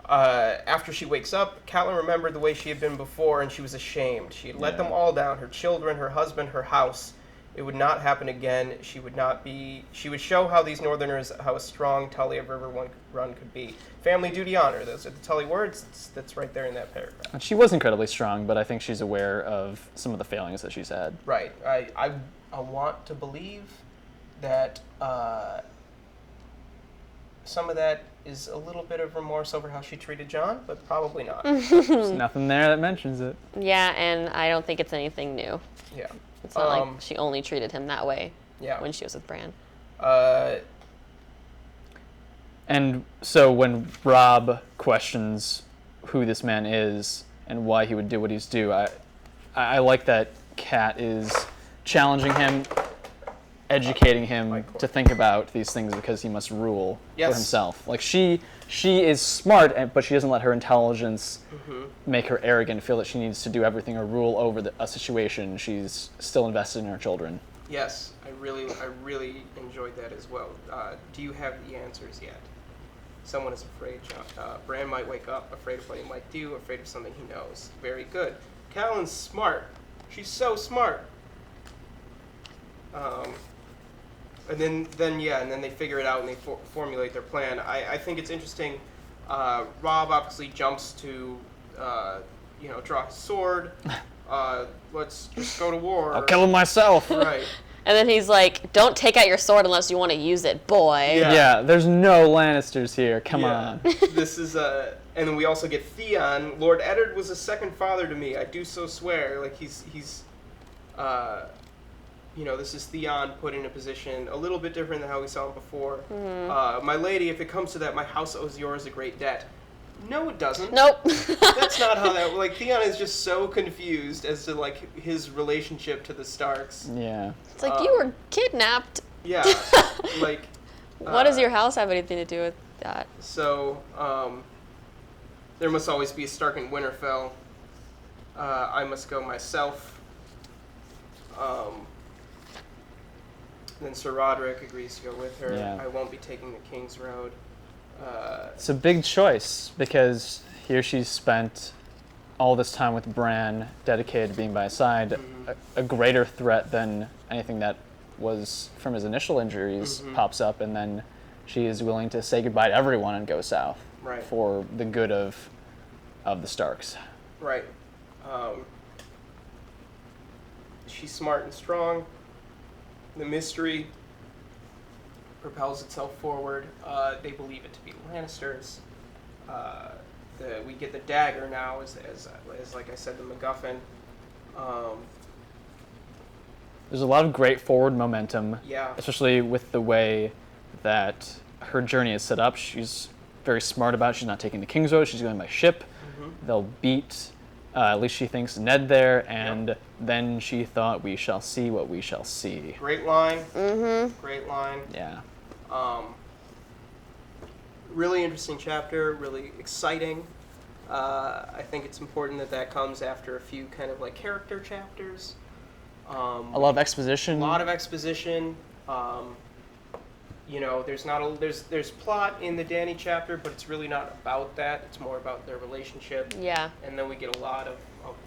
After she wakes up, Catelyn remembered the way she had been before, and she was ashamed. She had let them all down, her children, her husband, her house. It would not happen again. She would show how these Northerners, how a strong Tully of River Run could be. Family, duty, honor. Those are the Tully words. That's right there in that paragraph. And she was incredibly strong, but I think she's aware of some of the failings that she's had. Right. I want to believe that some of that is a little bit of remorse over how she treated Jon, but probably not. There's nothing there that mentions it. Yeah, and I don't think it's anything new. Yeah. It's not like she only treated him that way Yeah. when she was with Bran. And so when Rob questions who this man is and why he would do what he's do, I like that Kat is challenging him, educating him to think about these things because he must rule for himself. Like she is smart, but she doesn't let her intelligence make her arrogant, feel that she needs to do everything or rule over a situation. She's still invested in her children. Yes, I really enjoyed that as well. Do you have the answers yet? Someone is afraid. Bran might wake up, afraid of what he might do, afraid of something he knows. Very good. Catelyn's smart. She's so smart. And then they figure it out and they formulate their plan. I think it's interesting. Rob obviously jumps to, draw his sword. Let's just go to war. I'll kill him myself. Right. And then he's like, don't take out your sword unless you want to use it, boy. Yeah, there's no Lannisters here. Come on. This is and then we also get Theon. Lord Eddard was a second father to me. I do so swear. Like he's this is Theon put in a position a little bit different than how we saw him before. My lady, if it comes to that, my house owes yours a great debt. No, it doesn't. Nope. That's not how that. Like Theon is just so confused as to like his relationship to the Starks. Yeah. It's like you were kidnapped. Yeah. Like. What does your house have anything to do with that? So, there must always be a Stark in Winterfell. I must go myself. Then Sir Roderick agrees to go with her. Yeah. I won't be taking the King's Road. It's a big choice because here she's spent all this time with Bran, dedicated to being by his side, a greater threat than anything that was from his initial injuries pops up, and then she is willing to say goodbye to everyone and go south for the good of the Starks. Right. She's smart and strong. The mystery propels itself forward. They believe it to be Lannisters. We get the dagger now, as like I said, the MacGuffin. There's a lot of great forward momentum, Yeah. especially with the way that her journey is set up. She's very smart about it. She's not taking the King's Road. She's going by ship. They'll beat, at least she thinks, Ned there, and then she thought, we shall see what we shall see. Great line. Great line. Yeah. Really interesting chapter, really exciting. I think it's important that comes after a few kind of like character chapters. A lot of exposition. A lot of exposition. There's plot in the Dany chapter, but it's really not about that. It's more about their relationship. Yeah. And then we get a lot of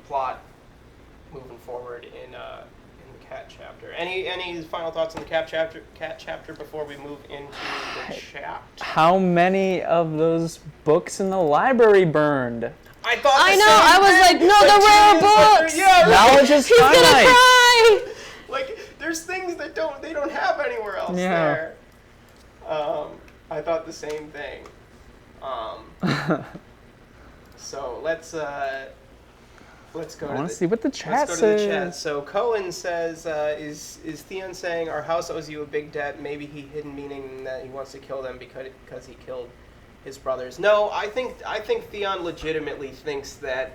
plot moving forward in the Cat chapter. Any final thoughts on the Cat chapter before we move into the chat? How many of those books in the library burned? I thought. I was like, no, the rare books. Yeah. Knowledge is He's gonna finite. cry. Like, there's things that they don't have anywhere else Yeah. there. I thought the same thing. So let's go I want to see what the chat let's go to says. the chat. So Cohen says, is Theon saying our house owes you a big debt? Maybe he hidden meaning that he wants to kill them because he killed his brothers. No, I think Theon legitimately thinks that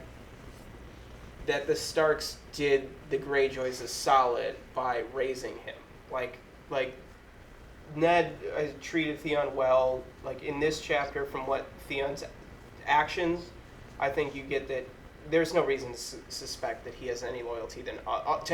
the Starks did the Greyjoys a solid by raising him. Like Ned treated Theon well. Like in this chapter, from what Theon's actions, I think you get that there's no reason to suspect that he has any loyalty to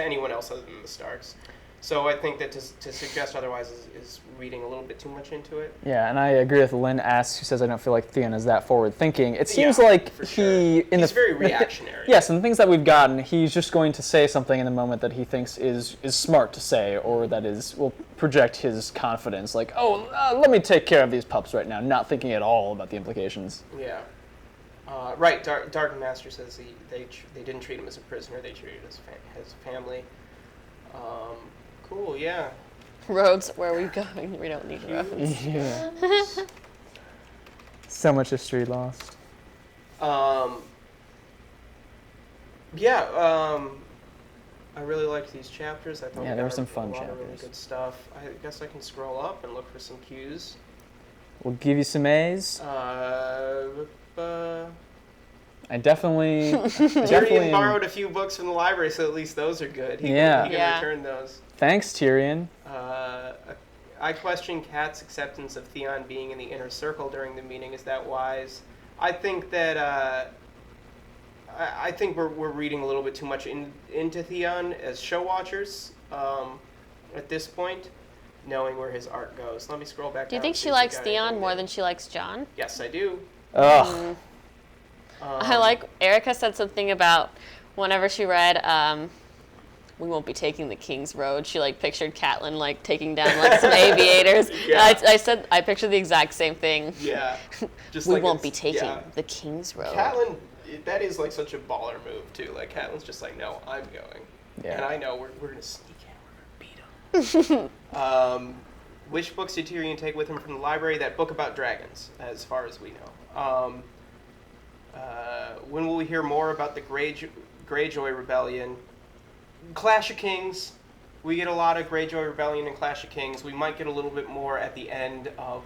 anyone else other than the Starks. So I think that to suggest otherwise is reading a little bit too much into it. Yeah, and I agree with Lynn asks, who says, I don't feel like Theon is that forward-thinking. It seems Yeah, like for sure. He's very reactionary. Yes, and the things that we've gotten, he's just going to say something in the moment that he thinks is smart to say, or that will project his confidence. Like, let me take care of these pups right now, not thinking at all about the implications. Yeah. Right. Dark Master says they didn't treat him as a prisoner. They treated him as family. Cool. Yeah. Roads, where are we going? We don't need roads. Yeah. So much history lost. I really liked these chapters. I thought Yeah, we there were got some fun a lot of really chapters. good stuff. I guess I can scroll up and look for some cues. We'll give you some A's. I definitely. Tyrion borrowed a few books from the library, so at least those are good. He can return those. Thanks, Tyrion. I question Kat's acceptance of Theon being in the inner circle during the meeting. Is that wise? I think that I think we're reading a little bit too much into Theon as show watchers at this point, knowing where his arc goes. Let me scroll back. Do you think she likes Theon more than she likes Jon? Yes, I do. Ugh. I like Erica said something about whenever she read we won't be taking the King's Road. She like pictured Catelyn like taking down like some aviators. Yeah. I said I pictured the exact same thing. Yeah. Just we like won't be taking the King's Road. Catelyn, that is like such a baller move too. Like Catelyn's just like, no, I'm going. Yeah. And I know we're gonna sneak in. We're gonna beat him. Which books did Tyrion take with him from the library? That book about dragons, as far as we know. When will we hear more about the Greyjoy Rebellion? Clash of Kings. We get a lot of Greyjoy Rebellion and Clash of Kings. We might get a little bit more at the end of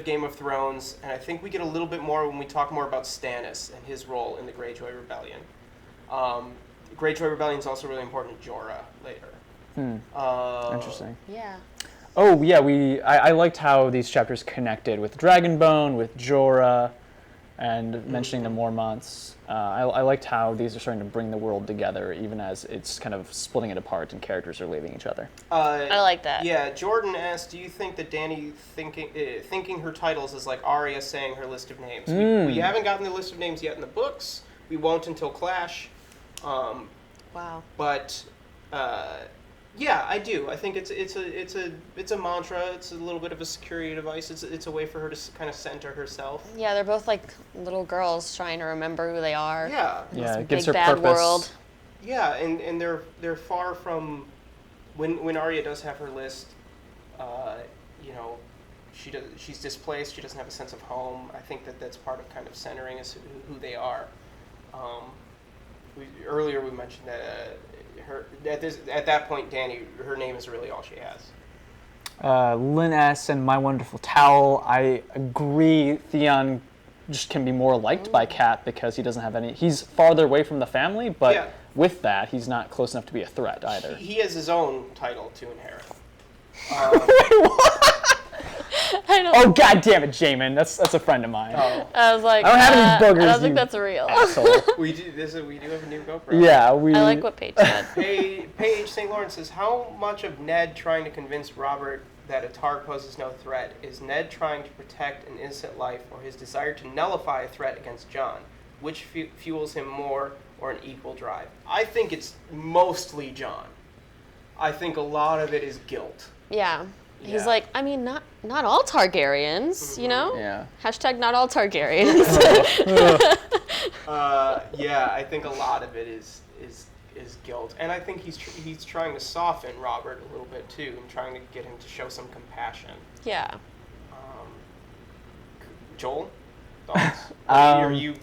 Game of Thrones, and I think we get a little bit more when we talk more about Stannis and his role in the Greyjoy Rebellion. Greyjoy Rebellion is also really important to Jorah later. Interesting. Yeah. Oh yeah, I liked how these chapters connected with Dragonbone, with Jorah, and mentioning the Mormonts. I liked how these are starting to bring the world together, even as it's kind of splitting it apart and characters are leaving each other. I like that. Yeah, Jordan asked, do you think that Dany thinking her titles is like Arya saying her list of names? We haven't gotten the list of names yet in the books. We won't until Clash. Wow. But yeah, I do. I think it's a mantra. It's a little bit of a security device. It's a way for her to kind of center herself. Yeah, they're both like little girls trying to remember who they are. Yeah. Yeah, This it gives big her bad purpose. world. Yeah, and they're far from when Arya does have her list. She's displaced. She doesn't have a sense of home. I think that's part of kind of centering is who they are. Earlier we mentioned that at that point, Dany, her name is really all she has. Lynn S. and My Wonderful Towel. I agree. Theon just can be more liked by Cat because he doesn't have any. He's farther away from the family, but with that, he's not close enough to be a threat either. He has his own title to inherit. Wait, what? I don't. Oh God damn it, Jamin. That's a friend of mine. Oh, I was like, I don't have any boogers, I don't think you that's real. Asshole. we do have a new GoPro. Yeah, I like what Paige said. Paige St. Lawrence says, how much of Ned trying to convince Robert that a Targ poses no threat is Ned trying to protect an innocent life, or his desire to nullify a threat against Jon? Which fuels him more, or an equal drive? I think it's mostly Jon. I think a lot of it is guilt. Yeah. He's Yeah. like, I mean, not all Targaryens, you know? Yeah. Hashtag not all Targaryens. Yeah, I think a lot of it is guilt, and I think he's trying to soften Robert a little bit too, and trying to get him to show some compassion. Yeah. Joel, thoughts? Are you?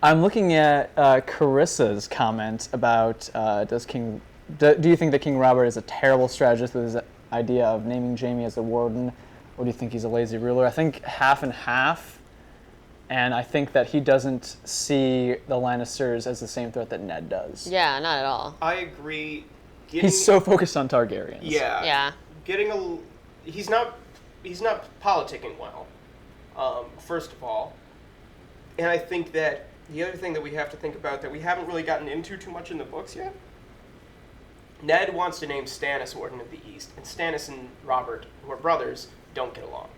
I'm looking at Carissa's comment about do you think that King Robert is a terrible strategist with his idea of naming Jaime as the warden, or do you think he's a lazy ruler? I think half and half, and I think that he doesn't see the Lannisters as the same threat that Ned does. Yeah, not at all. I agree. He's so focused on Targaryens. Yeah. Yeah. He's not politicking well. First of all, and I think that the other thing that we have to think about that we haven't really gotten into too much in the books yet. Ned wants to name Stannis Warden of the East, and Stannis and Robert, who are brothers, don't get along.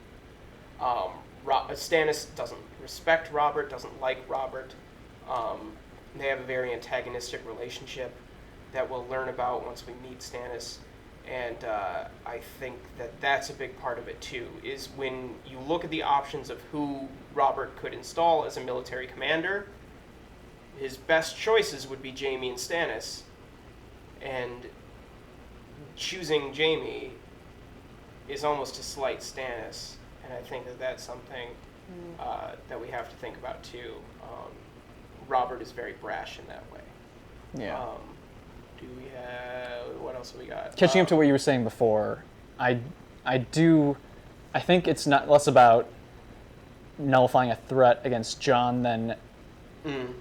Stannis doesn't respect Robert, doesn't like Robert. They have a very antagonistic relationship that we'll learn about once we meet Stannis. And I think that that's a big part of it too, is when you look at the options of who Robert could install as a military commander, his best choices would be Jaime and Stannis. And choosing Jaime is almost to slight Stannis, and I think that that's something that we have to think about too. Robert is very brash in that way. Yeah. do we have? What else have we got? Catching up to what you were saying before, I think it's not less about nullifying a threat against Jon than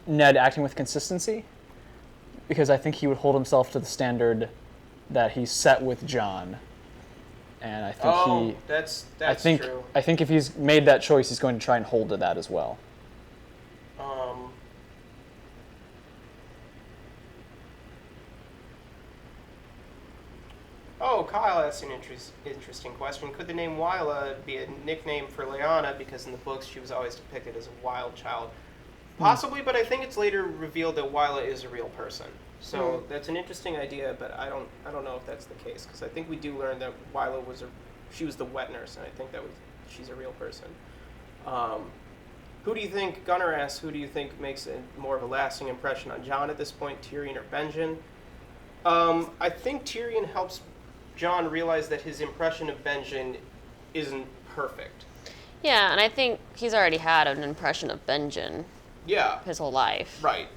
Ned acting with consistency, because I think he would hold himself to the standard that he set with Jon, and I think that's true. I think if he's made that choice, he's going to try and hold to that as well. Kyle asked an interesting question. Could the name Wyla be a nickname for Lyanna because in the books she was always depicted as a wild child? Possibly, but I think it's later revealed that Wyla is a real person. So that's an interesting idea, but I don't know if that's the case, because I think we do learn that Wyla she was the wet nurse, and I think she's a real person. Who do you think, Gunnar asks, who do you think makes more of a lasting impression on Jon at this point, Tyrion or Benjen? I think Tyrion helps Jon realize that his impression of Benjen isn't perfect. Yeah, and I think he's already had an impression of Benjen. Yeah. His whole life. Right.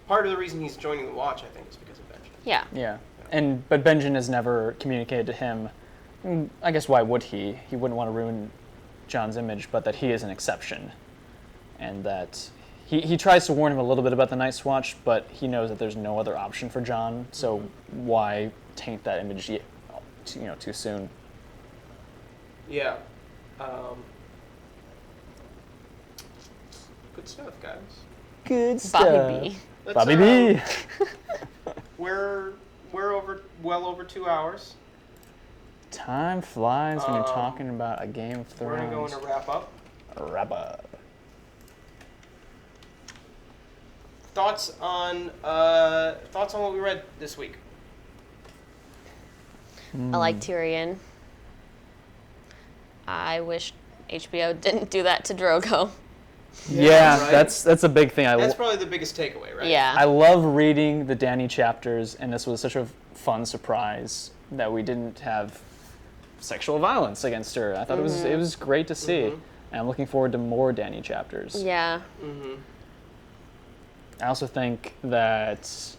Part of the reason he's joining the Watch, I think, is because of Benjen. Yeah. Yeah. But Benjen has never communicated to him, I guess why would he? He wouldn't want to ruin Jon's image, but that he is an exception. And that he tries to warn him a little bit about the Night's Watch, but he knows that there's no other option for Jon, so why taint that image too soon? Yeah. Good stuff, guys. Good stuff. Bobby B. Bobby B. We're well over 2 hours. Time flies when you're talking about a Game of Thrones. We're gonna go into wrap up. Thoughts on what we read this week? I like Tyrion. I wish HBO didn't do that to Drogo. Yeah, right? that's a big thing. That's probably the biggest takeaway, right? Yeah. I love reading the Dany chapters, and this was such a fun surprise that we didn't have sexual violence against her. I thought it was great to see, and I'm looking forward to more Dany chapters. Yeah. I also think that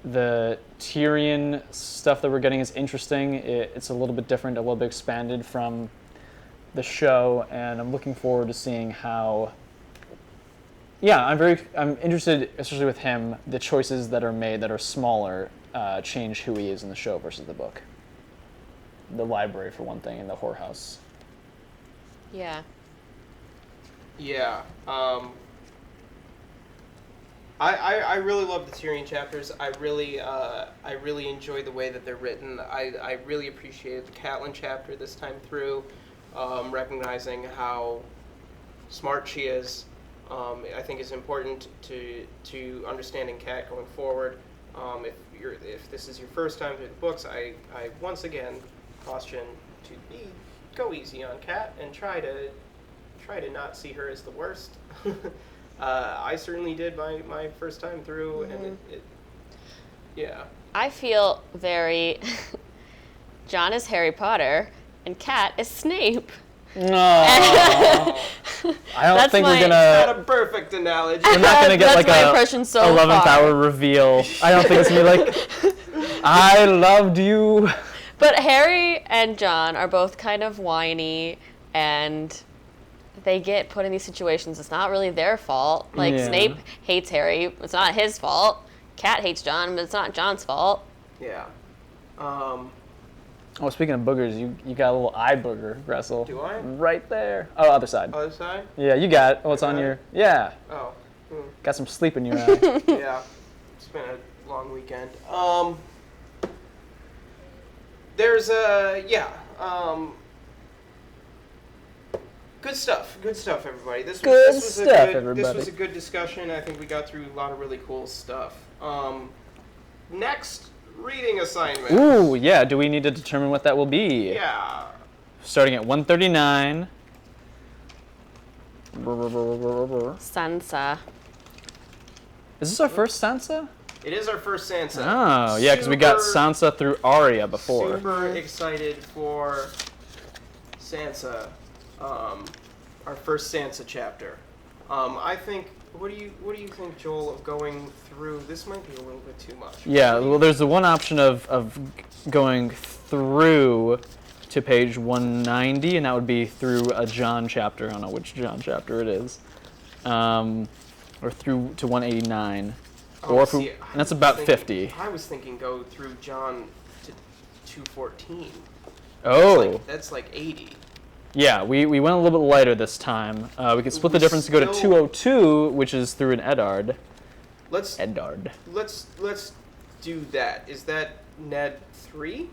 the Tyrion stuff that we're getting is interesting. It's a little bit different, a little bit expanded from the show, and I'm looking forward to seeing how. Yeah, I'm interested, especially with him, the choices that are made that are smaller change who he is in the show versus the book. The library, for one thing, and the whorehouse. Yeah. Yeah. I really love the Tyrion chapters. I really enjoy the way that they're written. I really appreciated the Catelyn chapter this time through, recognizing how smart she is. I think is important to understanding Cat going forward. If this is your first time through the books, I once again caution to go easy on Cat and try to not see her as the worst. I certainly did my first time through, and yeah. I feel very. Jon is Harry Potter, and Cat is Snape. No. I don't think we're gonna. Not a perfect analogy. We're not gonna get That's like my a impression so 11th far. hour reveal. I don't think it's gonna be like, I loved you. But Harry and Jon are both kind of whiny, and they get put in these situations. It's not really their fault. Like, Yeah. Snape hates Harry. It's not his fault. Cat hates Jon, but it's not Jon's fault. Yeah. Oh, speaking of boogers, you got a little eye booger, Graessle. Do I? Right there. Oh, other side. Other side? Yeah, you got it. Oh, it's on got your. it? Yeah. Oh. Got some sleep in your eye. Yeah. It's been a long weekend. There's good stuff. Good stuff, everybody. This was a good discussion. I think we got through a lot of really cool stuff. Next reading assignment. Ooh, yeah. Do we need to determine what that will be? Yeah. Starting at 139. Sansa. Is this our first Sansa? It is our first Sansa. Oh, yeah, because we got Sansa through Arya before. Super excited for Sansa, our first Sansa chapter. I think What do you think, Joel, of going through? This might be a little bit too much. Yeah, well, there's the one option of going through to page 190, and that would be through a John chapter. I don't know which John chapter it is. Or through to 189. Oh, And that's about 50. I was thinking go through John to 214. Oh. That's like 80. Yeah, we went a little bit lighter this time. We could split the difference to go to 202, which is through an Eddard. Let's do that. Is that Ned 3?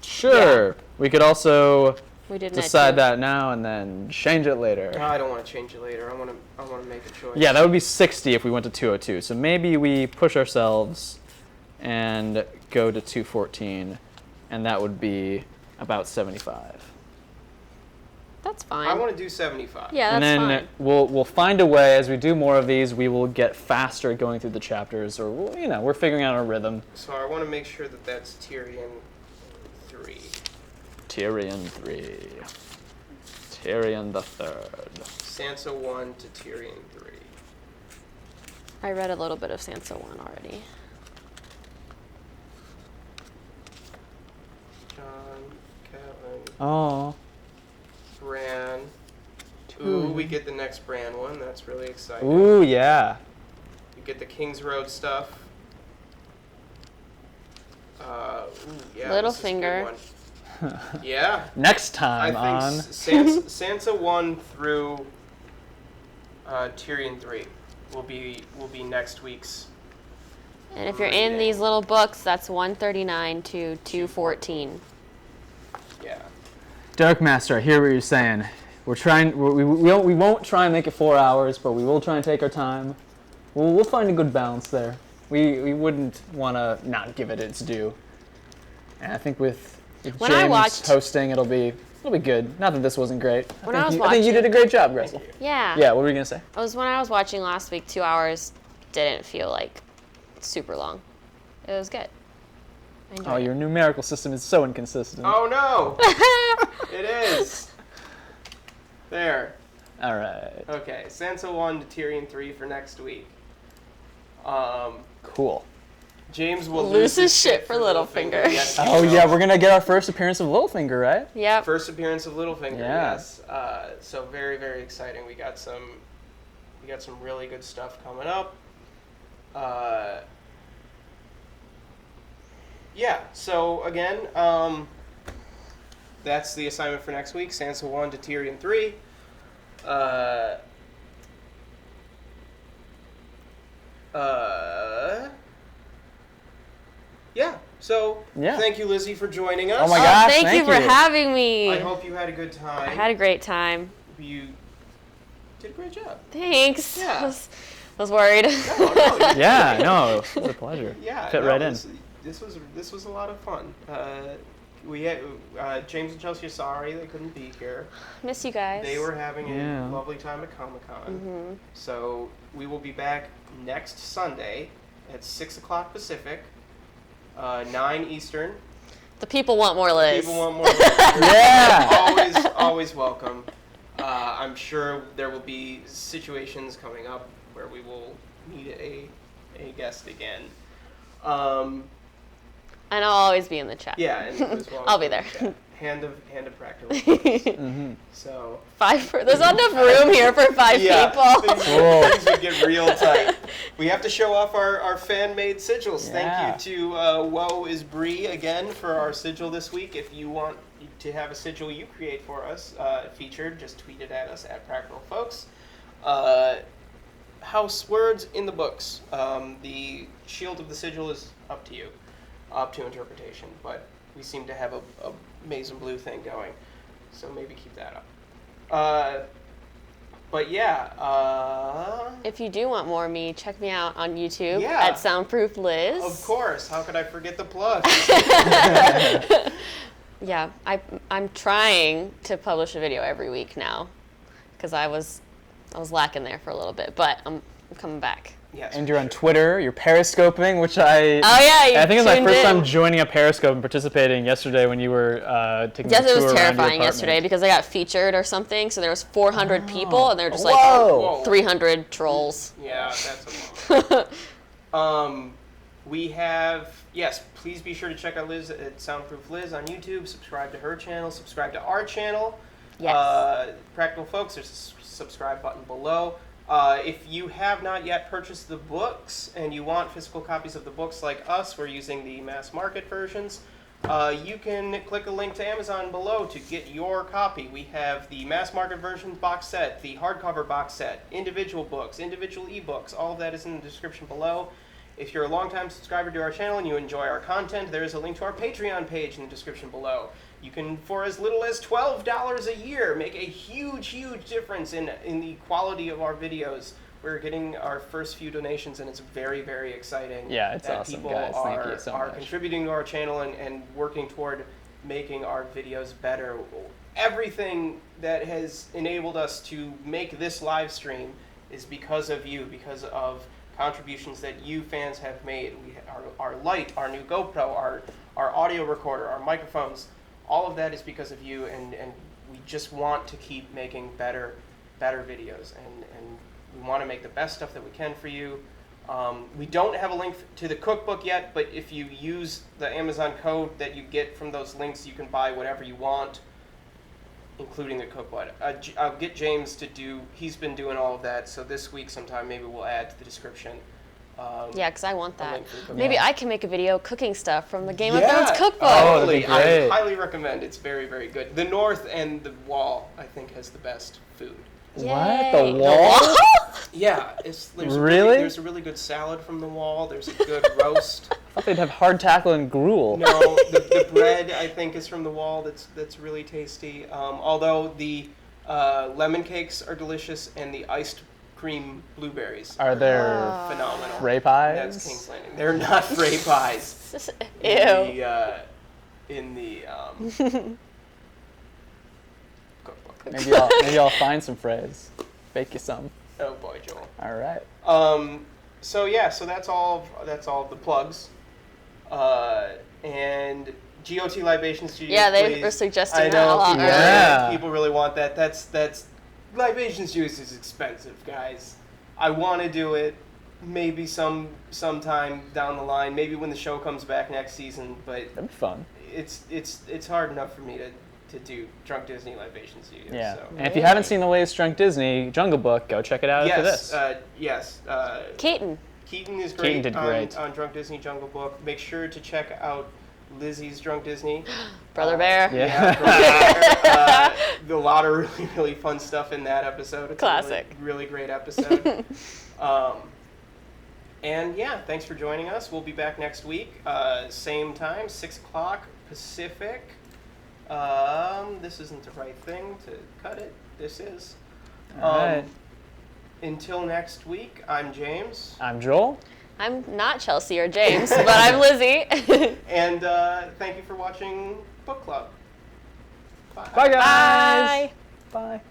Sure. Yeah. We could also We did decide that now and then change it later. No, I don't want to change it later. I want to make a choice. Yeah, that would be 60 if we went to 202. So maybe we push ourselves and go to 214, and that would be about 75. That's fine. I want to do 75. Yeah, that's and then fine. we'll find a way as we do more of these. We will get faster at going through the chapters, or we're figuring out our rhythm. So I want to make sure that that's Tyrion 3. Tyrion 3. Tyrion the Third. Sansa 1 to Tyrion 3. I read a little bit of Sansa 1 already. John, Catelyn, Oh. Bran. Ooh, we get the next Bran one. That's really exciting. Ooh, yeah. We get the King's Road stuff. Yeah. Littlefinger. Yeah. Next time I on. think Sansa 1 through Tyrion 3 will be next week's. And if you're in these little books, that's 139 to 214. Yeah. Dark Master, I hear what you're saying. We're trying. We won't try and make it 4 hours, but we will try and take our time. We'll find a good balance there. We wouldn't want to not give it its due. And I think with James hosting, it'll be good. Not that this wasn't great. I think you did a great job, Graessle. Yeah. Yeah. What were you gonna say? When I was watching last week, 2 hours didn't feel like super long. It was good. I enjoyed it. Your numerical system is so inconsistent. Oh no! It is. There. All right. Okay, Sansa 1 to Tyrion 3 for next week. Cool. James will lose his shit for Littlefinger. Yes, Oh yeah, we're gonna get our first appearance of Littlefinger, right? Yep. First appearance of Littlefinger. Yeah. Yes. So very, very exciting. We got some really good stuff coming up. Yeah. So again, that's the assignment for next week. Sansa 1 to Tyrion 3. Yeah. So thank you, Lizzie, for joining us. Oh my gosh, thank you for having me. I hope you had a good time. I had a great time. You did a great job. Thanks. Yeah. I was worried. No, Yeah, no, it was a pleasure. Yeah. Fit right in. This was a lot of fun. We had James and Chelsea are sorry they couldn't be here. Miss you guys. They were having a lovely time at Comic-Con. Mm-hmm. So we will be back next Sunday at 6 o'clock Pacific, 9 Eastern. The people want more Liz. People want more Liz. Yeah. Always welcome. I'm sure there will be situations coming up where we will need a guest again. And I'll always be in the chat. Yeah, and as well I'll be there. Hand of practical advice. So 5 there's not enough room here for 5 people. Things would get real tight. We have to show off our fan-made sigils. Yeah. Thank you to Woe is Bree again for our sigil this week. If you want to have a sigil you create for us featured, just tweet it at us at Practical Folks. House words in the books. The shield of the sigil is up to you, up to interpretation, but we seem to have a maize and blue thing going, so maybe keep that up. But yeah. If you do want more of me, check me out on YouTube Yeah. at SoundProofLiz. Of course. How could I forget the plug? Yeah, I'm trying to publish a video every week now, because I was lacking there for a little bit, but I'm coming back. Yes. And you're on Twitter. You're periscoping, which I. Oh yeah, I think it was my tuned first in. time joining a periscope and participating yesterday when you were taking the Yes, tour it was around your terrifying yesterday apartment. because I got featured or something. So there was 400 people, and they're just like Whoa. 300 trolls. Yeah, that's a lot. We have, yes, please be sure to check out Liz at SoundProofLiz on YouTube. Subscribe to her channel. Subscribe to our channel. Yes. Practical folks, there's a subscribe button below. If you have not yet purchased the books and you want physical copies of the books like us, we're using the mass market versions. You can click a link to Amazon below to get your copy. We have the mass market version box set, the hardcover box set, individual books, individual ebooks. All of that is in the description below. If you're a longtime subscriber to our channel and you enjoy our content, there is a link to our Patreon page in the description below. You can, for as little as $12 a year, make a huge, huge difference in the quality of our videos. We're getting our first few donations, and it's very, very exciting. Yeah, it's that awesome, people guys. Thank you so are much. contributing to our channel and working toward making our videos better. Everything that has enabled us to make this live stream is because of you, because of contributions that you fans have made. Our light, our new GoPro, our audio recorder, our microphones, all of that is because of you, and we just want to keep making better videos, and we want to make the best stuff that we can for you. We don't have a link to the cookbook yet, but if you use the Amazon code that you get from those links, you can buy whatever you want, including the cookbook. I'll get James to do, he's been doing all of that, so this week sometime maybe we'll add to the description. Yeah, because I want a that. link to the cookbook. Maybe I can make a video cooking stuff from the Game of Yeah. Thrones cookbook. Oh, that'd be Totally. I great. highly recommend. It's very, very good. The North and the Wall, I think, has the best food. What? The Yay. Wall? Yeah, there's Really? there's a really good salad from the Wall. There's a good roast. I thought they'd have hardtackle and gruel. No, the bread I think is from the Wall. That's really tasty. Although the lemon cakes are delicious and the iced cream blueberries Are there phenomenal. Ray pies? That's King's Landing. They're not Frey pies. Ew. In the cookbook. Maybe I'll find some Frays. Bake you some. Oh boy, Joel. All right. So yeah, so that's all the plugs. And GOT Libation Studios. Yeah, they please. were suggesting I that know a lot. people, Yeah. people really want that. That's Libation Studios is expensive, guys. I want to do it. Maybe sometime down the line. Maybe when the show comes back next season. But That'd be fun. it's hard enough for me to do Drunk Disney Libation Studios. Yeah. So. And if you haven't seen the latest Drunk Disney Jungle Book, go check it out after this. Yes. Keaton. Keaton is Keaton great, did great. on Drunk Disney Jungle Book. Make sure to check out Lizzie's Drunk Disney. Brother Bear. Yeah. Brother Bear. A lot of really, really fun stuff in that episode. It's Classic. A really, really great episode. And yeah, thanks for joining us. We'll be back next week. Same time, 6 o'clock Pacific. This isn't the right thing to cut it. This is. All right. Until next week, I'm James. I'm Joel. I'm not Chelsea or James, but I'm Lizzie. And thank you for watching Book Club. Bye. Bye, guys. Bye. Bye.